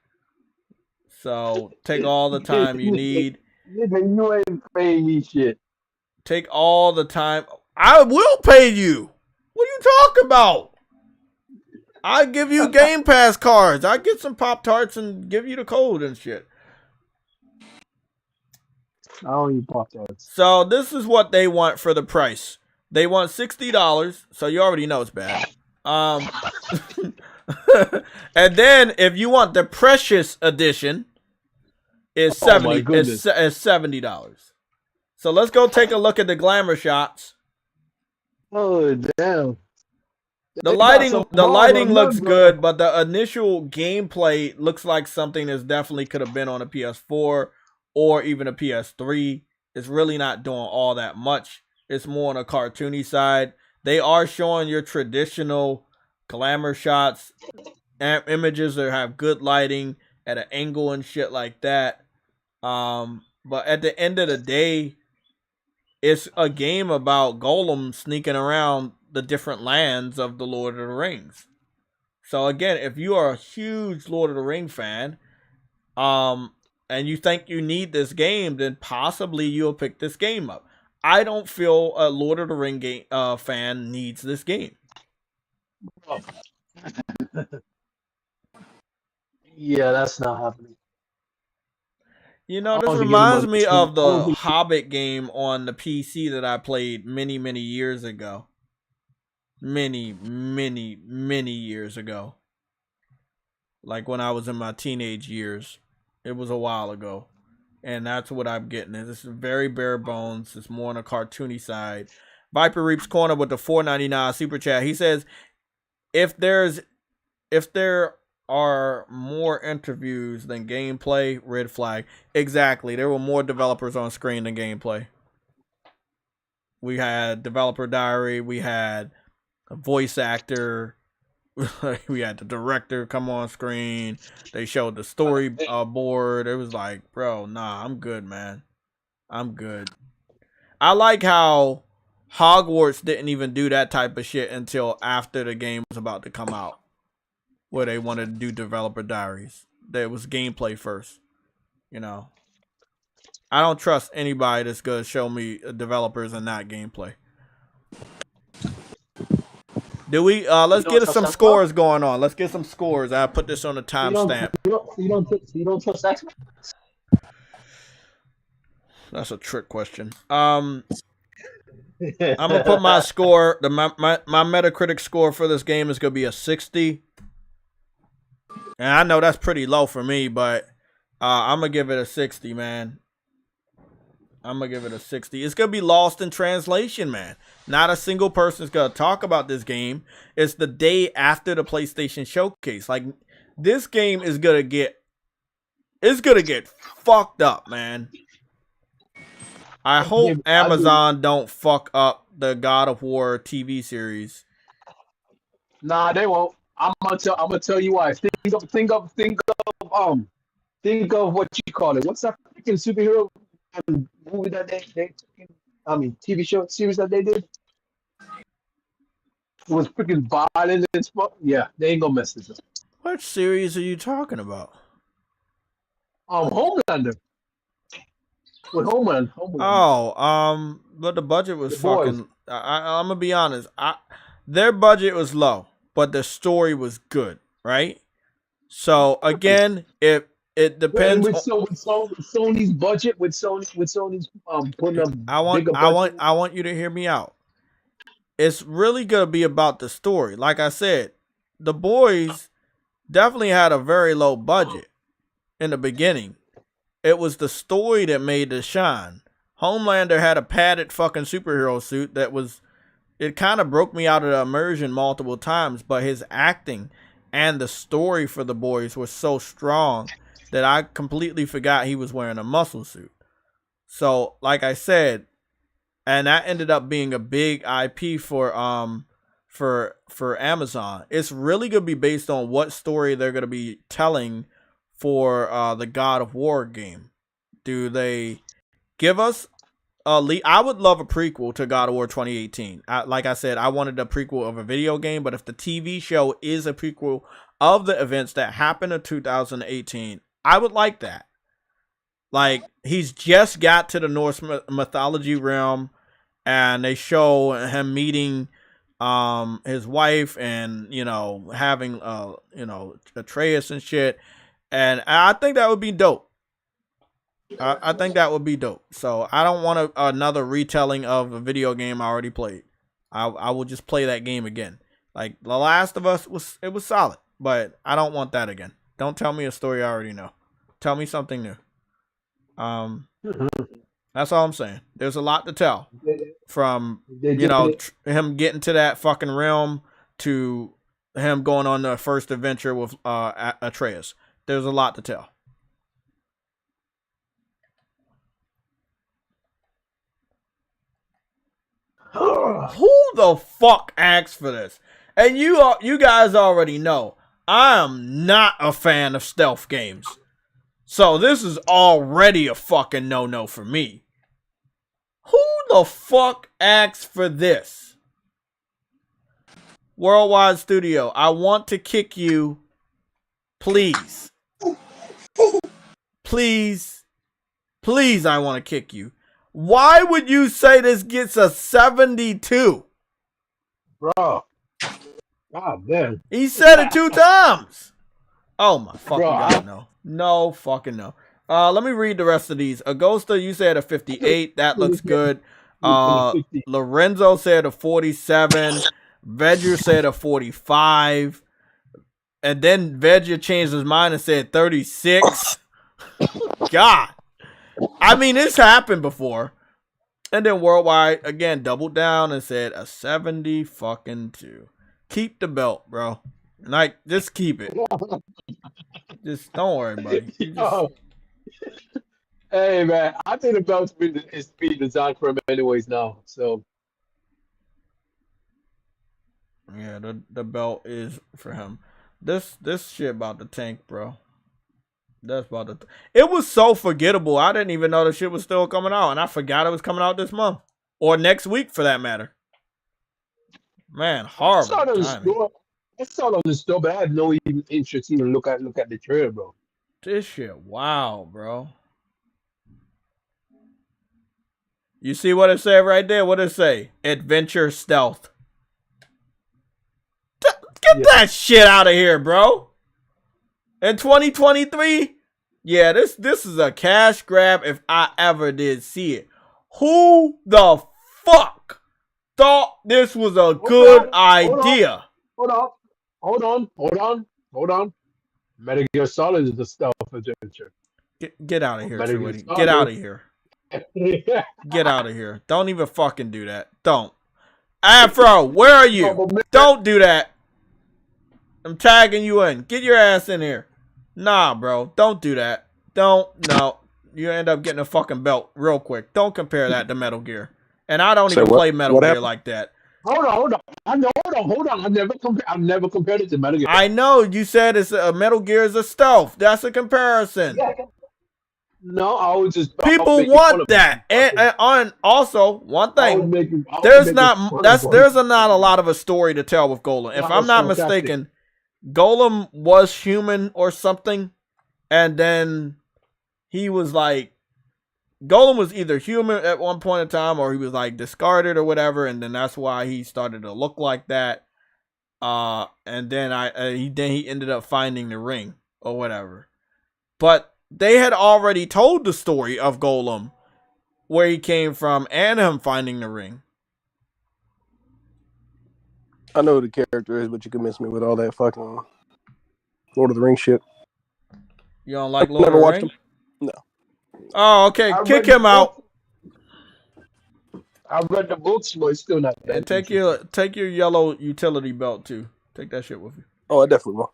So take all the time you need. You ain't paying me shit. Take all the time. I will pay you. What are you talking about? I give you Game Pass cards. I get some Pop-Tarts and give you the code and shit. I don't eat Pop-Tarts. So this is what they want for the price. They want $60. So you already know it's bad. And then if you want the Precious Edition, it's $70. So let's go take a look at the glamour shots. Oh damn. The lighting looks good, but the initial gameplay looks like something that definitely could have been on a PS4 or even a PS3. It's really not doing all that much. It's more on a cartoony side. They are showing your traditional glamour shots, images that have good lighting at an angle and shit like that. But at the end of the day, it's a game about Gollum sneaking around the different lands of the Lord of the Rings. So again, if you are a huge Lord of the Ring fan, and you think you need this game, then possibly you'll pick this game up. I don't feel a Lord of the Ring fan needs this game. Yeah, that's not happening. You know, this reminds me of the Hobbit game on the PC that I played many, many years ago. Many, many, many years ago. Like when I was in my teenage years. It was a while ago. And that's what I'm getting. This is very bare bones. It's more on a cartoony side. Viper Reaps Corner with the $4.99 super chat. He says, if there are more interviews than gameplay, red flag. Exactly. There were more developers on screen than gameplay. We had developer diary. We had a voice actor. We had the director come on screen. They showed the storyboard. It was like, bro, nah, I'm good, man. I'm good. I like how Hogwarts didn't even do that type of shit until after the game was about to come out, where they wanted to do developer diaries. There was gameplay first. You know, I don't trust anybody that's gonna show me developers and not gameplay. Do we? Let's get some scores going on. Let's get some scores. I put this on the timestamp. You don't trust X-Men? That's a trick question. I'm gonna put my score. My Metacritic score for this game is gonna be a 60. And I know that's pretty low for me, but I'm gonna give it a 60, man. I'm gonna give it a 60. It's gonna be lost in translation, man. Not a single person's gonna talk about this game. It's the day after the PlayStation Showcase. Like, this game is gonna get fucked up, man. I hope Amazon don't fuck up the God of War TV series. Nah, they won't. I'm gonna tell you why. Think of what you call it. What's that freaking superhero movie that they took in, TV show series that they did? It was freaking violent and stuff. Yeah, they ain't gonna mess this up. What series are you talking about? Homelander. With Homelander. Oh, but the budget was fucking. I'm gonna be honest. Their budget was low, but the story was good, right? So again, if it depends. With Sony's budget, with Sony's putting up bigger budget. I want you to hear me out. It's really gonna be about the story. Like I said, The Boys definitely had a very low budget in the beginning. It was the story that made it shine. Homelander had a padded fucking superhero suit that was. It kind of broke me out of the immersion multiple times, but his acting and the story for The Boys was so strong that I completely forgot he was wearing a muscle suit. So, like I said, and that ended up being a big IP for Amazon. It's really gonna be based on what story they're gonna be telling for the God of War game. Do they give us I would love a prequel to God of War 2018. Like I said, I wanted a prequel of a video game, but if the TV show is a prequel of the events that happened in 2018, I would like that. Like, he's just got to the Norse mythology realm, and they show him meeting his wife and, having, Atreus and shit. And I think that would be dope. I think that would be dope. So I don't want another retelling of a video game I already played. I will just play that game again. Like The Last of Us was solid, but I don't want that again. Don't tell me a story I already know. Tell me something new. That's all I'm saying. There's a lot to tell from him getting to that fucking realm to him going on the first adventure with Atreus. There's a lot to tell. Who the fuck asked for this? And you guys already know I am not a fan of stealth games. So this is already a fucking no-no for me. Who the fuck asked for this? Worldwide Studio, I want to kick you. Please. Please. Please, I want to kick you. Why would you say this gets a 72? Bro. God damn. He said it 2 times. Oh my fucking God, no. No fucking no. Let me read the rest of these. Agosta, you said a 58. That looks good. Lorenzo said a 47. Vedger said a 45. And then Vedger changed his mind and said 36. God. I mean, it's happened before. And then Worldwide, again, doubled down and said a 70 fucking 2. Keep the belt, bro. Like, just keep it. Just don't worry, buddy. Hey, man, I think the belt's being designed for him anyways now. So, yeah, the belt is for him. This shit about the tank, bro. That's about the. It was so forgettable. I didn't even know the shit was still coming out, and I forgot it was coming out this month or next week, for that matter. Man, horrible. I saw it on the store, but I had no even interest to even look at the trailer, bro. This shit, wow, bro. You see what it said right there? What it say? Adventure stealth. Get that shit out of here, bro. In 2023, yeah, this is a cash grab if I ever did see it. Who the fuck thought this was a good idea? Hold on. Metal Gear Solid is a stealth adventure. Get out of here, Truity. Get out of here. Get out of here. Don't even fucking do that. Don't. Afro, where are you? Don't do that. I'm tagging you in. Get your ass in here. Nah, bro. Don't do that. Don't. No. You end up getting a fucking belt real quick. Don't compare that to Metal Gear. And I don't even play Metal Gear like that. Hold on. Hold on. I've never compared it to Metal Gear. I know you said it's a Metal Gear is a stealth. That's a comparison. Yeah. No, I was just people want that. And also one thing, there's not a lot of a story to tell with Golem. If I'm not mistaken, Golem was human or something, and then he was like, Golem was either human at one point in time or he was like discarded or whatever, and then that's why he started to look like that. And then he ended up finding the ring or whatever. But they had already told the story of Golem, where he came from, and him finding the ring. I know who the character is, but you convinced me with all that fucking Lord of the Rings shit. You don't like Lord of the Rings? No. Oh, okay. Kick him out. I've read the books, but it's still not that. And take your yellow utility belt too. Take that shit with you. Oh, I definitely will.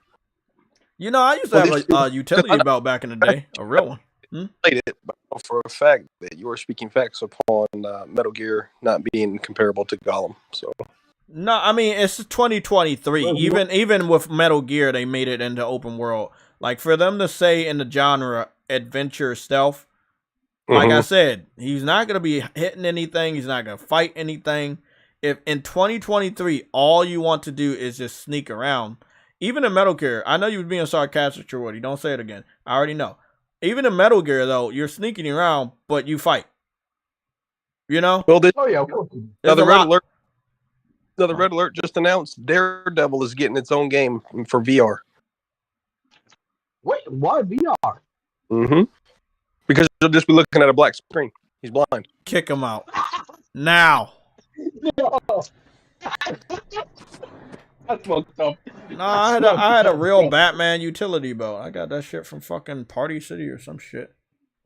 You know, I used to have a utility belt back in the day, a real one. Played it, but for a fact that you are speaking facts upon Metal Gear not being comparable to Gollum. So no, I mean it's 2023. Even with Metal Gear, they made it into open world. Like for them to say in the genre adventure stealth, like I said, he's not gonna be hitting anything. He's not gonna fight anything. If in 2023 all you want to do is just sneak around. Even in Metal Gear, I know you were being sarcastic, Woody. Don't say it again. I already know. Even in Metal Gear, though, you're sneaking around, but you fight. You know? Well, yeah, of course. Another Red Alert just announced Daredevil is getting its own game for VR. Wait, why VR? Because you'll just be looking at a black screen. He's blind. Kick him out. Now. No. That's fucked up. No, I had a real Batman utility belt. I got that shit from fucking Party City or some shit.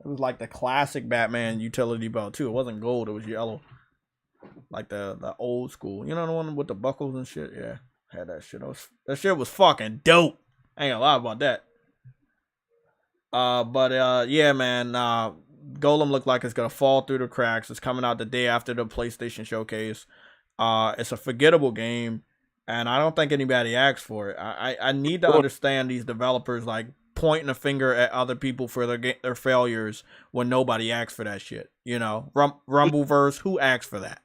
It was like the classic Batman utility belt too. It wasn't gold, it was yellow. Like the old school. You know the one with the buckles and shit? Yeah. Had that shit. That shit was fucking dope. I ain't gonna lie about that. Yeah, man. Golem looked like it's gonna fall through the cracks. It's coming out the day after the PlayStation Showcase. It's a forgettable game. And I don't think anybody asked for it. I need to understand these developers like pointing a finger at other people for their failures when nobody asked for that shit. You know, Rumbleverse, who asked for that?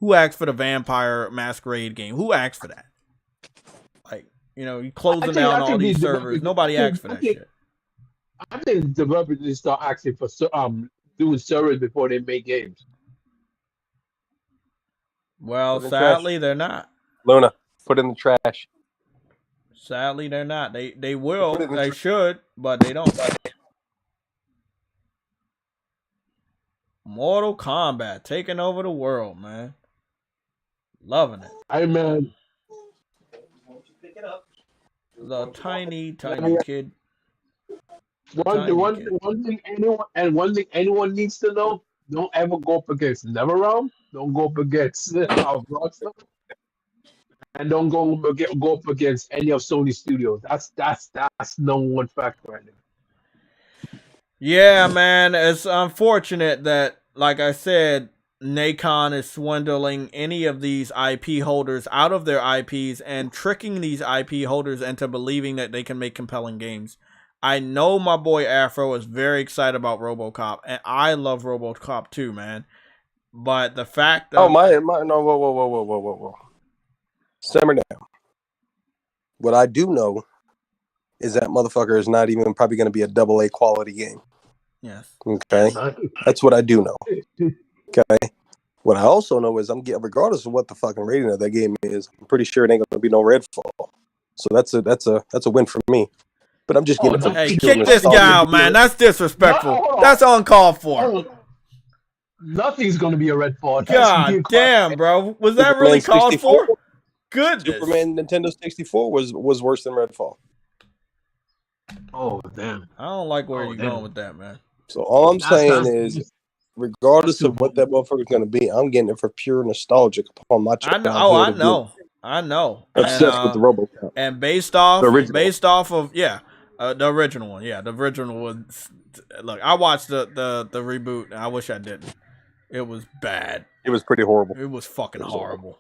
Who asked for the Vampire Masquerade game? Who asked for that? Like, you know, you closing down all these servers. Nobody asked for that shit. I think developers need to start asking for doing servers before they make games. Well, sadly, they're not. Luna, put in the trash. Sadly, they're not. They will. They should, but they don't. Mortal Kombat taking over the world, man. Loving it. Hey, man. The tiny kid. One thing anyone needs to know: don't ever go up against NetherRealm. Don't go up against Rockstar. And don't go up against any of Sony studios. That's number one factor right now. Yeah, man. It's unfortunate that, like I said, Nacon is swindling any of these IP holders out of their IPs and tricking these IP holders into believing that they can make compelling games. I know my boy Afro is very excited about RoboCop, and I love RoboCop too, man. But the fact that whoa. Simmer down. What I do know is that motherfucker is not even probably going to be a AA quality game. Yes. Okay. That's what I do know. Okay. What I also know is regardless of what the fucking rating of that game is, I'm pretty sure it ain't going to be no Redfall. So that's a win for me. But I'm just getting hey, kick this guy out, man. That's disrespectful. That's uncalled for. Nothing's going to be a Redfall. God damn, bro. Was that really called for? Goodness. Superman Nintendo 64 was worse than Redfall. Oh, damn. I don't like where you're going with that, man. So all I'm saying is, regardless of what that motherfucker's going to be, I'm getting it for pure nostalgic upon my childhood. I know. Obsessed with the RoboCop. And based off of the original one. Yeah, the original was. Look, I watched the reboot. And I wish I didn't. It was bad. It was pretty horrible. It was fucking horrible.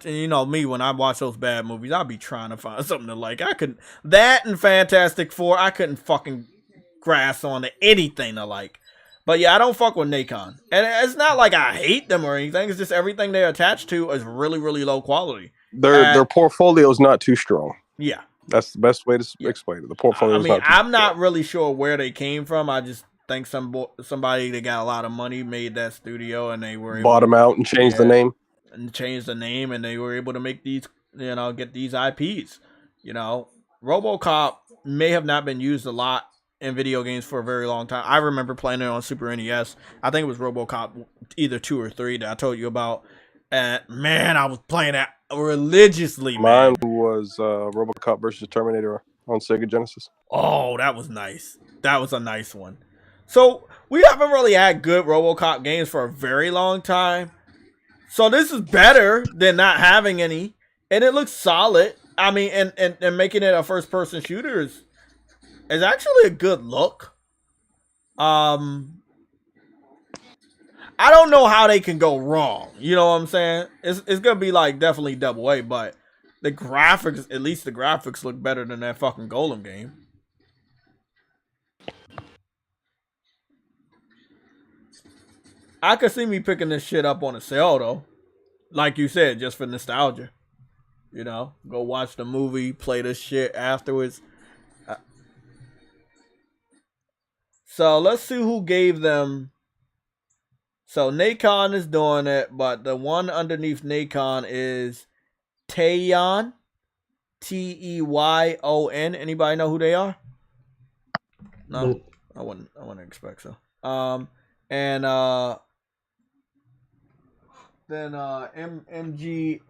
You know me, when I watch those bad movies, I'll be trying to find something to like. That and Fantastic Four, I couldn't fucking grasp on to anything to like. But yeah, I don't fuck with Nacon. And it's not like I hate them or anything. It's just everything they're attached to is really, really low quality. Their portfolio is not too strong. Yeah. That's the best way to explain it. The portfolio is not too I'm not really sure where they came from. I just think somebody that got a lot of money made that studio and they were able bought them out and changed the name. And changed the name, and they were able to make these, get these IPs. RoboCop may have not been used a lot in video games for a very long time. I remember playing it on Super NES. I think it was RoboCop either 2 or 3 that I told you about. And man, I was playing that religiously. Mine was RoboCop versus Terminator on Sega Genesis. Oh, that was nice. That was a nice one. So we haven't really had good RoboCop games for a very long time. So this is better than not having any, and it looks solid. I mean, and making it a first-person shooter is actually a good look. I don't know how they can go wrong. You know what I'm saying? It's gonna be like definitely double A, but the graphics, at least the graphics, look better than that fucking Golem game. I could see me picking this shit up on a sale though. Like you said, just for nostalgia. Go watch the movie, play this shit afterwards. So let's see who gave them. So Nacon is doing it, but the one underneath Nacon is Teyon. Teyon. Anybody know who they are? No, I wouldn't expect so. Then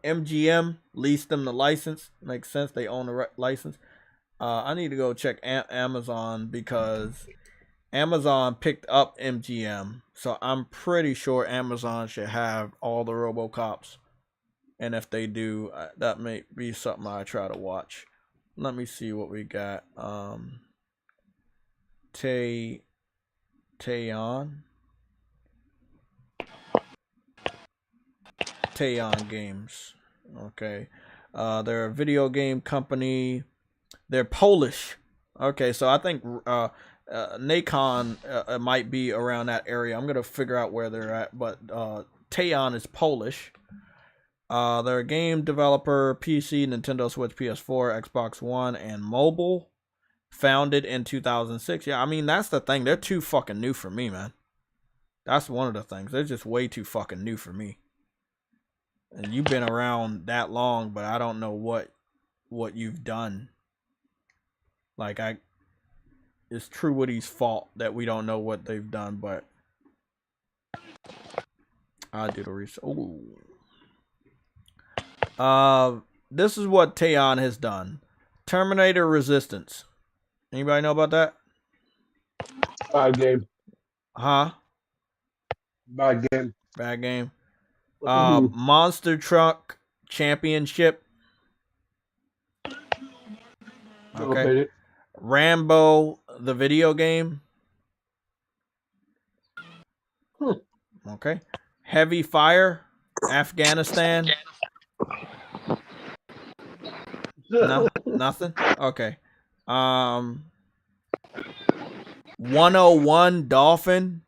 MGM leased them the license. Makes sense. They own the license. I need to go check Amazon because Amazon picked up MGM. So I'm pretty sure Amazon should have all the RoboCops. And if they do, that may be something I try to watch. Let me see what we got. Teyon. Teyon Games. Okay. They're a video game company. They're Polish. Okay, so I think Nacon might be around that area. I'm going to figure out where they're at, but Teyon is Polish. They're a game developer, PC, Nintendo Switch, PS4, Xbox One, and mobile. Founded in 2006. Yeah, I mean, that's the thing. They're too fucking new for me, man. That's one of the things. They're just way too fucking new for me. And you've been around that long, but I don't know what you've done. Like, it's True Woody's fault that we don't know what they've done, but I do the research. Ooh. This is what Teyon has done. Terminator Resistance. Anybody know about that? Bad game. Huh? Bad game. Bad game. Monster Truck Championship. Okay. Rambo the video game. Okay. Heavy Fire, Afghanistan. No, nothing. Okay. 101 Dolphin.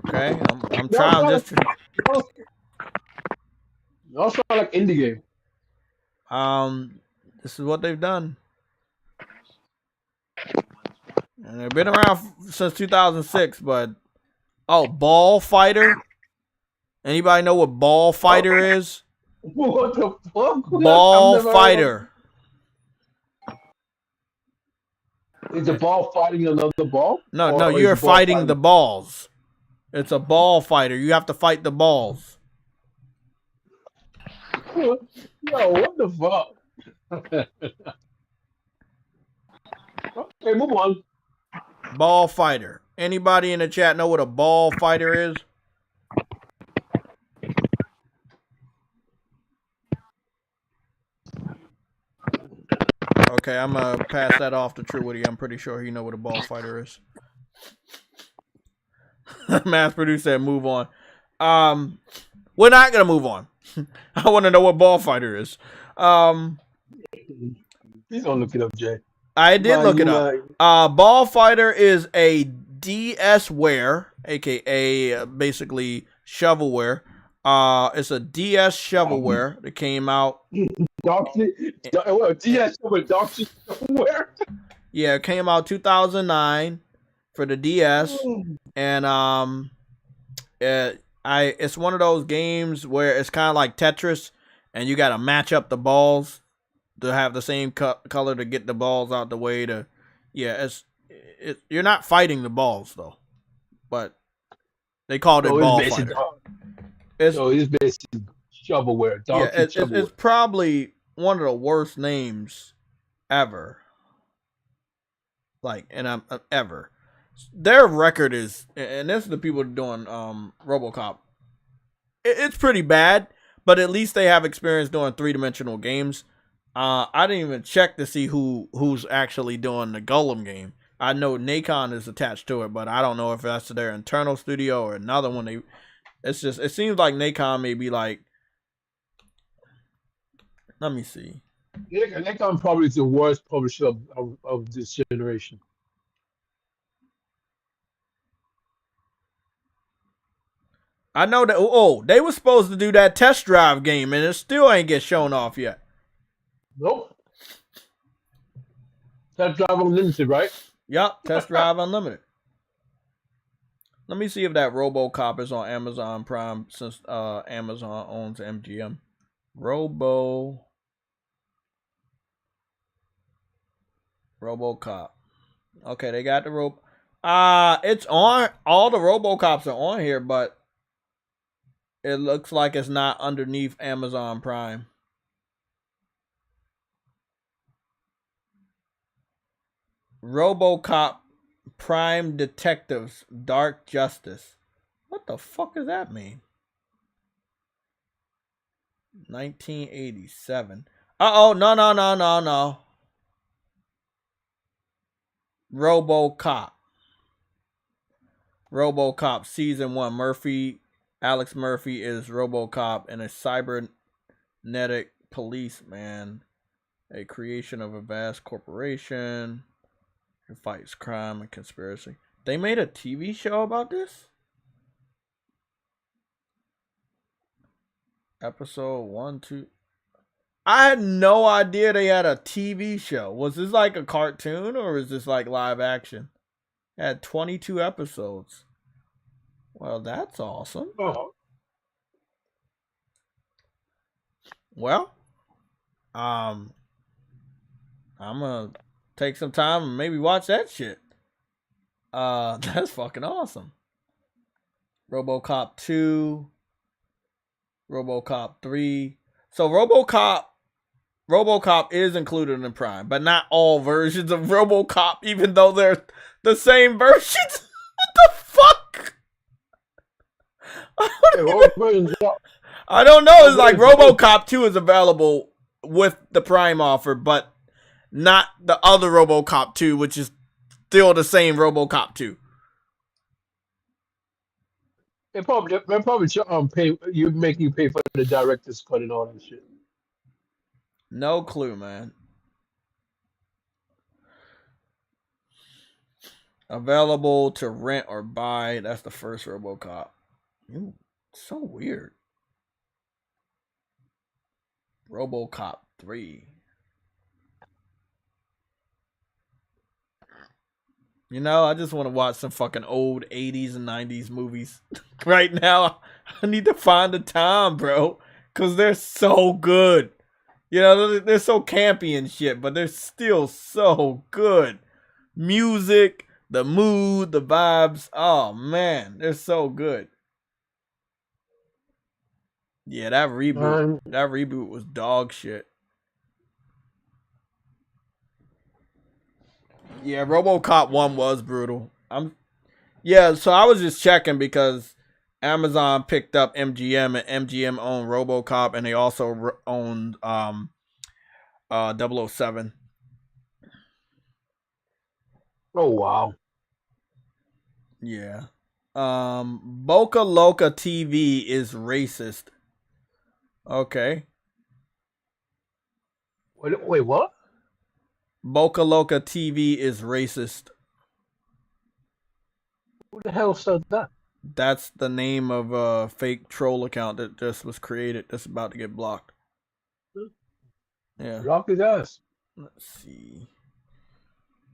Okay, I'm trying just to... Also like indie game. This is what they've done. And they've been around since 2006, but Ball Fighter. Anybody know what Ball Fighter is? What the fuck? Ball Fighter. Is the ball fighting another ball? No, you're fighting the balls. It's a ball fighter. You have to fight the balls. Yo, what the fuck? Okay, move on. Ball fighter. Anybody in the chat know what a ball fighter is? Okay, I'm gonna pass that off to True Woody. I'm pretty sure he know what a ball fighter is. Mass producer said move on. We're not gonna move on. I want to know what Ball Fighter is. Please don't look it up, Jay. I did look it up. Ball Fighter is a DS-ware, aka basically shovelware. It's a DS shovelware that came out. DS shovelware. Yeah, it came out 2009 for the DS, and it's one of those games where it's kind of like Tetris, and you got to match up the balls to have the same color to get the balls out the way. You're not fighting the balls though, but they called it Ball Fighter. It's basically shovelware. It's probably one of the worst names ever. Ever. Their record is, and this is the people doing RoboCop. It's pretty bad, but at least they have experience doing 3-dimensional games. I didn't even check to see who's actually doing the Gollum game. I know Nacon is attached to it, but I don't know if that's their internal studio or another one. It seems like Nacon may be like. Let me see. Nacon probably is the worst publisher of this generation. I know that. They were supposed to do that test drive game, and it still ain't get shown off yet. Nope. Test Drive Unlimited, right? Yep, Test Drive Unlimited. Let me see if that RoboCop is on Amazon Prime, since Amazon owns MGM. RoboCop. Okay, they got the it's on. All the RoboCops are on here, but it looks like it's not underneath Amazon Prime. RoboCop Prime Detectives Dark Justice. What the fuck does that mean? 1987. No. RoboCop Season 1. Alex Murphy is RoboCop and a cybernetic policeman, a creation of a vast corporation who fights crime and conspiracy. They made a TV show about this? Episode 1, 2. I had no idea they had a TV show. Was this like a cartoon or is this like live action? It had 22 episodes. Well, that's awesome. Oh. Well, I'm gonna take some time and maybe watch that shit. That's fucking awesome. RoboCop 2, RoboCop 3. So RoboCop is included in Prime, but not all versions of RoboCop, even though they're the same versions. What the fuck? I don't know. It's like RoboCop 2 is available with the Prime offer, but not the other RoboCop 2, which is still the same RoboCop 2. They probably pay make you pay for the director's cut and all that shit. No clue, man. Available to rent or buy. That's the first RoboCop. Ooh, so weird. RoboCop 3. You know, I just want to watch some fucking old 80s and 90s movies. Right now, I need to find the time, bro. Because they're so good. You know, they're so campy and shit, but they're still so good. Music, the mood, the vibes. Oh, man. They're so good. Yeah, that reboot was dog shit. Yeah, RoboCop 1 was brutal. So I was just checking because Amazon picked up MGM and MGM owned RoboCop and they also owned 007. Oh wow. Yeah. Boca Loca TV is racist. Okay. Wait, what? Boca Loca TV is racist. Who the hell said that? That's the name of a fake troll account that just was created that's about to get blocked. Yeah. Block his ass. Let's see.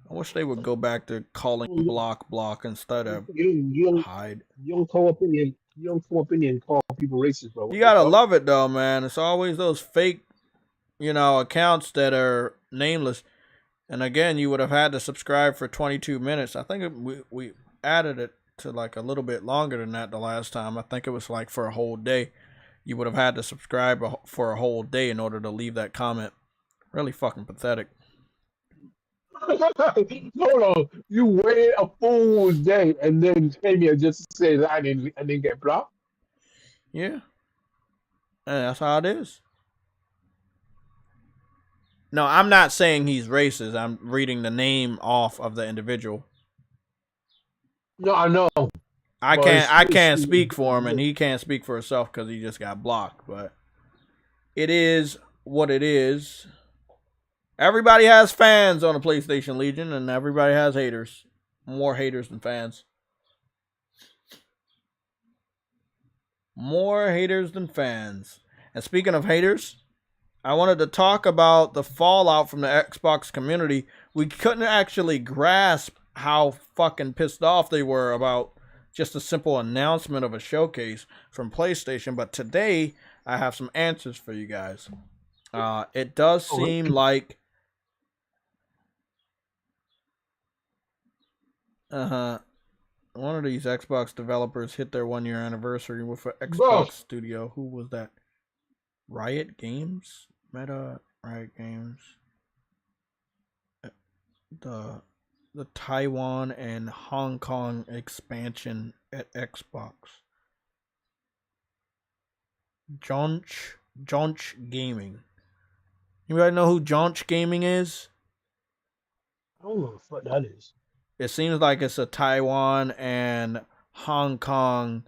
I wish they would go back to calling block instead of hide. You don't come up in here. You don't come up in here and call people racist, bro. You gotta love it though, man. It's always those fake, accounts that are nameless. And again, you would have had to subscribe for 22 minutes. I think we added it to like a little bit longer than that the last time. I think it was like for a whole day. You would have had to subscribe for a whole day in order to leave that comment. Really fucking pathetic. No, you waited a full day and then came here just to say that I didn't get blocked. Yeah, and that's how it is. No, I'm not saying he's racist. I'm reading the name off of the individual. No, I know. I can't speak for him, and he can't speak for himself because he just got blocked. But it is what it is. Everybody has fans on the PlayStation Legion, and everybody has haters. More haters than fans. More haters than fans. And speaking of haters, I wanted to talk about the fallout from the Xbox community. We couldn't actually grasp how fucking pissed off they were about just a simple announcement of a showcase from PlayStation. But today, I have some answers for you guys. It does seem like one of these Xbox developers hit their 1-year anniversary with an Xbox studio. Who was that? Riot Games? Riot Games. The Taiwan and Hong Kong expansion at Xbox. Jonch Gaming. Anybody know who Jonch Gaming is? I don't know what that is. It seems like it's a Taiwan and Hong Kong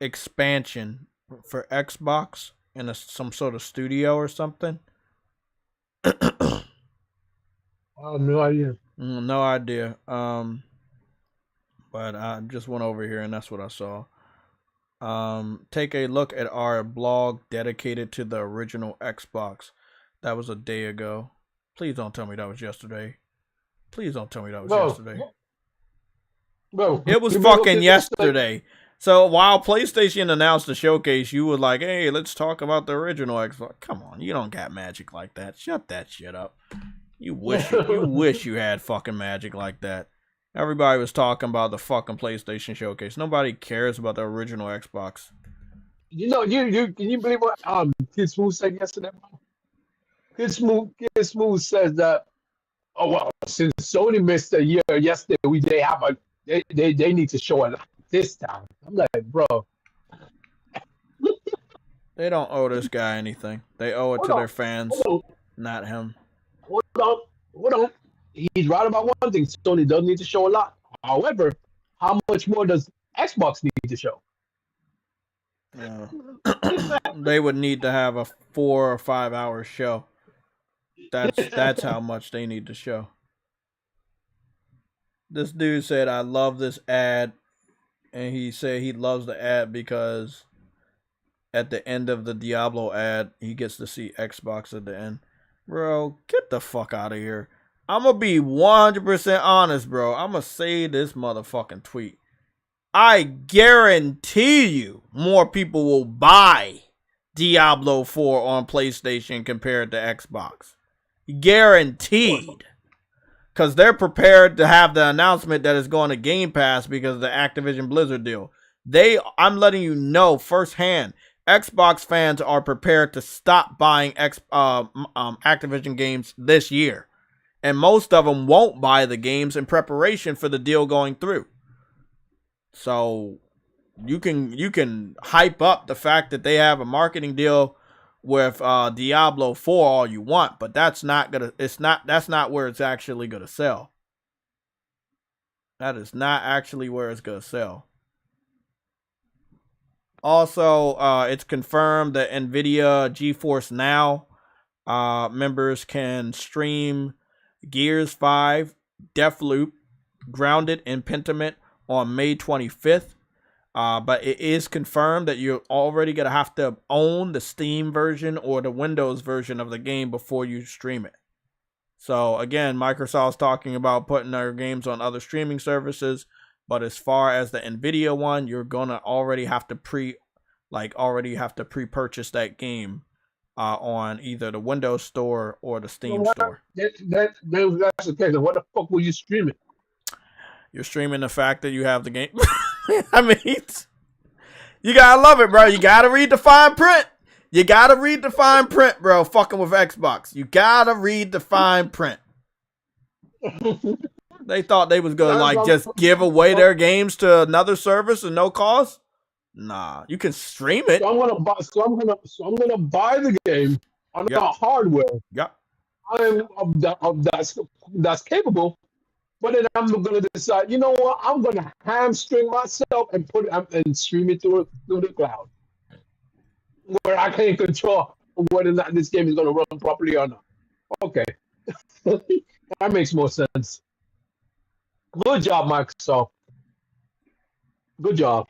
expansion for Xbox in some sort of studio or something. I have no idea. No idea. But I just went over here and that's what I saw. Take a look at our blog dedicated to the original Xbox. That was a day ago. Please don't tell me that was yesterday. Please don't tell me that was yesterday. Bro, it was fucking yesterday. So while PlayStation announced the showcase, you were like, hey, let's talk about the original Xbox. Come on, you don't got magic like that. Shut that shit up. You wish you had fucking magic like that. Everybody was talking about the fucking PlayStation showcase. Nobody cares about the original Xbox. You can you believe what Kid Smooth said yesterday? Kid Smooth says that since Sony missed a year yesterday, they need to show it this time. I'm like, bro. They don't owe this guy anything. They owe it to their fans, not him. Hold on. He's right about one thing. Sony does need to show a lot. However, how much more does Xbox need to show? They would need to have a 4 or 5 hour show. That's how much they need to show. This dude said, I love this ad. And he said he loves the ad because at the end of the Diablo ad, he gets to see Xbox at the end. Bro, get the fuck out of here. I'm going to be 100% honest, bro. I'm going to say this motherfucking tweet. I guarantee you more people will buy Diablo 4 on PlayStation compared to Xbox. Guaranteed. Because they're prepared to have the announcement that it's going to Game Pass because of the Activision Blizzard deal. I'm letting you know firsthand, Xbox fans are prepared to stop buying Activision games this year. And most of them won't buy the games in preparation for the deal going through. So you can hype up the fact that they have a marketing deal with Diablo 4 all you want, but that's not where it's actually gonna sell. That is not actually where it's gonna sell. Also, it's confirmed that NVIDIA GeForce Now members can stream Gears 5, Deathloop, Grounded, and Pentiment on May 25th. But it is confirmed that you're already going to have to own the Steam version or the Windows version of the game before you stream it. So, again, Microsoft's talking about putting their games on other streaming services. But as far as the NVIDIA one, you're going to already have to pre-purchase that game on either the Windows Store or the Steam Store. That's the case. What the fuck will you stream it? You're streaming the fact that you have the game. I mean, you gotta love it, bro. You gotta read the fine print. You gotta read the fine print, bro. Fucking with Xbox. You gotta read the fine print. They thought they was gonna just give away their games to another service at no cost. Nah, you can stream it. So I'm gonna buy the game on the hardware. Yep. That's capable. But then I'm gonna decide, you know what? I'm gonna hamstring myself and put it and stream it through the cloud, where I can't control whether or not this game is gonna run properly or not. Okay, that makes more sense. Good job, Microsoft. Good job.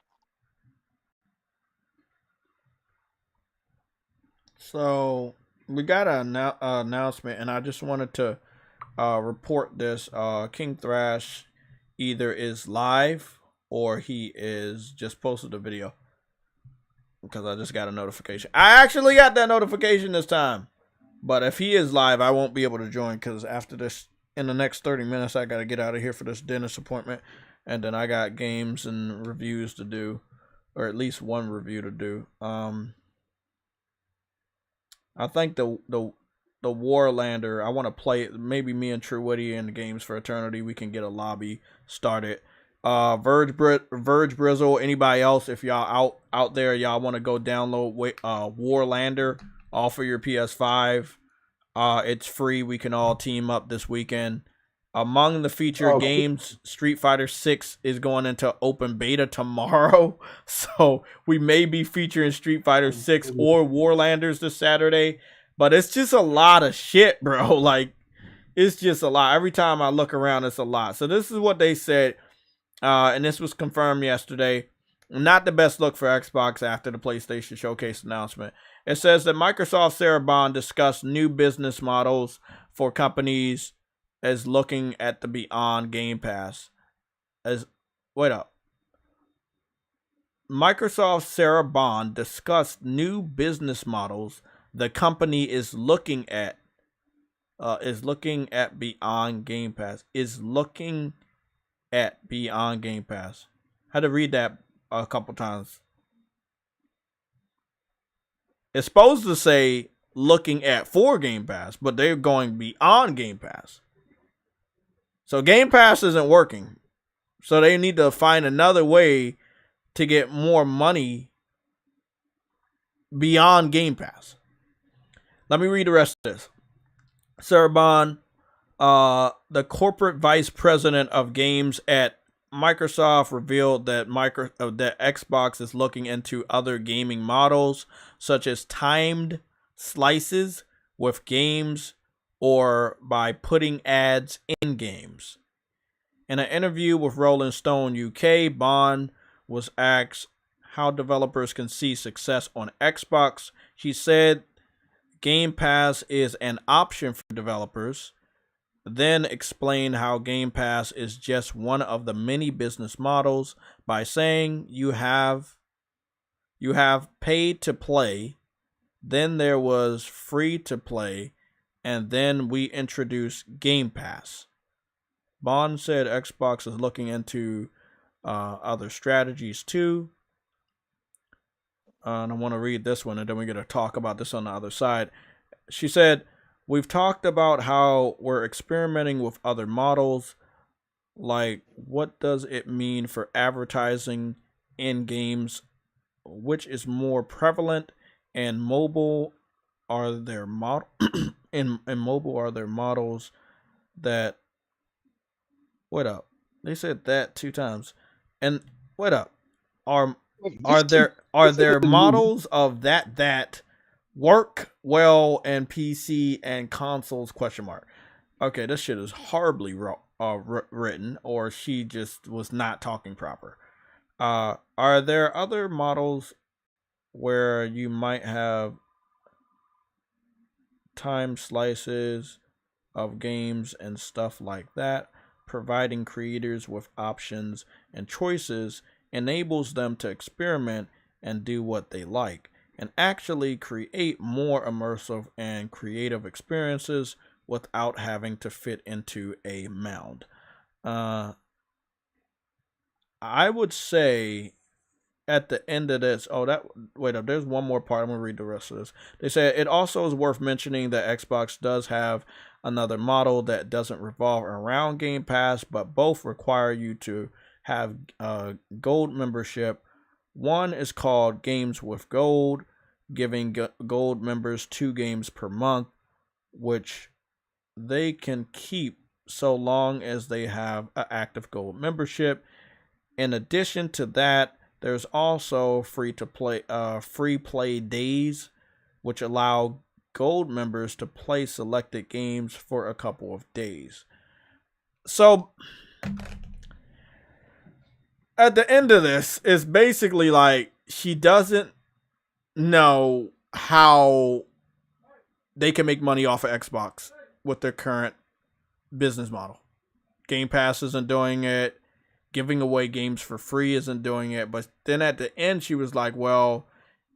So we got an announcement, and I just wanted to report this. King Thrash either is live or he is just posted a video, because I just got a notification. I actually got that notification this time. But if he is live, I won't be able to join, because after this, in the next 30 minutes, I got to get out of here for this dentist appointment. And then I got games and reviews to do, or at least one review to do. I think the Warlander, I want to play it. Maybe me and True Witty in the Games for Eternity, we can get a lobby started. Verge Brizzle, anybody else, if y'all out there, y'all want to go download Warlander off of your PS5. It's free. We can all team up this weekend. Among the featured games, Street Fighter 6 is going into open beta tomorrow. So we may be featuring Street Fighter 6 or Warlanders this Saturday. But it's just a lot of shit, bro. Like, it's just a lot. Every time I look around, it's a lot. So this is what they said. And this was confirmed yesterday. Not the best look for Xbox after the PlayStation Showcase announcement. It says that Microsoft Sarah Bond discussed new business models for companies as looking at the Beyond Game Pass. Microsoft Sarah Bond discussed new business models the company is looking at Beyond Game Pass. Had to read that a couple times. It's supposed to say looking at for Game Pass, but they're going beyond Game Pass. So Game Pass isn't working. So they need to find another way to get more money beyond Game Pass. Let me read the rest of this. Sarah Bond, the corporate vice president of games at Microsoft, revealed that that Xbox is looking into other gaming models, such as timed slices with games or by putting ads in games. In an interview with Rolling Stone UK, Bond was asked how developers can see success on Xbox. She said Game Pass is an option for developers, then explained how Game Pass is just one of the many business models by saying you have paid to play, then there was free to play, and then we introduced Game Pass. Bond said Xbox is looking into other strategies too. And I want to read this one, and then we're going to talk about this on the other side. She said, we've talked about how we're experimenting with other models. Like, what does it mean for advertising in games? Which is more prevalent? And mobile, are there in mobile, are there models that... Wait up. They said that 2 times. And wait up. Are there models of that work well in PC and consoles? ? Okay, this shit is horribly written, or she just was not talking proper. Are there other models where you might have time slices of games and stuff like that? Providing creators with options and choices enables them to experiment and do what they like, and actually create more immersive and creative experiences without having to fit into a mold. I would say at the end of this, there's one more part. I'm going to read the rest of this. They say it also is worth mentioning that Xbox does have another model that doesn't revolve around Game Pass, but both require you to have gold membership. One is called Games with Gold, giving gold members 2 games per month, which they can keep so long as they have an active gold membership. In addition to that, there's also free play days, which allow gold members to play selected games for a couple of days. So at the end of this, it's basically like she doesn't know how they can make money off of Xbox with their current business model. Game Pass isn't doing it. Giving away games for free isn't doing it. But then at the end, she was like, well,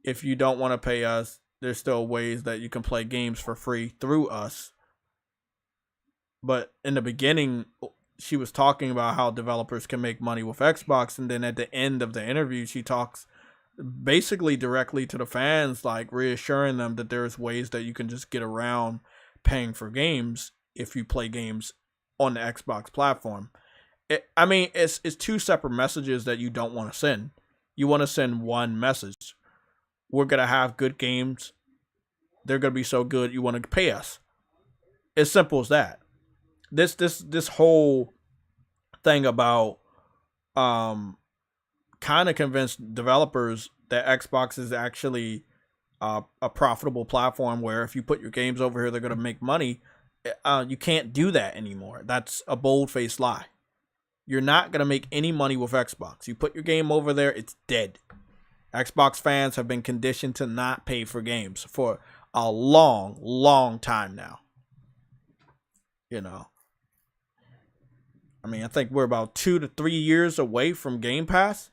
if you don't want to pay us, there's still ways that you can play games for free through us. But in the beginning, she was talking about how developers can make money with Xbox. And then at the end of the interview, she talks basically directly to the fans, like reassuring them that there's ways that you can just get around paying for games if you play games on the Xbox platform. It's 2 separate messages that you don't want to send. You want to send one message. We're going to have good games. They're going to be so good, you want to pay us. As simple as that. This whole thing about kind of convinced developers that Xbox is actually a profitable platform where if you put your games over here, they're going to make money. You can't do that anymore. That's a bold-faced lie. You're not going to make any money with Xbox. You put your game over there, it's dead. Xbox fans have been conditioned to not pay for games for a long, long time now. You know. I think we're about 2 to 3 years away from Game Pass.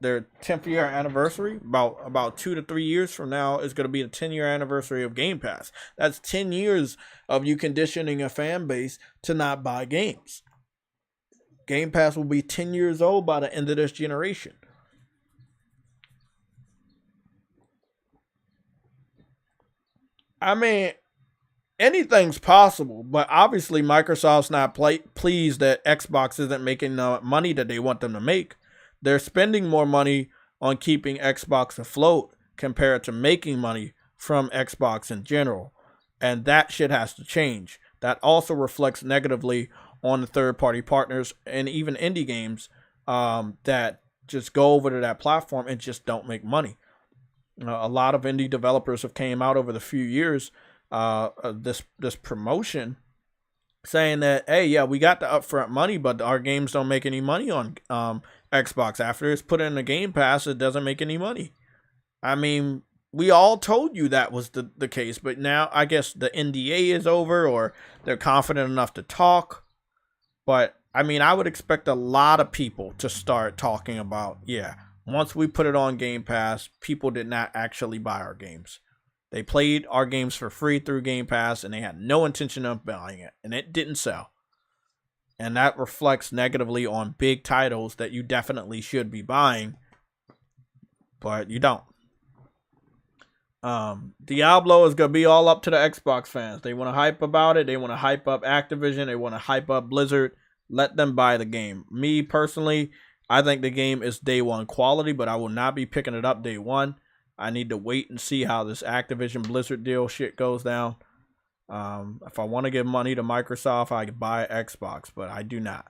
Their 10th year anniversary, about 2 to 3 years from now, is going to be the 10-year anniversary of Game Pass. That's 10 years of you conditioning a fan base to not buy games. Game Pass will be 10 years old by the end of this generation. Anything's possible, but obviously Microsoft's not pleased that Xbox isn't making the money that they want them to make. They're spending more money on keeping Xbox afloat compared to making money from Xbox in general. And that shit has to change. That also reflects negatively on the third-party partners and even indie games that just go over to that platform and just don't make money. A lot of indie developers have came out over the few years this promotion saying that, hey, yeah, we got the upfront money, but our games don't make any money on Xbox. After it's put in the Game Pass, it doesn't make any money. We all told you that was the case, but now I guess the NDA is over or they're confident enough to talk. But, I would expect a lot of people to start talking about, yeah, once we put it on Game Pass, people did not actually buy our games. They played our games for free through Game Pass, and they had no intention of buying it, and it didn't sell. And that reflects negatively on big titles that you definitely should be buying, but you don't. Diablo is going to be all up to the Xbox fans. They want to hype about it. They want to hype up Activision. They want to hype up Blizzard. Let them buy the game. Me, personally, I think the game is day one quality, but I will not be picking it up day one. I need to wait and see how this Activision Blizzard deal shit goes down. If I want to give money to Microsoft, I could buy Xbox, but I do not.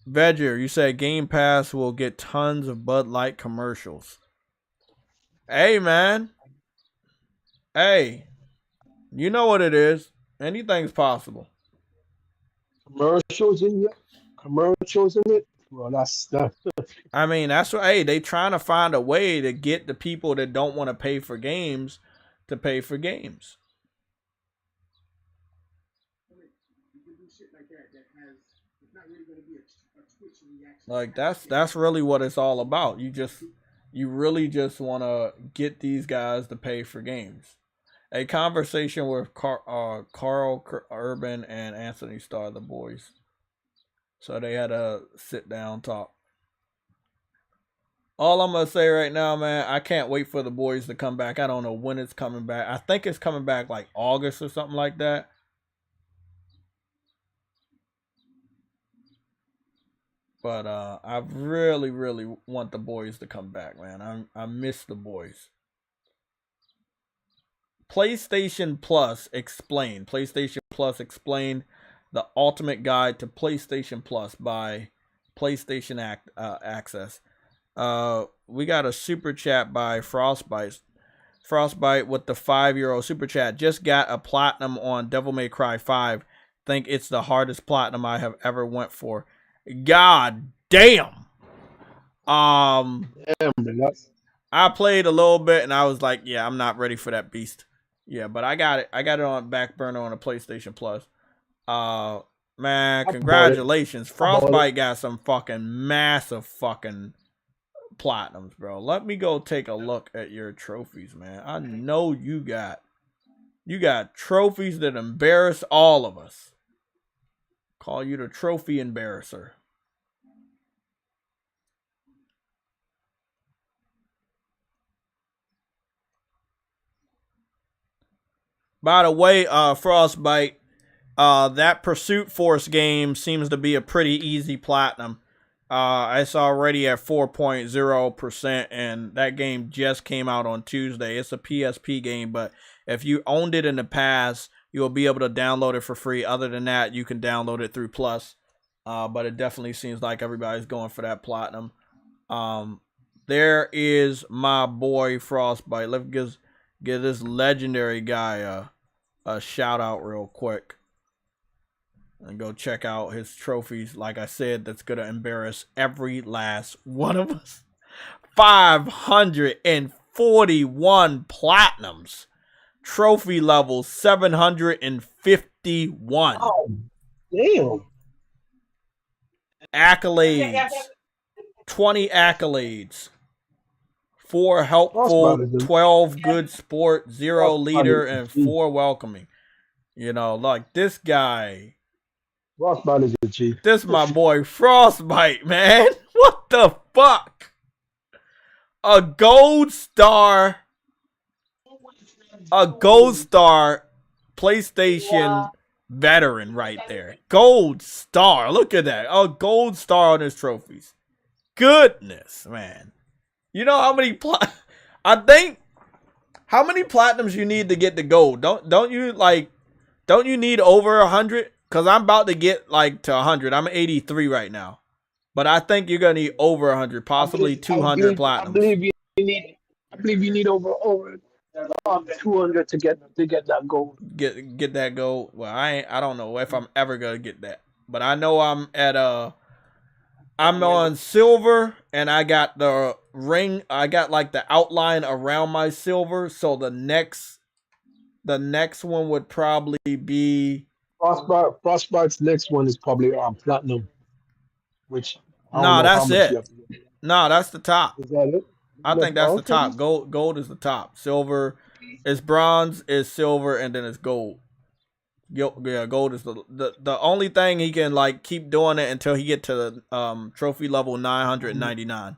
Vegger, you said Game Pass will get tons of Bud Light commercials. Hey, man. Hey. You know what it is. Anything's possible. Commercials in it? Commercials in it? Well, that's that. I mean, that's what, hey, they trying to find a way to get the people that don't want to pay for games to pay for games. Like that's really what it's all about. You really just want to get these guys to pay for games. A conversation with Carl Urban and Anthony Starr, the boys. So they had a sit down talk. All I'm going to say right now, man, I can't wait for the boys to come back. I don't know when it's coming back. I think it's coming back like August or something like that. But I really, really want the boys to come back, man. I miss the boys. PlayStation Plus Explained. PlayStation Plus Explained, the ultimate guide to PlayStation Plus by PlayStation Access. We got a super chat by Frostbite. Frostbite with the €5 super chat. Just got a platinum on Devil May Cry 5. Think it's the hardest platinum I have ever went for. God damn. I played a little bit and I was like, yeah, I'm not ready for that beast. Yeah, but I got it. I got it on back burner on a PlayStation Plus. Man, congratulations. Frostbite got some fucking massive fucking platinums, bro. Let me go take a look at your trophies, man. I know you got trophies that embarrass all of us. Call you the trophy embarrasser. By the way, Frostbite, that Pursuit Force game seems to be a pretty easy platinum. It's already at 4.0%, and that game just came out on Tuesday. It's a PSP game, but if you owned it in the past, you'll be able to download it for free. Other than that, you can download it through Plus. But it definitely seems like everybody's going for that platinum. There is my boy Frostbite. Let's give this legendary guy a shout out real quick. And go check out his trophies. Like I said, that's going to embarrass every last one of us. 541 platinums. Trophy level 751. Oh, damn. Accolades. 20 accolades. 4 helpful, 12 good sport, 0 leader, and 4 welcoming. You know, like this guy. Frostbite is a G. This my boy Frostbite, man. What the fuck? A gold star PlayStation veteran right there. Gold star. Look at that. A gold star on his trophies. Goodness, man. You know how many how many platinums you need to get the gold? Don't you need over 100? Cause I'm about to get like to 100. I'm 83 right now, but I think you're gonna need over 100, possibly 200 platinums. I believe you need over 200 to get that gold. Get that gold. Well, I don't know if I'm ever gonna get that, but I know I'm on silver, and I got the ring. I got like the outline around my silver. So the next one would probably be Frostbite's next one is probably platinum. Which that's it. No, that's the top. Is that it? I think that's the top. Gold is the top. Silver is bronze, is silver, and then it's gold. Yeah, gold is the only thing he can like keep doing it until he get to the trophy level 999.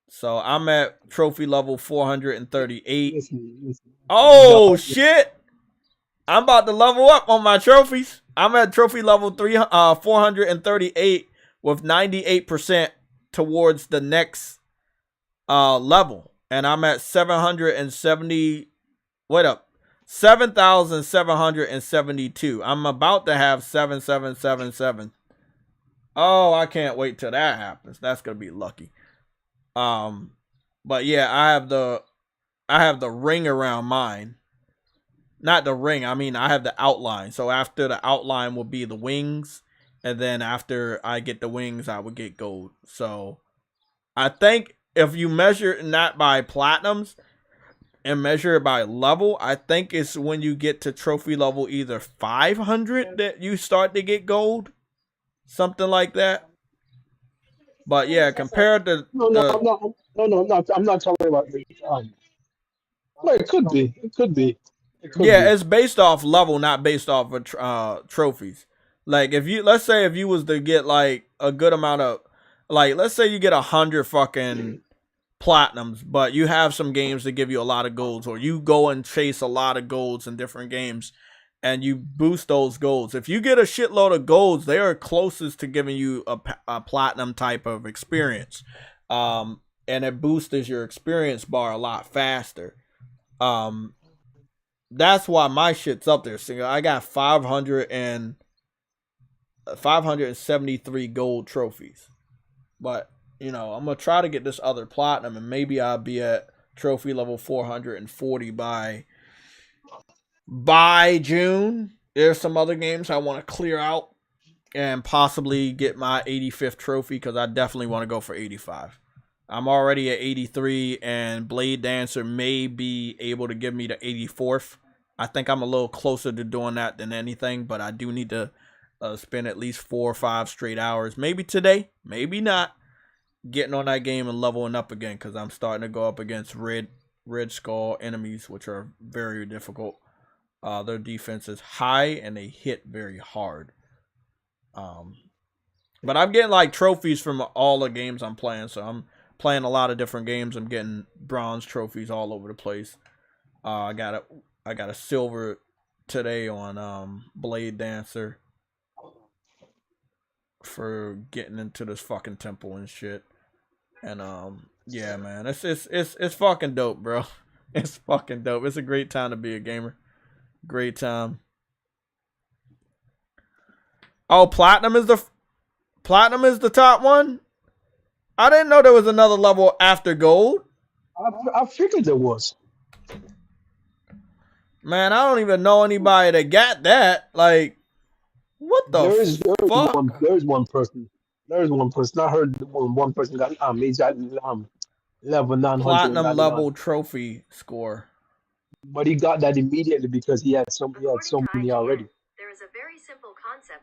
So I'm at trophy level 438. Listen. Oh shit! I'm about to level up on my trophies. I'm at trophy level 438 with 98% towards the next level, and I'm at 770. Wait up. 7,772. I'm about to have 7,777. Oh, I can't wait till that happens. That's gonna be lucky. But yeah, I have the ring around mine. Not the ring. I mean, I have the outline. So after the outline will be the wings, and then after I get the wings, I would get gold. So I think if you measure not by platinums and measure it by level, I think it's when you get to trophy level either 500 that you start to get gold, something like that. But yeah, compared to I'm not talking about the. Well, it could be. It could be. It could yeah, be. it's based off level, not based off of trophies. Like let's say if you was to get like a good amount of, like let's say you get 100 fucking platinums, but you have some games that give you a lot of golds, or you go and chase a lot of golds in different games, and you boost those golds. If you get a shitload of golds, they are closest to giving you a platinum type of experience, and it boosts your experience bar a lot faster. That's why my shit's up there. So I got 573 gold trophies. But, you know, I'm going to try to get this other platinum, and maybe I'll be at trophy level 440 by June. There's some other games I want to clear out and possibly get my 85th trophy, because I definitely want to go for 85. I'm already at 83, and Blade Dancer may be able to give me the 84th. I think I'm a little closer to doing that than anything, but I do need to spend at least 4 or 5 straight hours. Maybe today, maybe not. Getting on that game and leveling up again, because I'm starting to go up against Red Skull enemies, which are very difficult. Their defense is high, and they hit very hard. But I'm getting like trophies from all the games I'm playing, so I'm playing a lot of different games. I'm getting bronze trophies all over the place. I got a silver today on Blade Dancer for getting into this fucking temple and shit. And yeah, man, it's fucking dope, bro. It's fucking dope. It's a great time to be a gamer. Great time. Oh, platinum is the top one? I didn't know there was another level after gold. I figured there was. Man, I don't even know anybody that got that. Like, what the fuck? There's one person. I heard one person got he's at level 999. Platinum level trophy score. But he got that immediately because he had so many already. There is a very simple concept.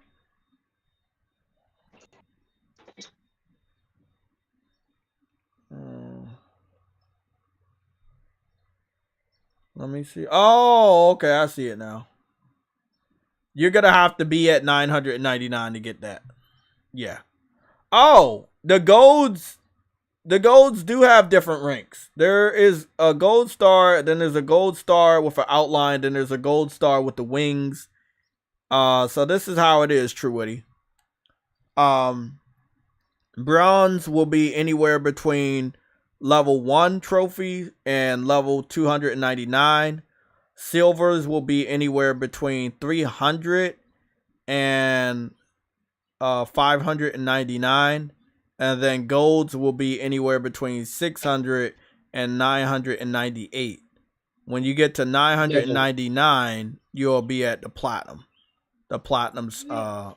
Let me see. Oh, okay, I see it now. You're gonna have to be at 999 to get that. Yeah. Oh, the golds do have different ranks. There is a gold star, then there's a gold star with an outline, then there's a gold star with the wings. So this is how it is, True Witty. Bronze will be anywhere between level 1 trophy and level 299. Silvers will be anywhere between 300 and 599. And then golds will be anywhere between 600 and 998. When you get to 999, you'll be at the platinum. The platinums, not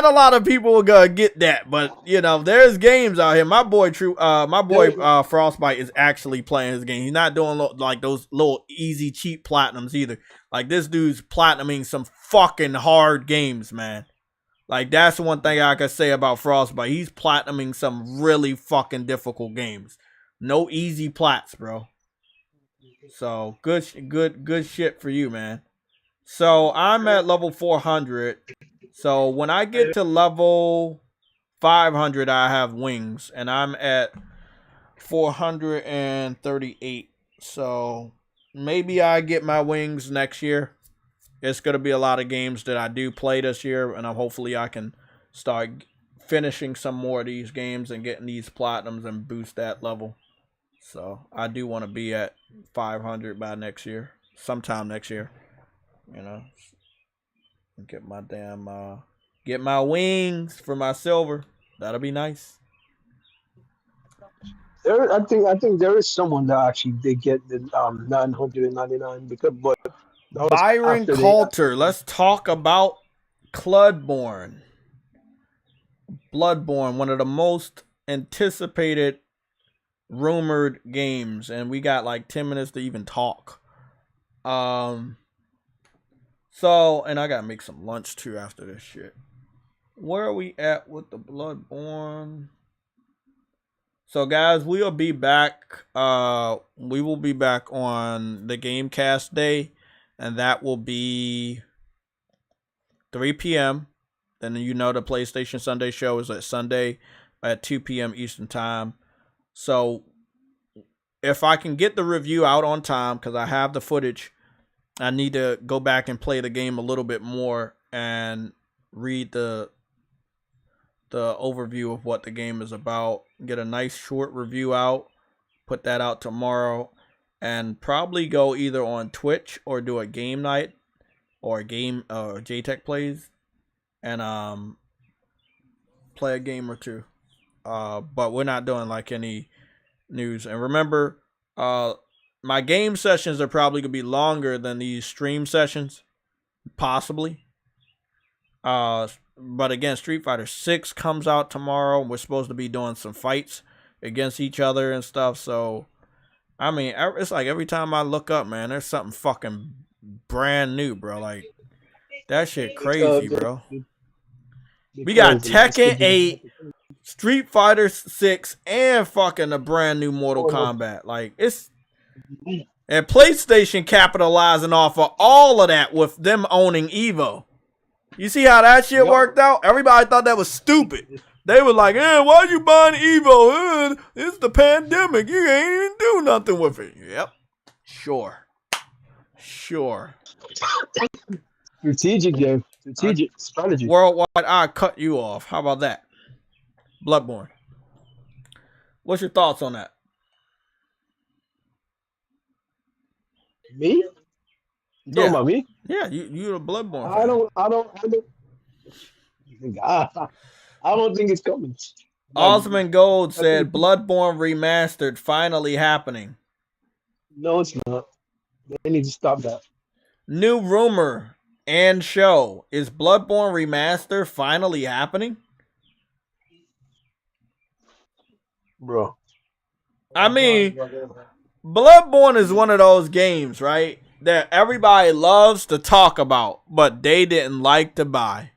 a lot of people are gonna get that, but you know, there's games out here. My boy Frostbite is actually playing his game. He's not doing like those little easy cheap platinums either. Like, this dude's platinuming some fucking hard games, man. Like, that's one thing I could say about Frostbite. He's platinuming some really fucking difficult games. No easy plats, bro. So good shit for you, man. So I'm at level 400. So when I get to level 500, I have wings, and I'm at 438. So maybe I get my wings next year. It's going to be a lot of games that I do play this year, and hopefully I can start finishing some more of these games and getting these platinums and boost that level. So I do want to be at 500 by next year, sometime next year. You know, get my damn Get my wings for my silver. That'll be nice. I think there is someone that actually did get the 999 but that was Byron after Coulter. Let's talk about Bloodborne. Bloodborne, one of the most anticipated rumored games, and we got like 10 minutes to even talk. And I gotta make some lunch too after this shit. Where are we at with the Bloodborne? So guys, we'll be back. We will be back on the Gamecast day, and that will be 3 p.m. Then you know the PlayStation Sunday show is at Sunday at 2 p.m. Eastern Time. So if I can get the review out on time, because I have the footage, I need to go back and play the game a little bit more and read the overview of what the game is about. Get a nice short review out. Put that out tomorrow. And probably go either on Twitch or do a game night or a game JTech plays. And play a game or two. But we're not doing like any news. And remember, my game sessions are probably going to be longer than these stream sessions. Possibly. But again, Street Fighter 6 comes out tomorrow. We're supposed to be doing some fights against each other and stuff. So, I mean, it's like every time I look up, man, there's something fucking brand new, bro. Like, that shit crazy, bro. We got Tekken 8, Street Fighter 6, and fucking a brand new Mortal Kombat. Like, it's... And PlayStation capitalizing off of all of that with them owning Evo. You see how that shit worked out? Everybody thought that was stupid. They were like, why you buying Evo? It's the pandemic. You ain't even do nothing with it. Yep. Sure. Strategic game. Strategic strategy. Worldwide, I cut you off. How about that? Bloodborne. What's your thoughts on that? Me? You talking about me? Yeah, you're a Bloodborne fan. I don't think it's coming. Osmond Gold said Bloodborne Remastered finally happening. No, it's not. They need to stop that. New rumor and show. Is Bloodborne Remastered finally happening? Bro. I mean, Bloodborne is one of those games, right, that everybody loves to talk about, but they didn't like to buy.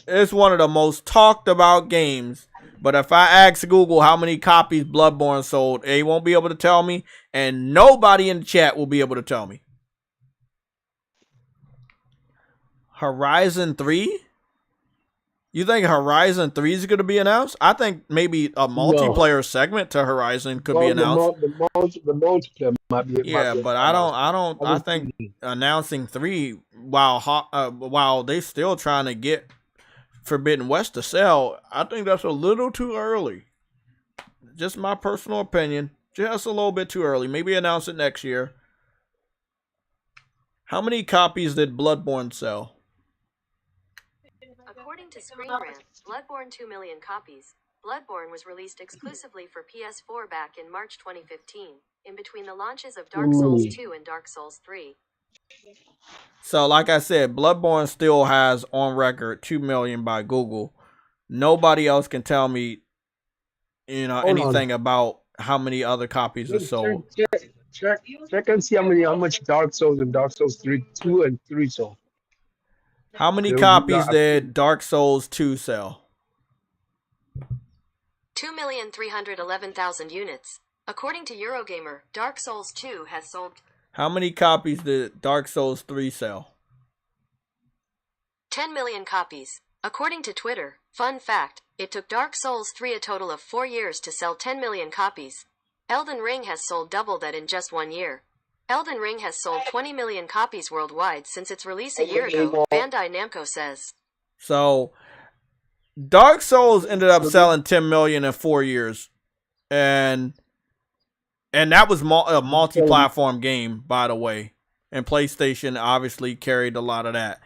It's one of the most talked about games, but if I ask Google how many copies Bloodborne sold, they won't be able to tell me, and nobody in the chat will be able to tell me. Horizon 3? You think Horizon 3 is going to be announced? I think maybe a multiplayer segment to Horizon could be announced. The multiplayer might be. But I think announcing 3 while they still trying to get Forbidden West to sell, I think that's a little too early. Just my personal opinion. Just a little bit too early. Maybe announce it next year. How many copies did Bloodborne sell? According to Screen Rant, Bloodborne 2 million copies. Bloodborne was released exclusively for PS4 back in March 2015, in between the launches of Dark Souls 2 and Dark Souls 3. So, like I said, Bloodborne still has on record 2 million by Google. Nobody else can tell me, anything about how many other copies are sold. Check and see how much Dark Souls and Dark Souls 2 and 3 sold. How many copies did Dark Souls 2 sell? 2,311,000 units. According to Eurogamer, Dark Souls 2 has sold. How many copies did Dark Souls 3 sell? 10 million copies. According to Twitter, fun fact, it took Dark Souls 3 a total of 4 years to sell 10 million copies. Elden Ring has sold double that in just 1 year. Elden Ring has sold 20 million copies worldwide since its release a year ago, Bandai Namco says. So, Dark Souls ended up selling 10 million in 4 years. And that was a multi-platform game, by the way. And PlayStation obviously carried a lot of that.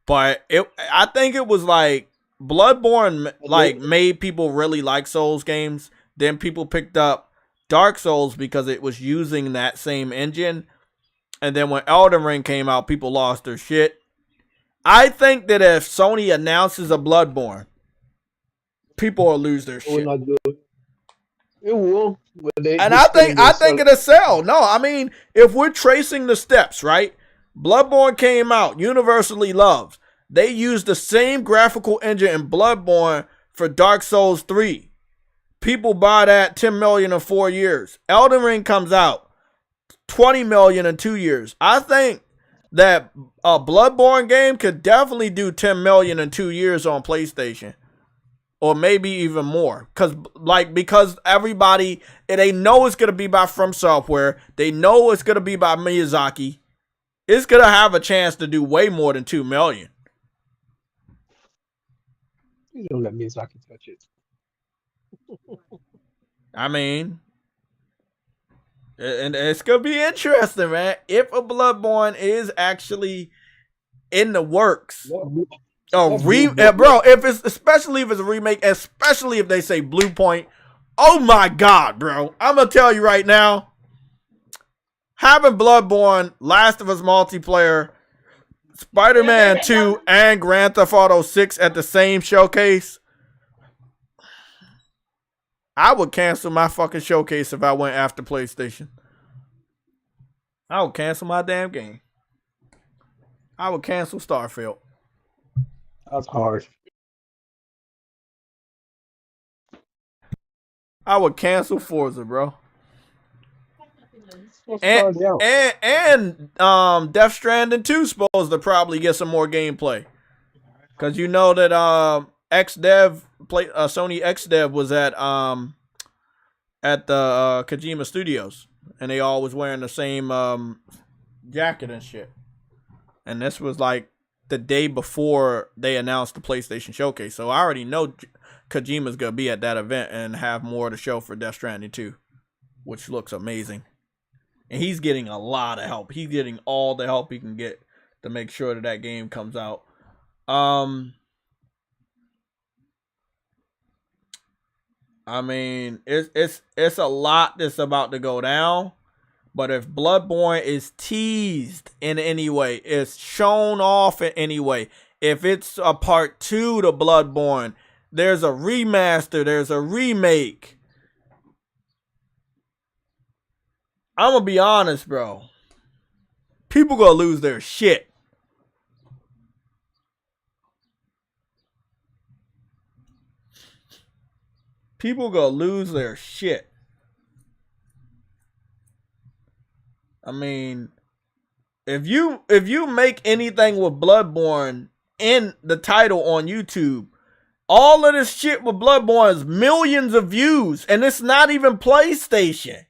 But I think it was like Bloodborne like made people really like Souls games. Then people picked up Dark Souls because it was using that same engine. And then when Elden Ring came out, people lost their shit. I think that if Sony announces a Bloodborne, people will lose their shit. It will. And I think it'll sell. No, I mean, if we're tracing the steps, right? Bloodborne came out, universally loved. They used the same graphical engine in Bloodborne for Dark Souls 3. People buy that 10 million in 4 years. Elden Ring comes out, 20 million in 2 years. I think that a Bloodborne game could definitely do 10 million in 2 years on PlayStation. Or maybe even more. Because everybody, they know it's going to be by From Software. They know it's going to be by Miyazaki. It's going to have a chance to do way more than 2 million. You don't let Miyazaki touch it. I mean, and it's going to be interesting, man. If a Bloodborne is actually in the works. Bro, especially if it's a remake, especially if they say Blue Point. Oh my God, bro. I'm going to tell you right now. Having Bloodborne, Last of Us multiplayer, Spider-Man 2, and Grand Theft Auto 6 at the same showcase, I would cancel my fucking showcase if I went after PlayStation. I would cancel my damn game. I would cancel Starfield. That's hard. I would cancel Forza, bro. And Death Stranding 2 supposed to probably get some more gameplay. Cause you know that Sony XDev was at the Kojima Studios, and they all was wearing the same jacket and shit. And this was like the day before they announced the PlayStation Showcase. So I already know Kojima's going to be at that event and have more to show for Death Stranding 2, which looks amazing. And he's getting a lot of help. He's getting all the help he can get to make sure that that game comes out. I mean, it's a lot that's about to go down. But if Bloodborne is teased in any way, it's shown off in any way, if it's a part 2 to Bloodborne, there's a remaster, there's a remake. I'm going to be honest, bro. People going to lose their shit. People going to lose their shit. I mean, if you make anything with Bloodborne in the title on YouTube, all of this shit with Bloodborne is millions of views, and it's not even PlayStation.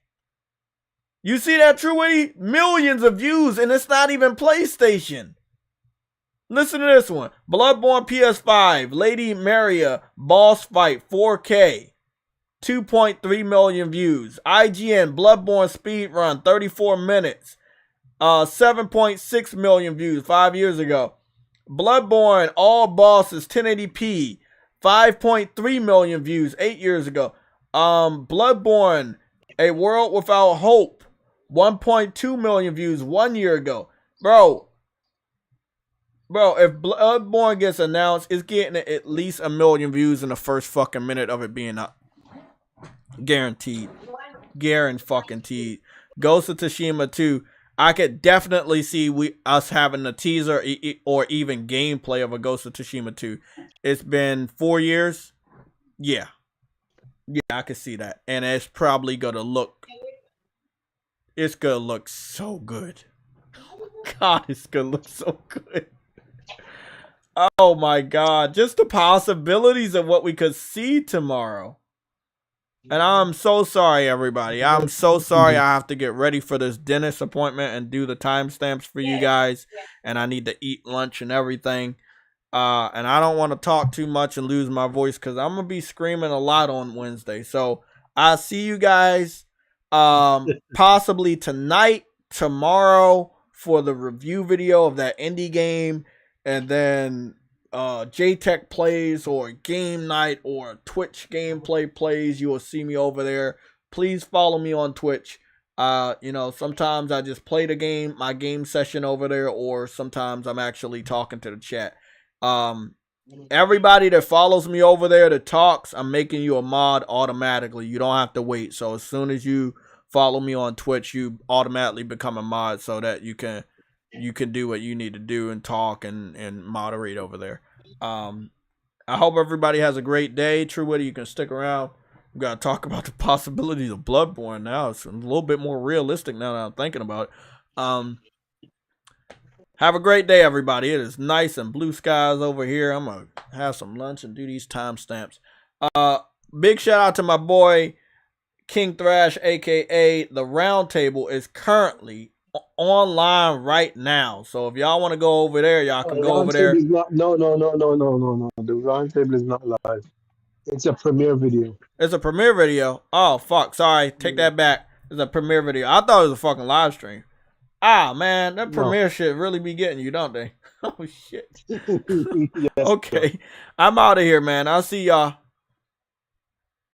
You see that, True Witty? Millions of views, and it's not even PlayStation. Listen to this one. Bloodborne PS5, Lady Maria boss fight 4K. 2.3 million views. IGN Bloodborne speedrun 34 minutes. 7.6 million views 5 years ago. Bloodborne all bosses 1080p. 5.3 million views 8 years ago. Bloodborne A World Without Hope 1.2 million views 1 year ago. Bro, if Bloodborne gets announced, it's getting at least 1 million views in the first fucking minute of it being up. Guaranteed. Guaranteed. Ghost of Tsushima 2. I could definitely see us having a teaser or even gameplay of a Ghost of Tsushima 2. It's been 4 years. Yeah. Yeah, I could see that. And it's probably going to look... It's going to look so good. God, it's going to look so good. Oh my God. Just the possibilities of what we could see tomorrow. And I'm so sorry, everybody. I'm so sorry I have to get ready for this dentist appointment and do the timestamps for you guys. And I need to eat lunch and everything. And I don't want to talk too much and lose my voice because I'm going to be screaming a lot on Wednesday. So I'll see you guys possibly tonight, tomorrow for the review video of that indie game. and then JTech plays or game night or Twitch gameplay plays, you will see me over there. Please follow me on Twitch. You know, sometimes I just play the game, my game session over there, or sometimes I'm actually talking to the chat. Everybody that follows me over there that talks, I'm making you a mod automatically. You don't have to wait. So as soon as you follow me on Twitch, you automatically become a mod so that you can do what you need to do and talk and moderate over there. I hope everybody has a great day. True Witty, you can stick around. We got to talk about the possibilities of Bloodborne now. It's a little bit more realistic now that I'm thinking about it. Have a great day, everybody. It is nice and blue skies over here. I'm going to have some lunch and do these timestamps. Big shout out to my boy, King Thrash, a.k.a. The Roundtable, is currently online right now. So if y'all want to go over there, y'all can go over there. No. The Roundtable is not live. It's a premiere video. It's a premiere video. Oh, fuck. Sorry. Take that back. It's a premiere video. I thought it was a fucking live stream. Ah, man. That premiere shit really be getting you, don't they? Oh, shit. Yes, okay. I'm out of here, man. I'll see y'all.